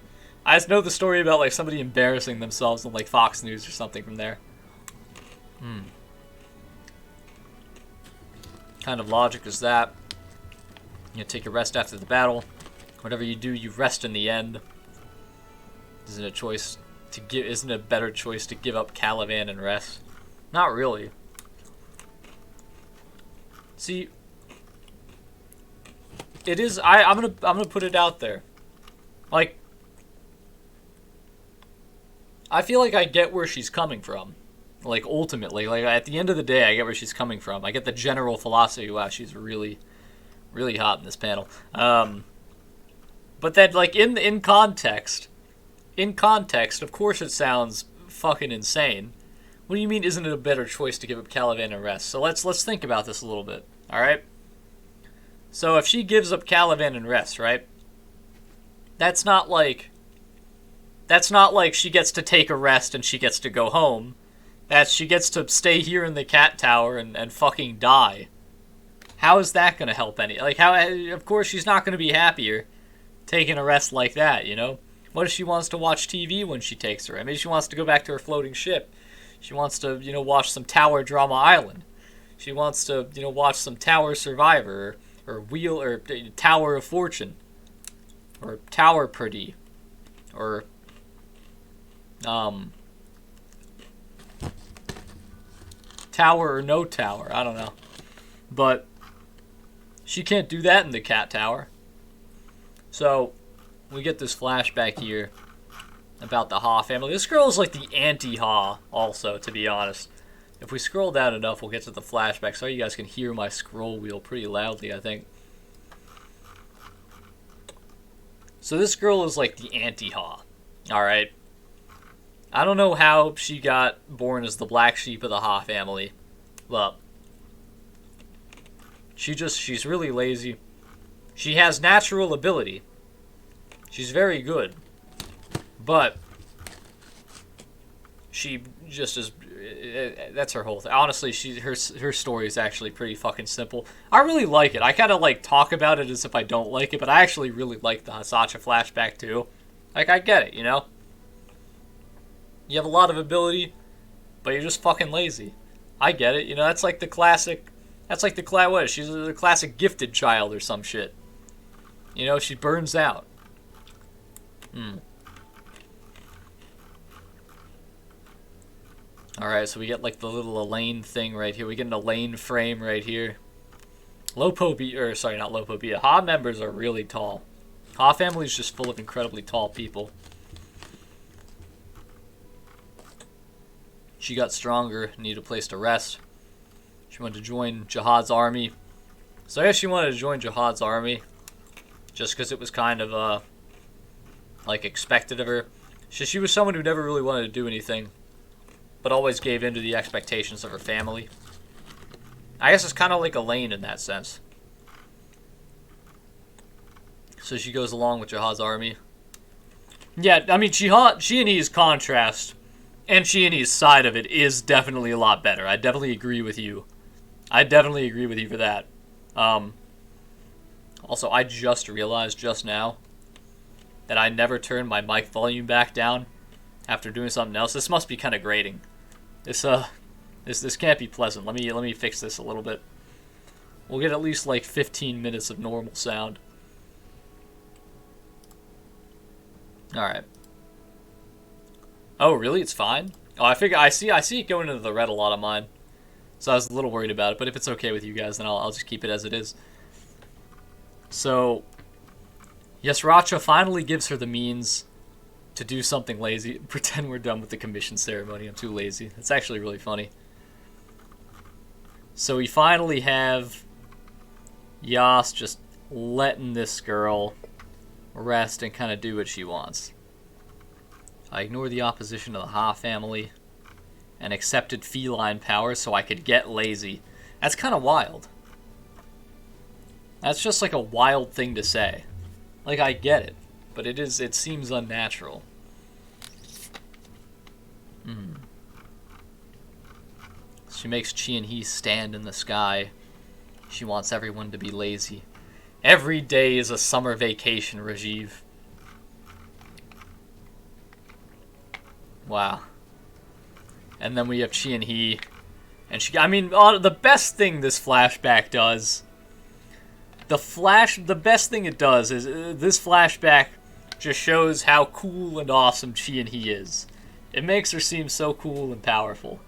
story about, like, somebody embarrassing themselves on, like, Fox News or something from there. kind of logic is that? You take a rest after the battle. Whatever you do, you rest in the end. Isn't it a better choice to give up Caliban and rest? Not really. See, it is. I'm gonna put it out there. Like, I feel like I get where she's coming from. Like, ultimately, like at the end of the day, I get where she's coming from. I get the general philosophy. Wow, she's really, really hot in this panel. But then, like, in context, of course, it sounds fucking insane. What do you mean? Isn't it a better choice to give up Caliban and rest? So let's think about this a little bit. All right. So if she gives up Caliban and rest, right? That's not like she gets to take a rest and she gets to go home. She gets to stay here in the cat tower and fucking die. How is that gonna help any? Like, how? Of course, she's not gonna be happier taking a rest like that. You know. What if she wants to watch TV when she takes her? Maybe she wants to go back to her floating ship. She wants to, watch some Tower Drama Island. She wants to, watch some Tower Survivor or Tower of Fortune or Tower Pretty or Tower or No Tower. I don't know. But she can't do that in the cat tower. So we get this flashback here about the Ha family. This girl is like the anti-Ha, also, to be honest. If we scroll down enough, we'll get to the flashback. So you guys can hear my scroll wheel pretty loudly, I think. So this girl is like the anti-Ha. Alright? I don't know how she got born as the black sheep of the Ha family. But she's really lazy. She has natural ability. She's very good. But she just is. That's her whole thing. Honestly, her story is actually pretty fucking simple. I really like it. I kind of like talk about it as if I don't like it, but I actually really like the Hasacha flashback too. Like, I get it, you know. You have a lot of ability, but you're just fucking lazy. I get it, you know. That's like the classic. What? She's a classic gifted child or some shit. You know, she burns out. Alright, so we get like the little Elaine thing right here. We get an Elaine frame right here. Not Lopobia. Ha members are really tall. Ha family is just full of incredibly tall people. She got stronger, needed a place to rest. She wanted to join Jihad's army. So I guess she wanted to join Jihad's army just because it was kind of, like, expected of her. She was someone who never really wanted to do anything, but always gave in to the expectations of her family. I guess it's kind of like Elaine in that sense. So she goes along with Jihad's army. Yeah, I mean, Chiani's contrast and Chiani's side of it is definitely a lot better. I definitely agree with you. For that. Also, I just realized just now that I never turned my mic volume back down after doing something else. This must be kind of grating. This can't be pleasant. Let me fix this a little bit. We'll get at least like 15 minutes of normal sound. All right. Oh, really? It's fine? Oh, I see it going into the red a lot on mine. So I was a little worried about it, but if it's okay with you guys, then I'll just keep it as it is. So, Yasracha finally gives her the means to do something lazy. Pretend we're done with the commission ceremony. I'm too lazy. It's actually really funny. So we finally have Yas just letting this girl rest and kind of do what she wants. I ignored the opposition of the Ha family and accepted feline power so I could get lazy. That's kind of wild. That's just like a wild thing to say. Like, I get it, but it seems unnatural. She makes Chi and he stand in the sky. She wants everyone to be lazy. Every day is a summer vacation, Rajiv. Wow. And then we have Chi and he And I mean, the best thing this flashback does, the best thing it does is this flashback just shows how cool and awesome she and he is. It makes her seem so cool and powerful.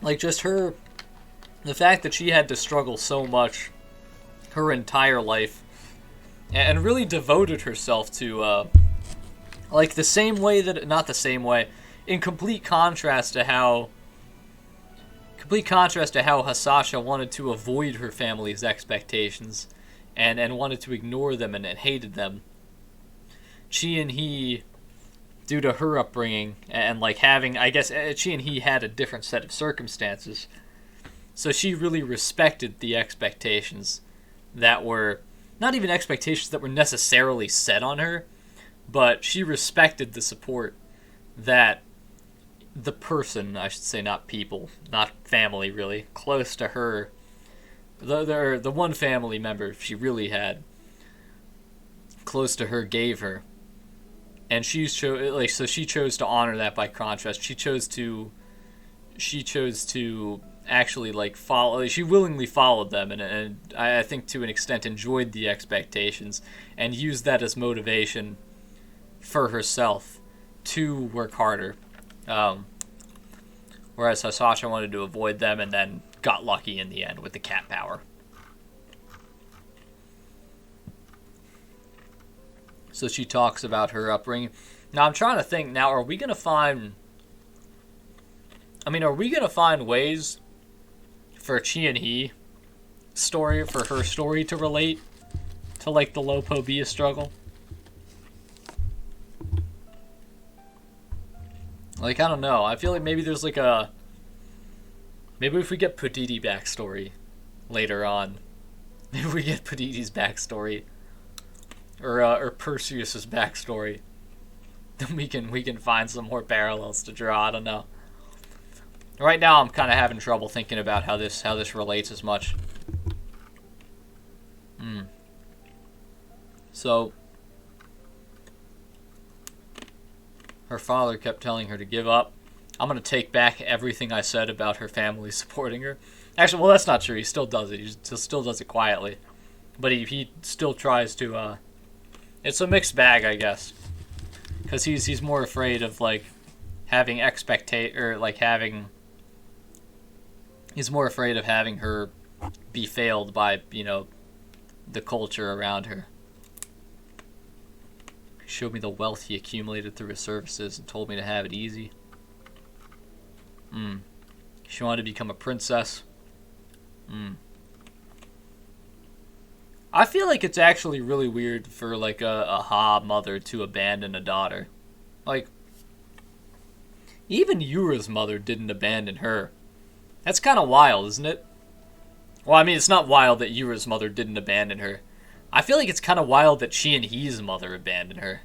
Like, just the fact that she had to struggle so much her entire life and really devoted herself to, like, the same way that, not the same way, in complete contrast to how Hasasha wanted to avoid her family's expectations and wanted to ignore them and hated them. She and he, due to her upbringing and like having, I guess she and he had a different set of circumstances, so she really respected the expectations that were, not even expectations that were necessarily set on her, but she respected the support that the person, I should say, not people, not family really, close to her, the one family member she really had close to her gave her. And she chose to honor that by contrast. She chose to actually like follow. She willingly followed them, and I think to an extent enjoyed the expectations and used that as motivation for herself to work harder. Whereas Hasasha wanted to avoid them and then got lucky in the end with the cat power. So she talks about her upbringing. Now I'm trying to think, now are we going to find ways for Chi and He story, for her story to relate to like the Lopobia struggle? Like, I don't know. I feel like maybe there's like maybe if we get Puditi backstory later on, maybe we get Puditi's backstory, or Perseus's backstory, then we can find some more parallels to draw. I don't know. Right now, I'm kind of having trouble thinking about how this relates as much. So, her father kept telling her to give up. I'm going to take back everything I said about her family supporting her. Actually, well, that's not true. He still does it. He still does it quietly. But he still tries to, it's a mixed bag, I guess. Because he's more afraid of, like, having he's more afraid of having her be failed by, the culture around her. He showed me the wealth he accumulated through his services and told me to have it easy. She wanted to become a princess. I feel like it's actually really weird for, like, a Ha mother to abandon a daughter. Like, even Yura's mother didn't abandon her. That's kind of wild, isn't it? Well, I mean, it's not wild that Yura's mother didn't abandon her. I feel like it's kind of wild that she and He's mother abandoned her.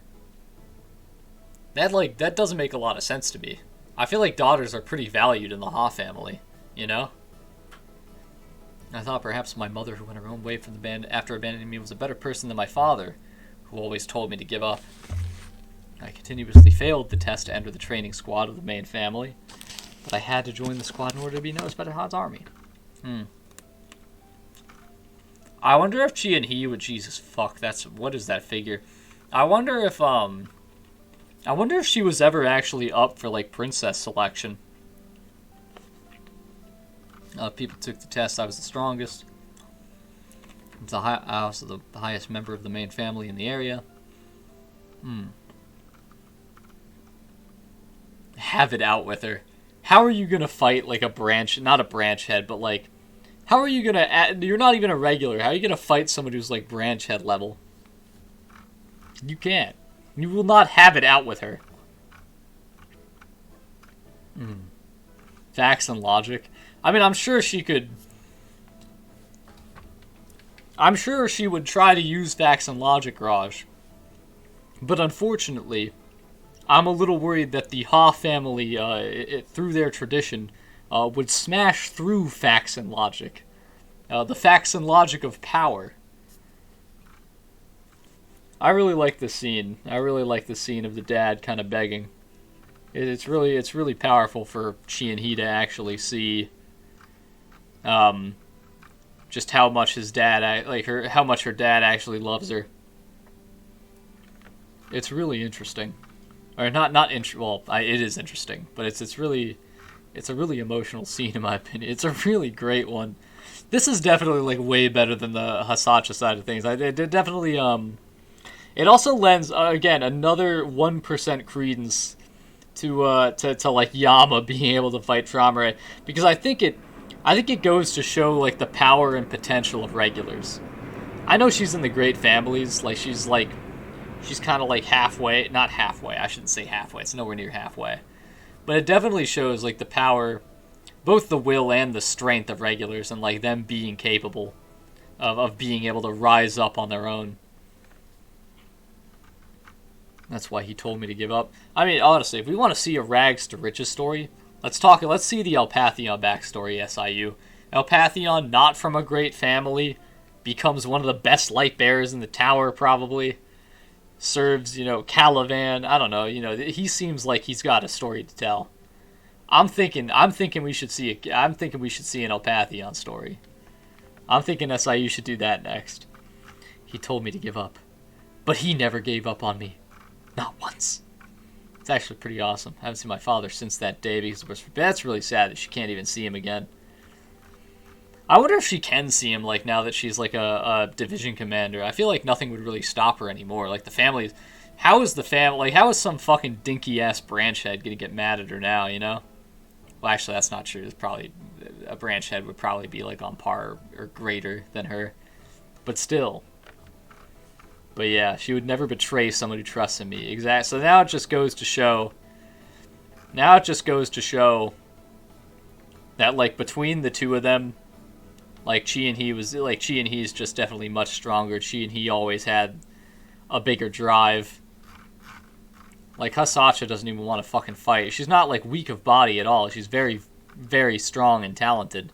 That doesn't make a lot of sense to me. I feel like daughters are pretty valued in the Ha family, you know? I thought perhaps my mother, who went her own way from the band after abandoning me, was a better person than my father, who always told me to give up. I continuously failed the test to enter the training squad of the main family, but I had to join the squad in order to be noticed by the Han's army. I wonder if Chi and He would... Jesus, fuck, what is that figure? I wonder if she was ever actually up for, like, princess selection. People took the test. I was the strongest. I was the highest member of the main family in the area. Have it out with her. How are you gonna fight, like, not a branch head, but, like, how are you gonna... You're not even a regular. How are you gonna fight someone who's, like, branch head level? You can't. You will not have it out with her. Facts and logic. I mean, I'm sure she could... I'm sure she would try to use facts and logic, Raj. But unfortunately, I'm a little worried that the Ha family, through their tradition, would smash through facts and logic. The facts and logic of power. I really like this scene. I really like the scene of the dad kind of begging. It's really powerful for Chi and Hee to actually see, just how much his dad how much her dad actually loves her. It's really interesting, or well, it is interesting, but it's a really emotional scene in my opinion. It's a really great one. This is definitely like way better than the Hasacha side of things. It definitely it also lends again another 1% credence to like Yama being able to fight Traumare, because I think it goes to show like the power and potential of regulars. I know she's in the great families, like she's kind of like halfway, not halfway. I shouldn't say halfway. It's nowhere near halfway. But it definitely shows like the power, both the will and the strength of regulars, and like them being capable of being able to rise up on their own. That's why he told me to give up. I mean, honestly, if we want to see a rags to riches story, let's see the Elpathion backstory, SIU. Elpathion, not from a great family, becomes one of the best light bearers in the tower, probably. Serves, Calivan. I don't know, he seems like he's got a story to tell. I'm thinking we should see an Elpathion story. I'm thinking SIU should do that next. He told me to give up, but he never gave up on me. Not once. It's actually pretty awesome. I haven't seen my father since that day, because that's really sad that she can't even see him again. I wonder if she can see him, like, now that she's, like, a division commander. I feel like nothing would really stop her anymore. Like, the family... How is some fucking dinky-ass branch head gonna get mad at her now, Well, actually, that's not true. It's probably... A branch head would probably be, like, on par or greater than her. But still. But yeah, she would never betray someone who trusts in me. Exactly. So now it just goes to show... that, like, between the two of them... Like, Chi and Hee is just definitely much stronger. Chi and Hee always had a bigger drive. Like, Hasacha doesn't even want to fucking fight. She's not, like, weak of body at all. She's very, very strong and talented.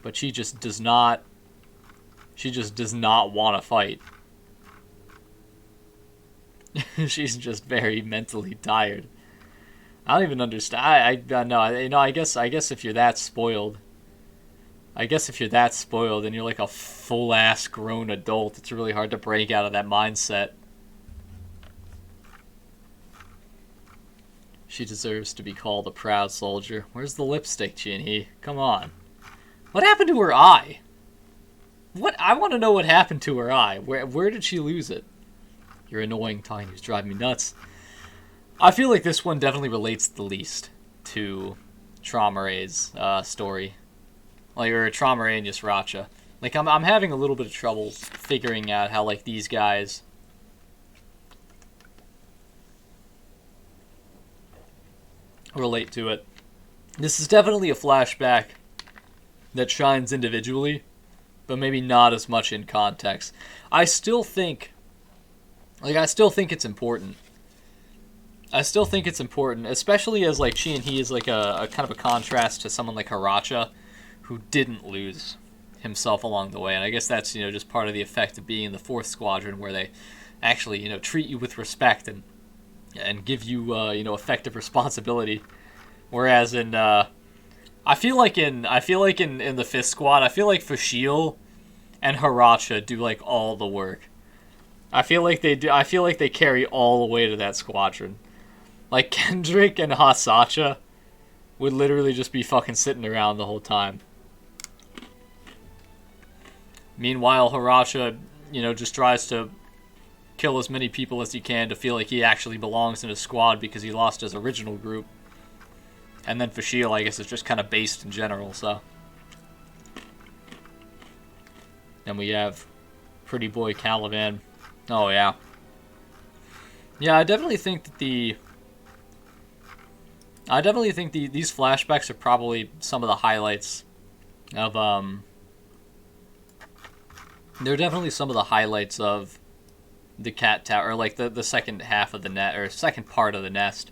But she just does not want to fight. She's just very mentally tired. I don't even understand. I guess if you're that spoiled... and you're like a full-ass grown adult, it's really hard to break out of that mindset. She deserves to be called a proud soldier. Where's the lipstick, Chi-Hee? Come on. What happened to her eye? I want to know what happened to her eye. Where did she lose it? You're annoying, Tiny. You're driving me nuts. I feel like this one definitely relates the least to Traumare's story. Like, or Traumare and Yusracha. Like, I'm having a little bit of trouble figuring out how, like, these guys... relate to it. This is definitely a flashback that shines individually, but maybe not as much in context. I still think it's important. Especially as, like, Chi and Hee is, like, a kind of a contrast to someone like Haracha, who didn't lose himself along the way. And I guess that's, just part of the effect of being in the 4th Squadron, where they actually, treat you with respect and give you, effective responsibility. Whereas in, I feel like in the 5th Squad, I feel like Fashil and Haracha do, like, all the work. I feel like they carry all the way to that squadron. Like, Kendrick and Hasacha would literally just be fucking sitting around the whole time. Meanwhile, Haracha, just tries to kill as many people as he can to feel like he actually belongs in a squad because he lost his original group. And then Fashil, I guess, is just kind of based in general, so. Then we have Pretty Boy Calivan. Oh, yeah. Yeah, I definitely think that these flashbacks are probably some of the highlights of, they're definitely some of the highlights of the Cat Tower, or like the second half of the net, or second part of the nest.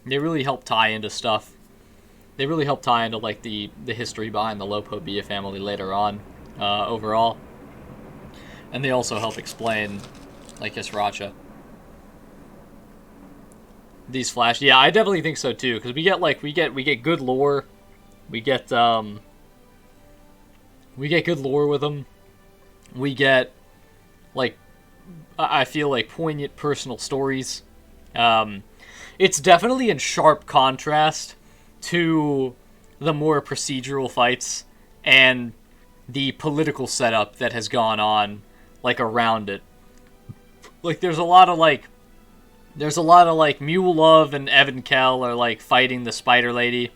They really help tie into stuff. They really help tie into like the history behind the Lopobia family later on, overall. And they also help explain like Hisracha. These Flash, yeah, I definitely think so too, because we get good lore, we get good lore with them, we get like I feel like poignant personal stories. It's definitely in sharp contrast to the more procedural fights and the political setup that has gone on like around it. Like there's a lot of Mule Love and Evan Kell are like fighting the Spider Lady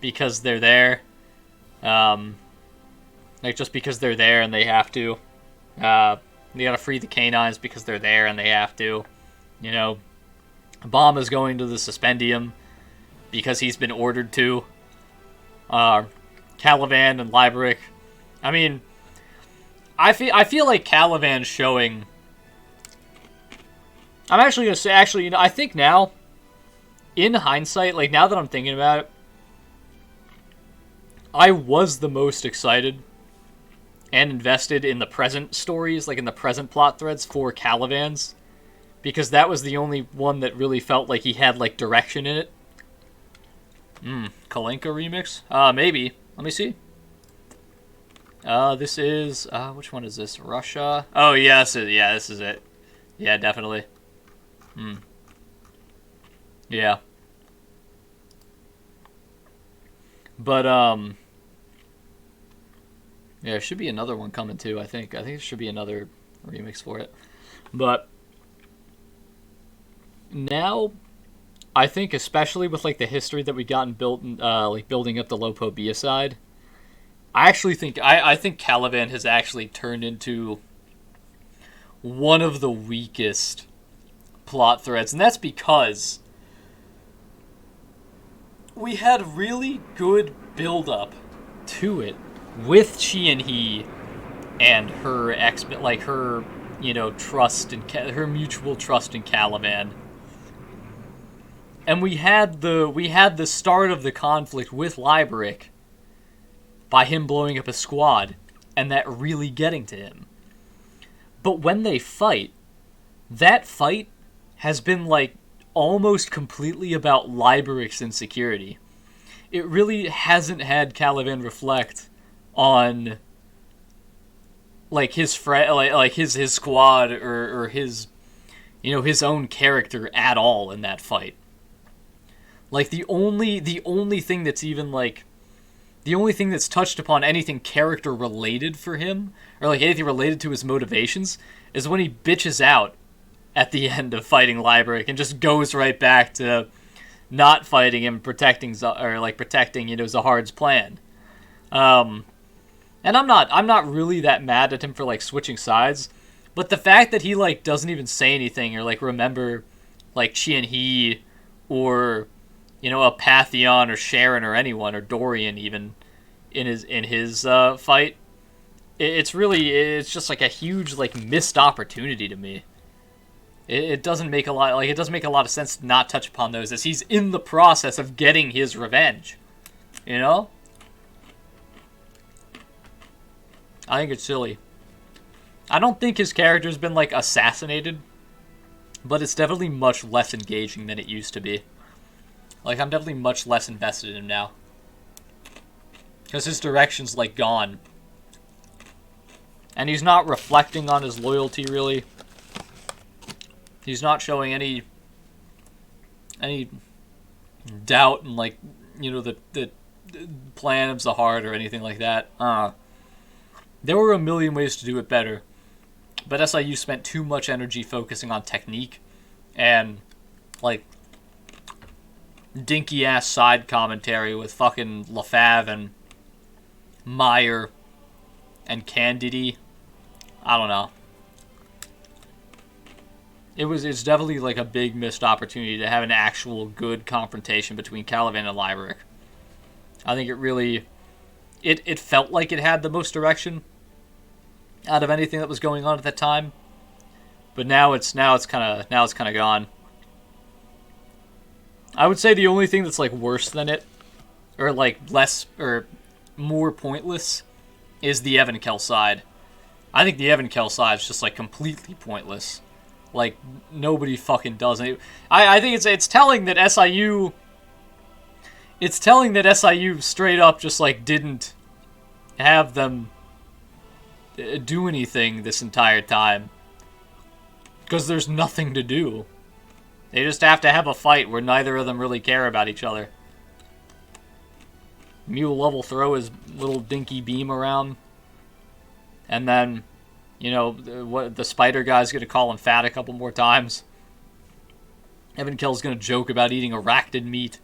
because they're there. Like just because they're there and they have to. They gotta free the canines because they're there and they have to. You know, Obama's going to the Suspendium because he's been ordered to. Caliban and Liberic. I mean, I feel like Caliban's showing. I'm actually gonna say, you know, I think now, in hindsight, like now that I'm thinking about it, I was the most excited and invested in the present stories, like in the present plot threads for Caliban's, because that was the only one that really felt like he had like direction in it. Kalinka remix? Maybe. Let me see. This is which one is this? Russia? Oh yes, yeah, this is it. Yeah, definitely. Yeah. But yeah, there should be another one coming too, I think. I think there should be another remix for it. But now I think especially with like the history that we gotten built like building up the Lopo side, I actually think I think Caliban has actually turned into one of the weakest plot threads, and that's because we had really good build-up to it with she and he and her her, you know, trust and her mutual trust in Caliban, and we had the start of the conflict with Liberic by him blowing up a squad and that really getting to him. But when they fight, that fight has been like almost completely about Liberic's insecurity. It really hasn't had Caliban reflect on like his like his squad or his, you know, his own character at all in that fight. Like the only thing that's even like the only thing that's touched upon anything character related for him or like anything related to his motivations is when he bitches out at the end of fighting Liberic and just goes right back to not fighting him, protecting you know, Zahard's plan. And I'm not really that mad at him for like switching sides, but the fact that he like doesn't even say anything or like remember like Chi and he or, you know, a Pantheon or Sharon or anyone or Dorian even in his fight, it's just like a huge like missed opportunity to me. It doesn't make a lot of sense to not touch upon those as he's in the process of getting his revenge. You know? I think it's silly. I don't think his character's been like assassinated, but it's definitely much less engaging than it used to be. Like I'm definitely much less invested in him now. Because his direction's like gone. And he's not reflecting on his loyalty really. He's not showing any doubt in like, you know, the plan of Zahard or anything like that. There were a million ways to do it better, but SIU spent too much energy focusing on technique and like dinky ass side commentary with fucking LaFave and Meyer and Candidi. I don't know. It's definitely like a big missed opportunity to have an actual good confrontation between Caliban and Liberic. I think it really it felt like it had the most direction out of anything that was going on at that time. But now it's kind of gone. I would say the only thing that's like worse than it or like less or more pointless is the Evan Kell side. I think the Evan Kell side is just like completely pointless. Like, nobody fucking does it. I think it's telling that SIU... It's telling that SIU straight up just, like, didn't have them do anything this entire time. Because there's nothing to do. They just have to have a fight where neither of them really care about each other. Mule Love will throw his little dinky beam around. And then, you know, what the spider guy's going to call him fat a couple more times. Evan Kell's going to joke about eating arachnid meat.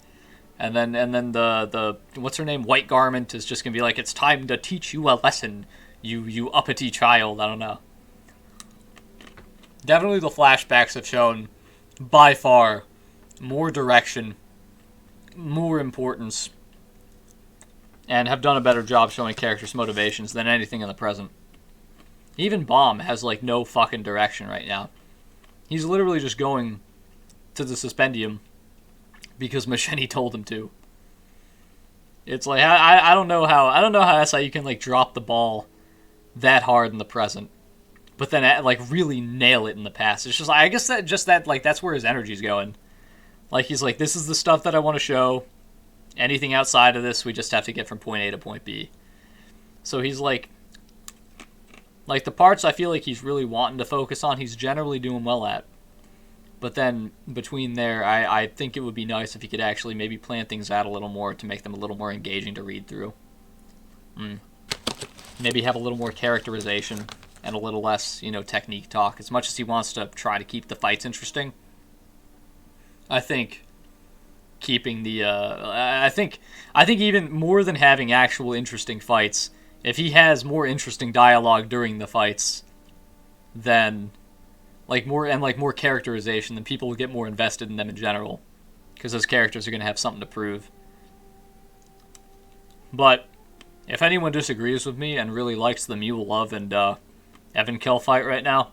And then the what's her name? White Garment is just going to be like, it's time to teach you a lesson, you uppity child. I don't know. Definitely the flashbacks have shown, by far, more direction, more importance, and have done a better job showing characters' motivations than anything in the present. Even Bomb has, like, no fucking direction right now. He's literally just going to the Suspendium because Machete told him to. It's like, I don't know how SIU can, like, drop the ball that hard in the present, but then, like, really nail it in the past. It's just, like, I guess that's where his energy's going. Like, he's like, this is the stuff that I want to show. Anything outside of this, we just have to get from point A to point B. So he's like the parts I feel like he's really wanting to focus on, he's generally doing well at. But then, between there, I think it would be nice if he could actually maybe plan things out a little more to make them a little more engaging to read through. Maybe have a little more characterization and a little less, you know, technique talk. As much as he wants to try to keep the fights interesting, I think keeping the I think even more than having actual interesting fights, if he has more interesting dialogue during the fights, then more characterization, then people will get more invested in them in general, because those characters are going to have something to prove. But if anyone disagrees with me and really likes the Mule Love and Evan Kell fight right now,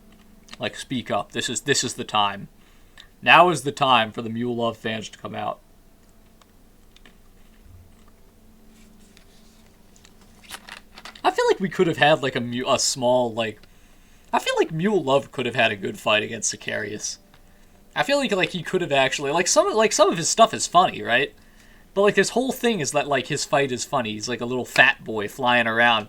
like, speak up. This is the time. Now is the time for the Mule Love fans to come out. I feel like we could have had, like, a small, like... I feel like Mule Love could have had a good fight against Sicarius. I feel like he could have actually... some of his stuff is funny, right? But, like, this whole thing is that, like, his fight is funny. He's, like, a little fat boy flying around.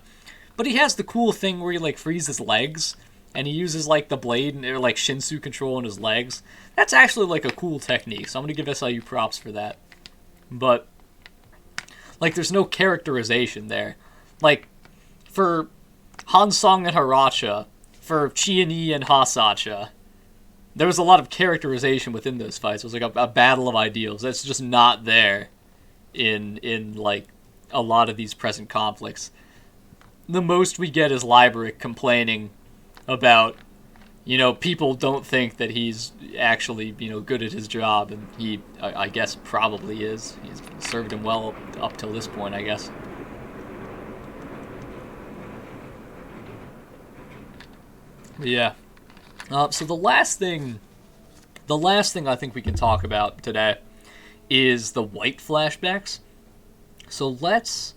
But he has the cool thing where he, like, frees his legs, and he uses, like, the blade, or, like, Shinsu control in his legs. That's actually, like, a cool technique, so I'm gonna give SIU props for that. But, like, there's no characterization there. Like, for Hansong and Haracha, for Chiani and Hasacha, there was a lot of characterization within those fights. It was like a battle of ideals. That's just not there in like, a lot of these present conflicts. The most we get is Liberic complaining about, you know, people don't think that he's actually, you know, good at his job, and he, I guess, probably is. He's served him well up till this point, I guess. Yeah. So the last thing I think we can talk about today is the white flashbacks. So let's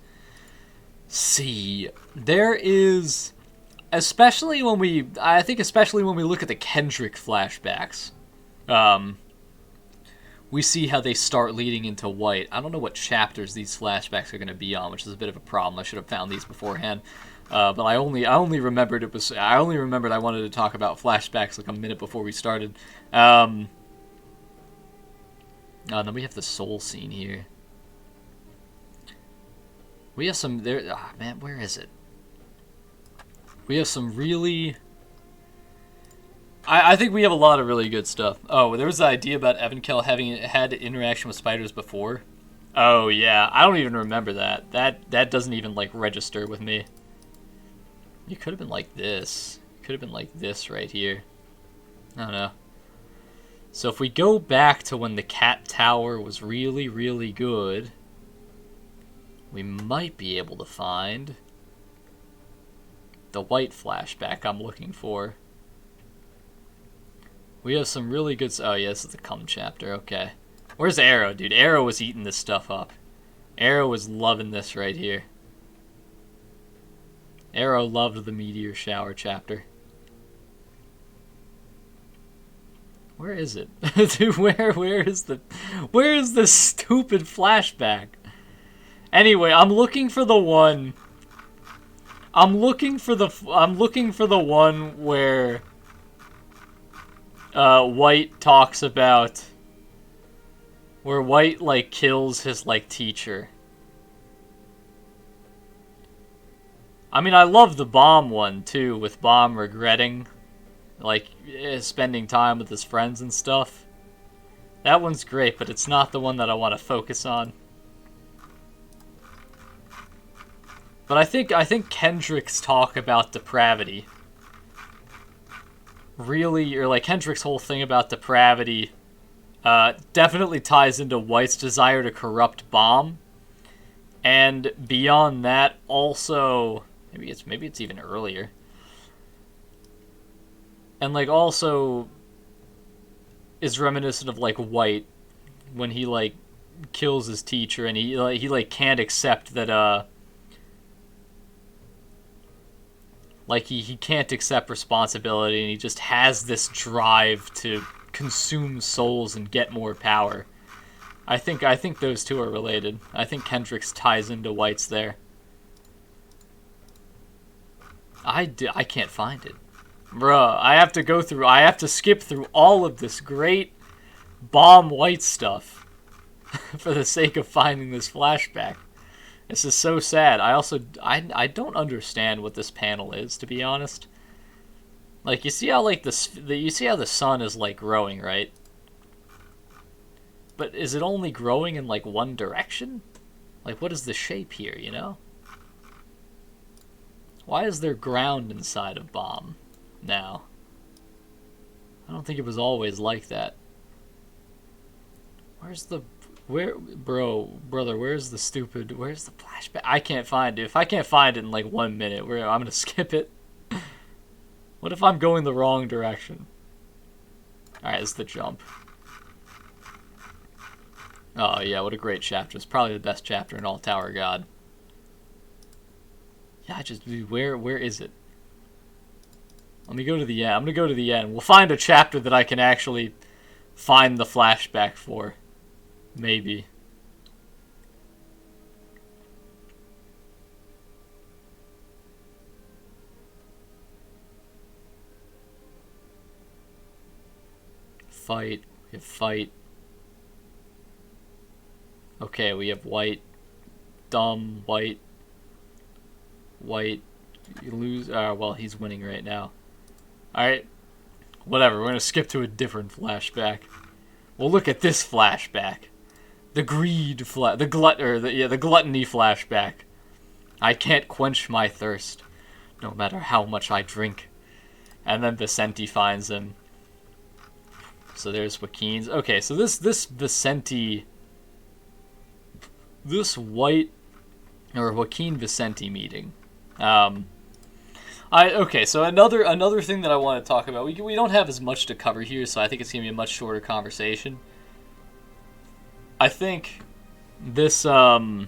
see. There is, especially when we look at the Kendrick flashbacks, we see how they start leading into white. I don't know what chapters these flashbacks are going to be on, which is a bit of a problem. I should have found these beforehand. But I only remembered I wanted to talk about flashbacks like a minute before we started. Then we have the soul scene here. We have some there. Oh, man, where is it? We have some really. I think we have a lot of really good stuff. Oh, there was the idea about Evan Kell having had interaction with spiders before. Oh yeah, I don't even remember that. That doesn't even, like, register with me. You could have been like this. Could have been like this right here. I don't know. So if we go back to when the Cat Tower was really, really good, we might be able to find the white flashback I'm looking for. We have some really good... Oh, yeah, this is the Cum chapter. Okay. Where's Arrow, dude? Arrow was eating this stuff up. Arrow was loving this right here. Arrow loved the Meteor Shower chapter. Where is it? Dude, where is the stupid flashback? Anyway, I'm looking for the one. I'm looking for the one where White talks about where White like kills his like teacher. I mean, I love the Bomb one too, with Bomb regretting like spending time with his friends and stuff. That one's great, but it's not the one that I want to focus on. But I think Kendrick's talk about depravity really, or like Kendrick's whole thing about depravity, definitely ties into White's desire to corrupt Bomb, and beyond that, also maybe it's even earlier, and like also is reminiscent of like White when he like kills his teacher, and he can't accept that like he can't accept responsibility, and he just has this drive to consume souls and get more power. I think those two are related. I think Kendrick's ties into White's there. I can't find it. Bruh, I have to skip through all of this great Bomb White stuff for the sake of finding this flashback. This is so sad. I don't understand what this panel is, to be honest. Like, you see how like you see how the sun is like growing, right? But is it only growing in like one direction? Like, what is the shape here, you know? Why is there ground inside of Bomb now? I don't think it was always like that. Where's the brother, where's the flashback? I can't find it. If I can't find it in like 1 minute, I'm gonna skip it. What if I'm going the wrong direction? Alright, it's the jump. Oh yeah, what a great chapter. It's probably the best chapter in all Tower God. Yeah, where is it? Let me go to the end. I'm gonna go to the end. We'll find a chapter that I can actually find the flashback for. Maybe. Fight. We have fight. Okay, we have White. Dumb. White. White. You lose. Well, he's winning right now. Alright. Whatever. We're gonna skip to a different flashback. Well, look at this flashback. The the gluttony flashback. I can't quench my thirst, no matter how much I drink. And then Vicente finds him. So there's Joaquin's. Okay, so this Vicente, this White or Joaquin Vicente meeting. Okay, so another thing that I want to talk about. We don't have as much to cover here, so I think it's gonna be a much shorter conversation. I think this, not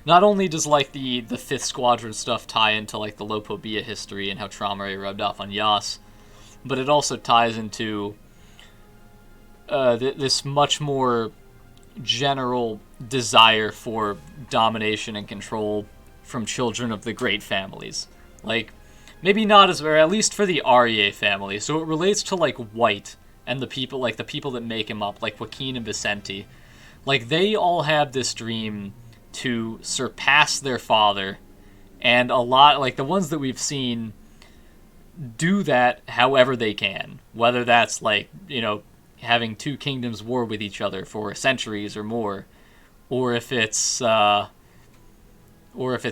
only does, like, the 5th Squadron stuff tie into, like, the Lopobia history and how Trauma Ray rubbed off on Yas, but it also ties into this much more general desire for domination and control from children of the great families. Like, maybe not as, or at least for the Aryeh family. So it relates to, like, White and the people that make him up, like Joaquin and Vicente. Like, they all have this dream to surpass their father, and a lot, like, the ones that we've seen do that however they can. Whether that's, like, you know, having two kingdoms war with each other for centuries or more, or if it's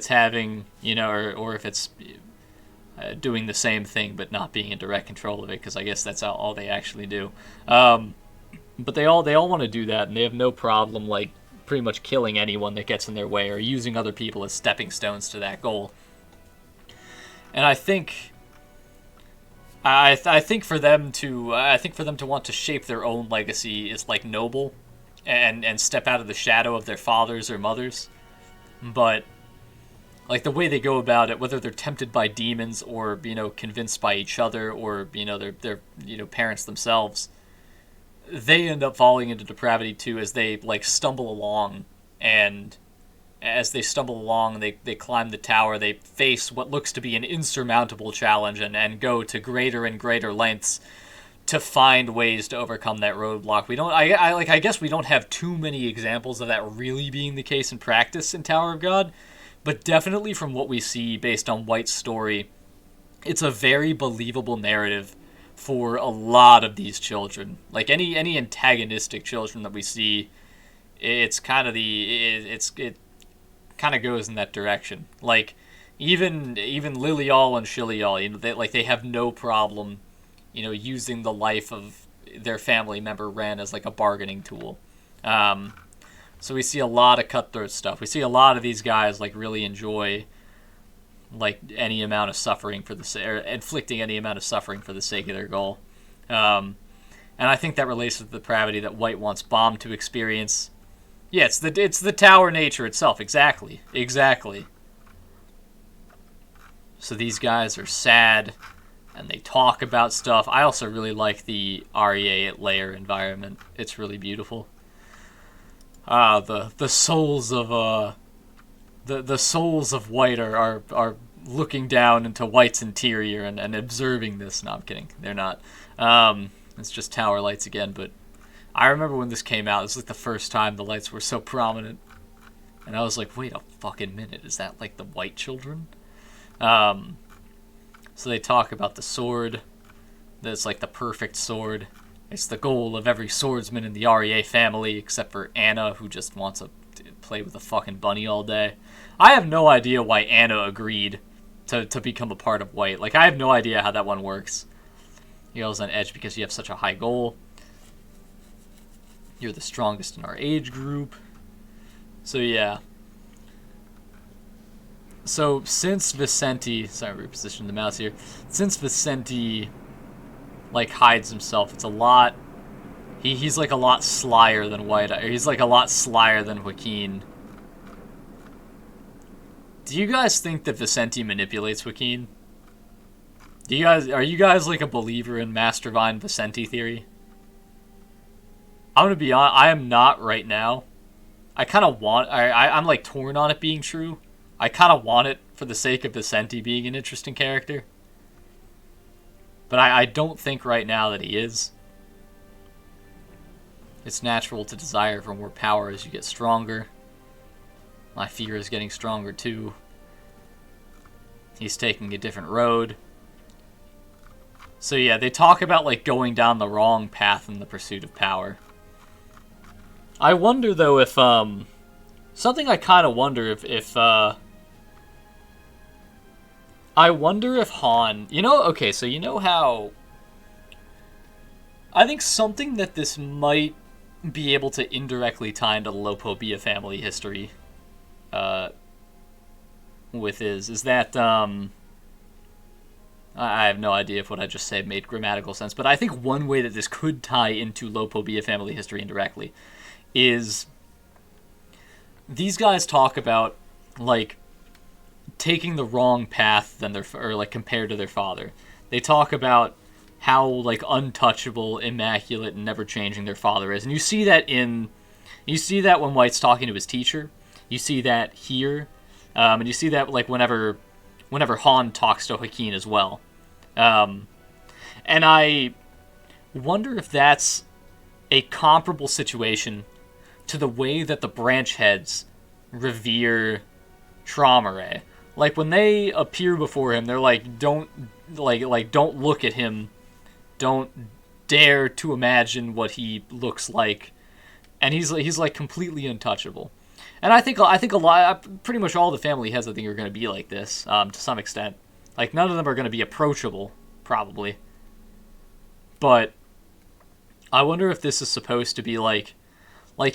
having, you know, or if it's doing the same thing but not being in direct control of it, because I guess that's all they actually do. But they all want to do that, and they have no problem, like, pretty much killing anyone that gets in their way or using other people as stepping stones to that goal. And I think for them to want to shape their own legacy is, like, noble and step out of the shadow of their fathers or mothers. But like the way they go about it, whether they're tempted by demons or convinced by each other or their parents themselves, they end up falling into depravity too as they like stumble along. And as they stumble along, they climb the tower, they face what looks to be an insurmountable challenge and go to greater and greater lengths to find ways to overcome that roadblock. We don't I guess we don't have too many examples of that really being the case in practice in Tower of God, but definitely from what we see based on White's story, it's a very believable narrative for a lot of these children. Like any antagonistic children that we see, it kind of goes in that direction. Like even Lilial and Shilial, they have no problem, using the life of their family member Ren as like a bargaining tool. So we see a lot of cutthroat stuff. We see a lot of these guys like really enjoy like any amount of suffering or inflicting any amount of suffering for the sake of their goal. And I think that relates to the depravity that White wants Bomb to experience. Yeah, it's the tower nature itself. Exactly. So these guys are sad, and they talk about stuff. I also really like the REA at Lair environment. It's really beautiful. The souls of the souls of White are looking down into White's interior and observing this. No, I'm kidding. They're not. It's just tower lights again, but I remember when this came out, it was like the first time the lights were so prominent. And I was like, wait a fucking minute, is that like the White children? So they talk about the sword. That's like the perfect sword. It's the goal of every swordsman in the REA family, except for Anna, who just wants to play with a fucking bunny all day. I have no idea why Anna agreed to become a part of White. Like, I have no idea how that one works. He goes on edge because you have such a high goal. You're the strongest in our age group. So, yeah. So, since Vicente... Sorry, repositioning the mouse here. Since Vicente, like, hides himself, it's a lot... He's, like, a lot slyer than White. He's, like, a lot slyer than Joaquin. Do you guys think that Vicente manipulates Joaquin? Are you guys, like, a believer in Master Vine Vicente theory? I'm gonna be honest, I am not right now. I kind of want... I'm, like, torn on it being true. I kind of want it for the sake of Vicente being an interesting character. But I don't think right now that he is. It's natural to desire for more power as you get stronger. My fear is getting stronger, too. He's taking a different road. So, yeah, they talk about, like, going down the wrong path in the pursuit of power. I wonder, though, if, something I kind of wonder if I wonder if Han... okay, so you know how... I think something that this might be able to indirectly tie into the Lopobia family history with is that, I have no idea if what I just said made grammatical sense, but I think one way that this could tie into Lopobia family history indirectly is these guys talk about, like, taking the wrong path compared to their father. They talk about how, like, untouchable, immaculate, and never changing their father is. And you see that when White's talking to his teacher. You see that here. And you see that, like, whenever Han talks to Joaquin as well. And I wonder if that's a comparable situation to the way that the branch heads revere Traumare. Like, when they appear before him, they're like, don't look at him. Don't dare to imagine what he looks like. And he's like completely untouchable. And I think a lot, pretty much all the family heads, I think, are going to be like this, to some extent. Like, none of them are going to be approachable, probably. But I wonder if this is supposed to be like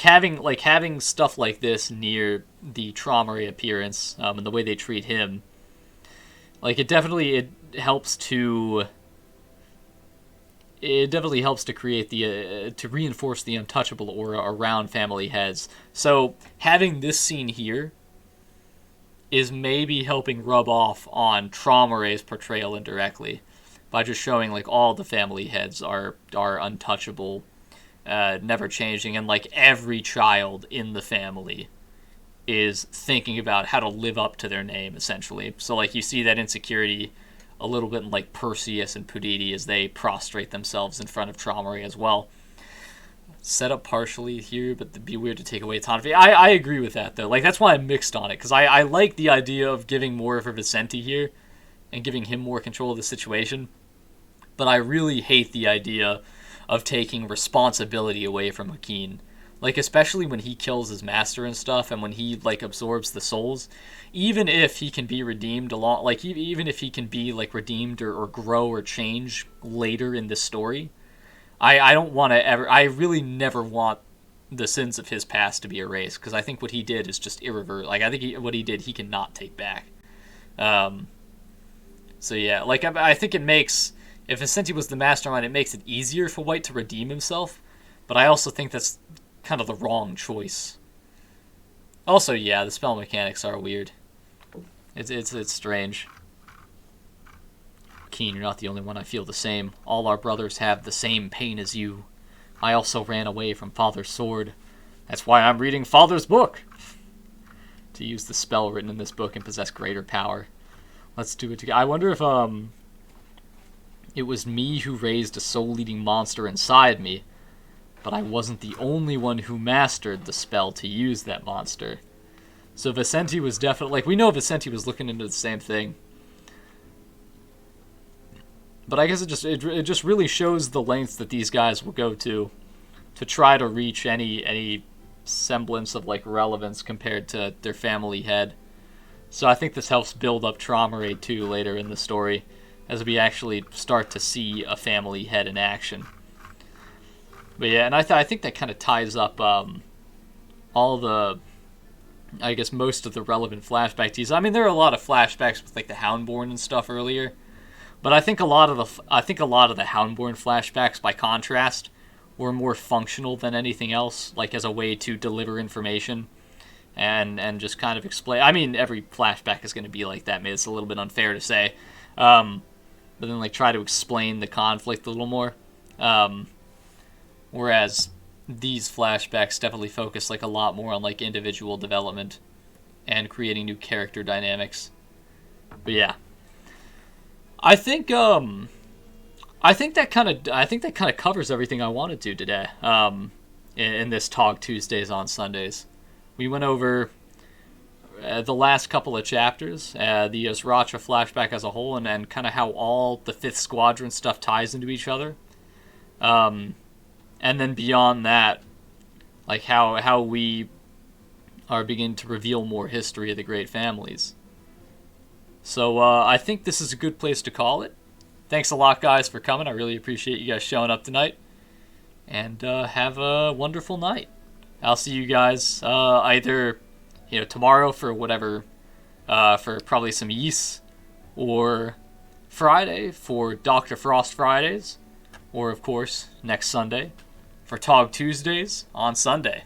having stuff like this near the Traumare appearance, and the way they treat him. Like, it definitely helps to create to reinforce the untouchable aura around family heads. So having this scene here, is maybe helping rub off on Traumare's portrayal indirectly by just showing like all the family heads are untouchable, never changing, and like every child in the family is thinking about how to live up to their name, essentially. So like you see that insecurity a little bit in like Perseus and Pudidi as they prostrate themselves in front of Traumare as well. Set up partially here, but it'd be weird to take away autonomy. I agree with that though. Like that's why I'm mixed on it, because I like the idea of giving more for Vicente here and giving him more control of the situation. But I really hate the idea of taking responsibility away from Joaquin. Like, especially when he kills his master and stuff, and when he, like, absorbs the souls. Even if he can be redeemed along, like, even if he can be, like, redeemed or grow or change later in this story, I don't want to ever, I really never want the sins of his past to be erased, because I think what he did is just irreversible. Like, I think what he did, he cannot take back. So, yeah, like, I think it makes, if Vicente was the mastermind, it makes it easier for White to redeem himself, but I also think that's kind of the wrong choice. Also, yeah, the spell mechanics are weird. It's strange. Keen, you're not the only one. I feel the same. All our brothers have the same pain as you. I also ran away from Father's sword. That's why I'm reading Father's book. To use the spell written in this book and possess greater power. Let's do it together. I wonder if it was me who raised a soul-eating monster inside me. But I wasn't the only one who mastered the spell to use that monster. So Vicente was definitely... Like, we know Vicente was looking into the same thing. But I guess it just really shows the lengths that these guys will go to try to reach any semblance of, like, relevance compared to their family head. So I think this helps build up Traumare, too, later in the story, as we actually start to see a family head in action. But yeah, and I think that kind of ties up all the, I guess, most of the relevant flashback teas. I mean, there are a lot of flashbacks with like the Houndborn and stuff earlier, but I think a lot of the Houndborn flashbacks, by contrast, were more functional than anything else, like as a way to deliver information and just kind of explain. I mean, every flashback is going to be like that. Maybe it's a little bit unfair to say, but then like try to explain the conflict a little more. Whereas these flashbacks definitely focus like a lot more on like individual development and creating new character dynamics. But yeah, I think that kind of covers everything I wanted to today. In this ToG Tuesdays on Sundays, we went over the last couple of chapters, the Azracha flashback as a whole, and kind of how all the 5th Squadron stuff ties into each other. And then beyond that, like how we are beginning to reveal more history of the great families. So I think this is a good place to call it. Thanks a lot, guys, for coming. I really appreciate you guys showing up tonight. And have a wonderful night. I'll see you guys either tomorrow for whatever, for probably some yeast, or Friday for Dr. Frost Fridays, or of course next Sunday for ToG Tuesdays on Sunday.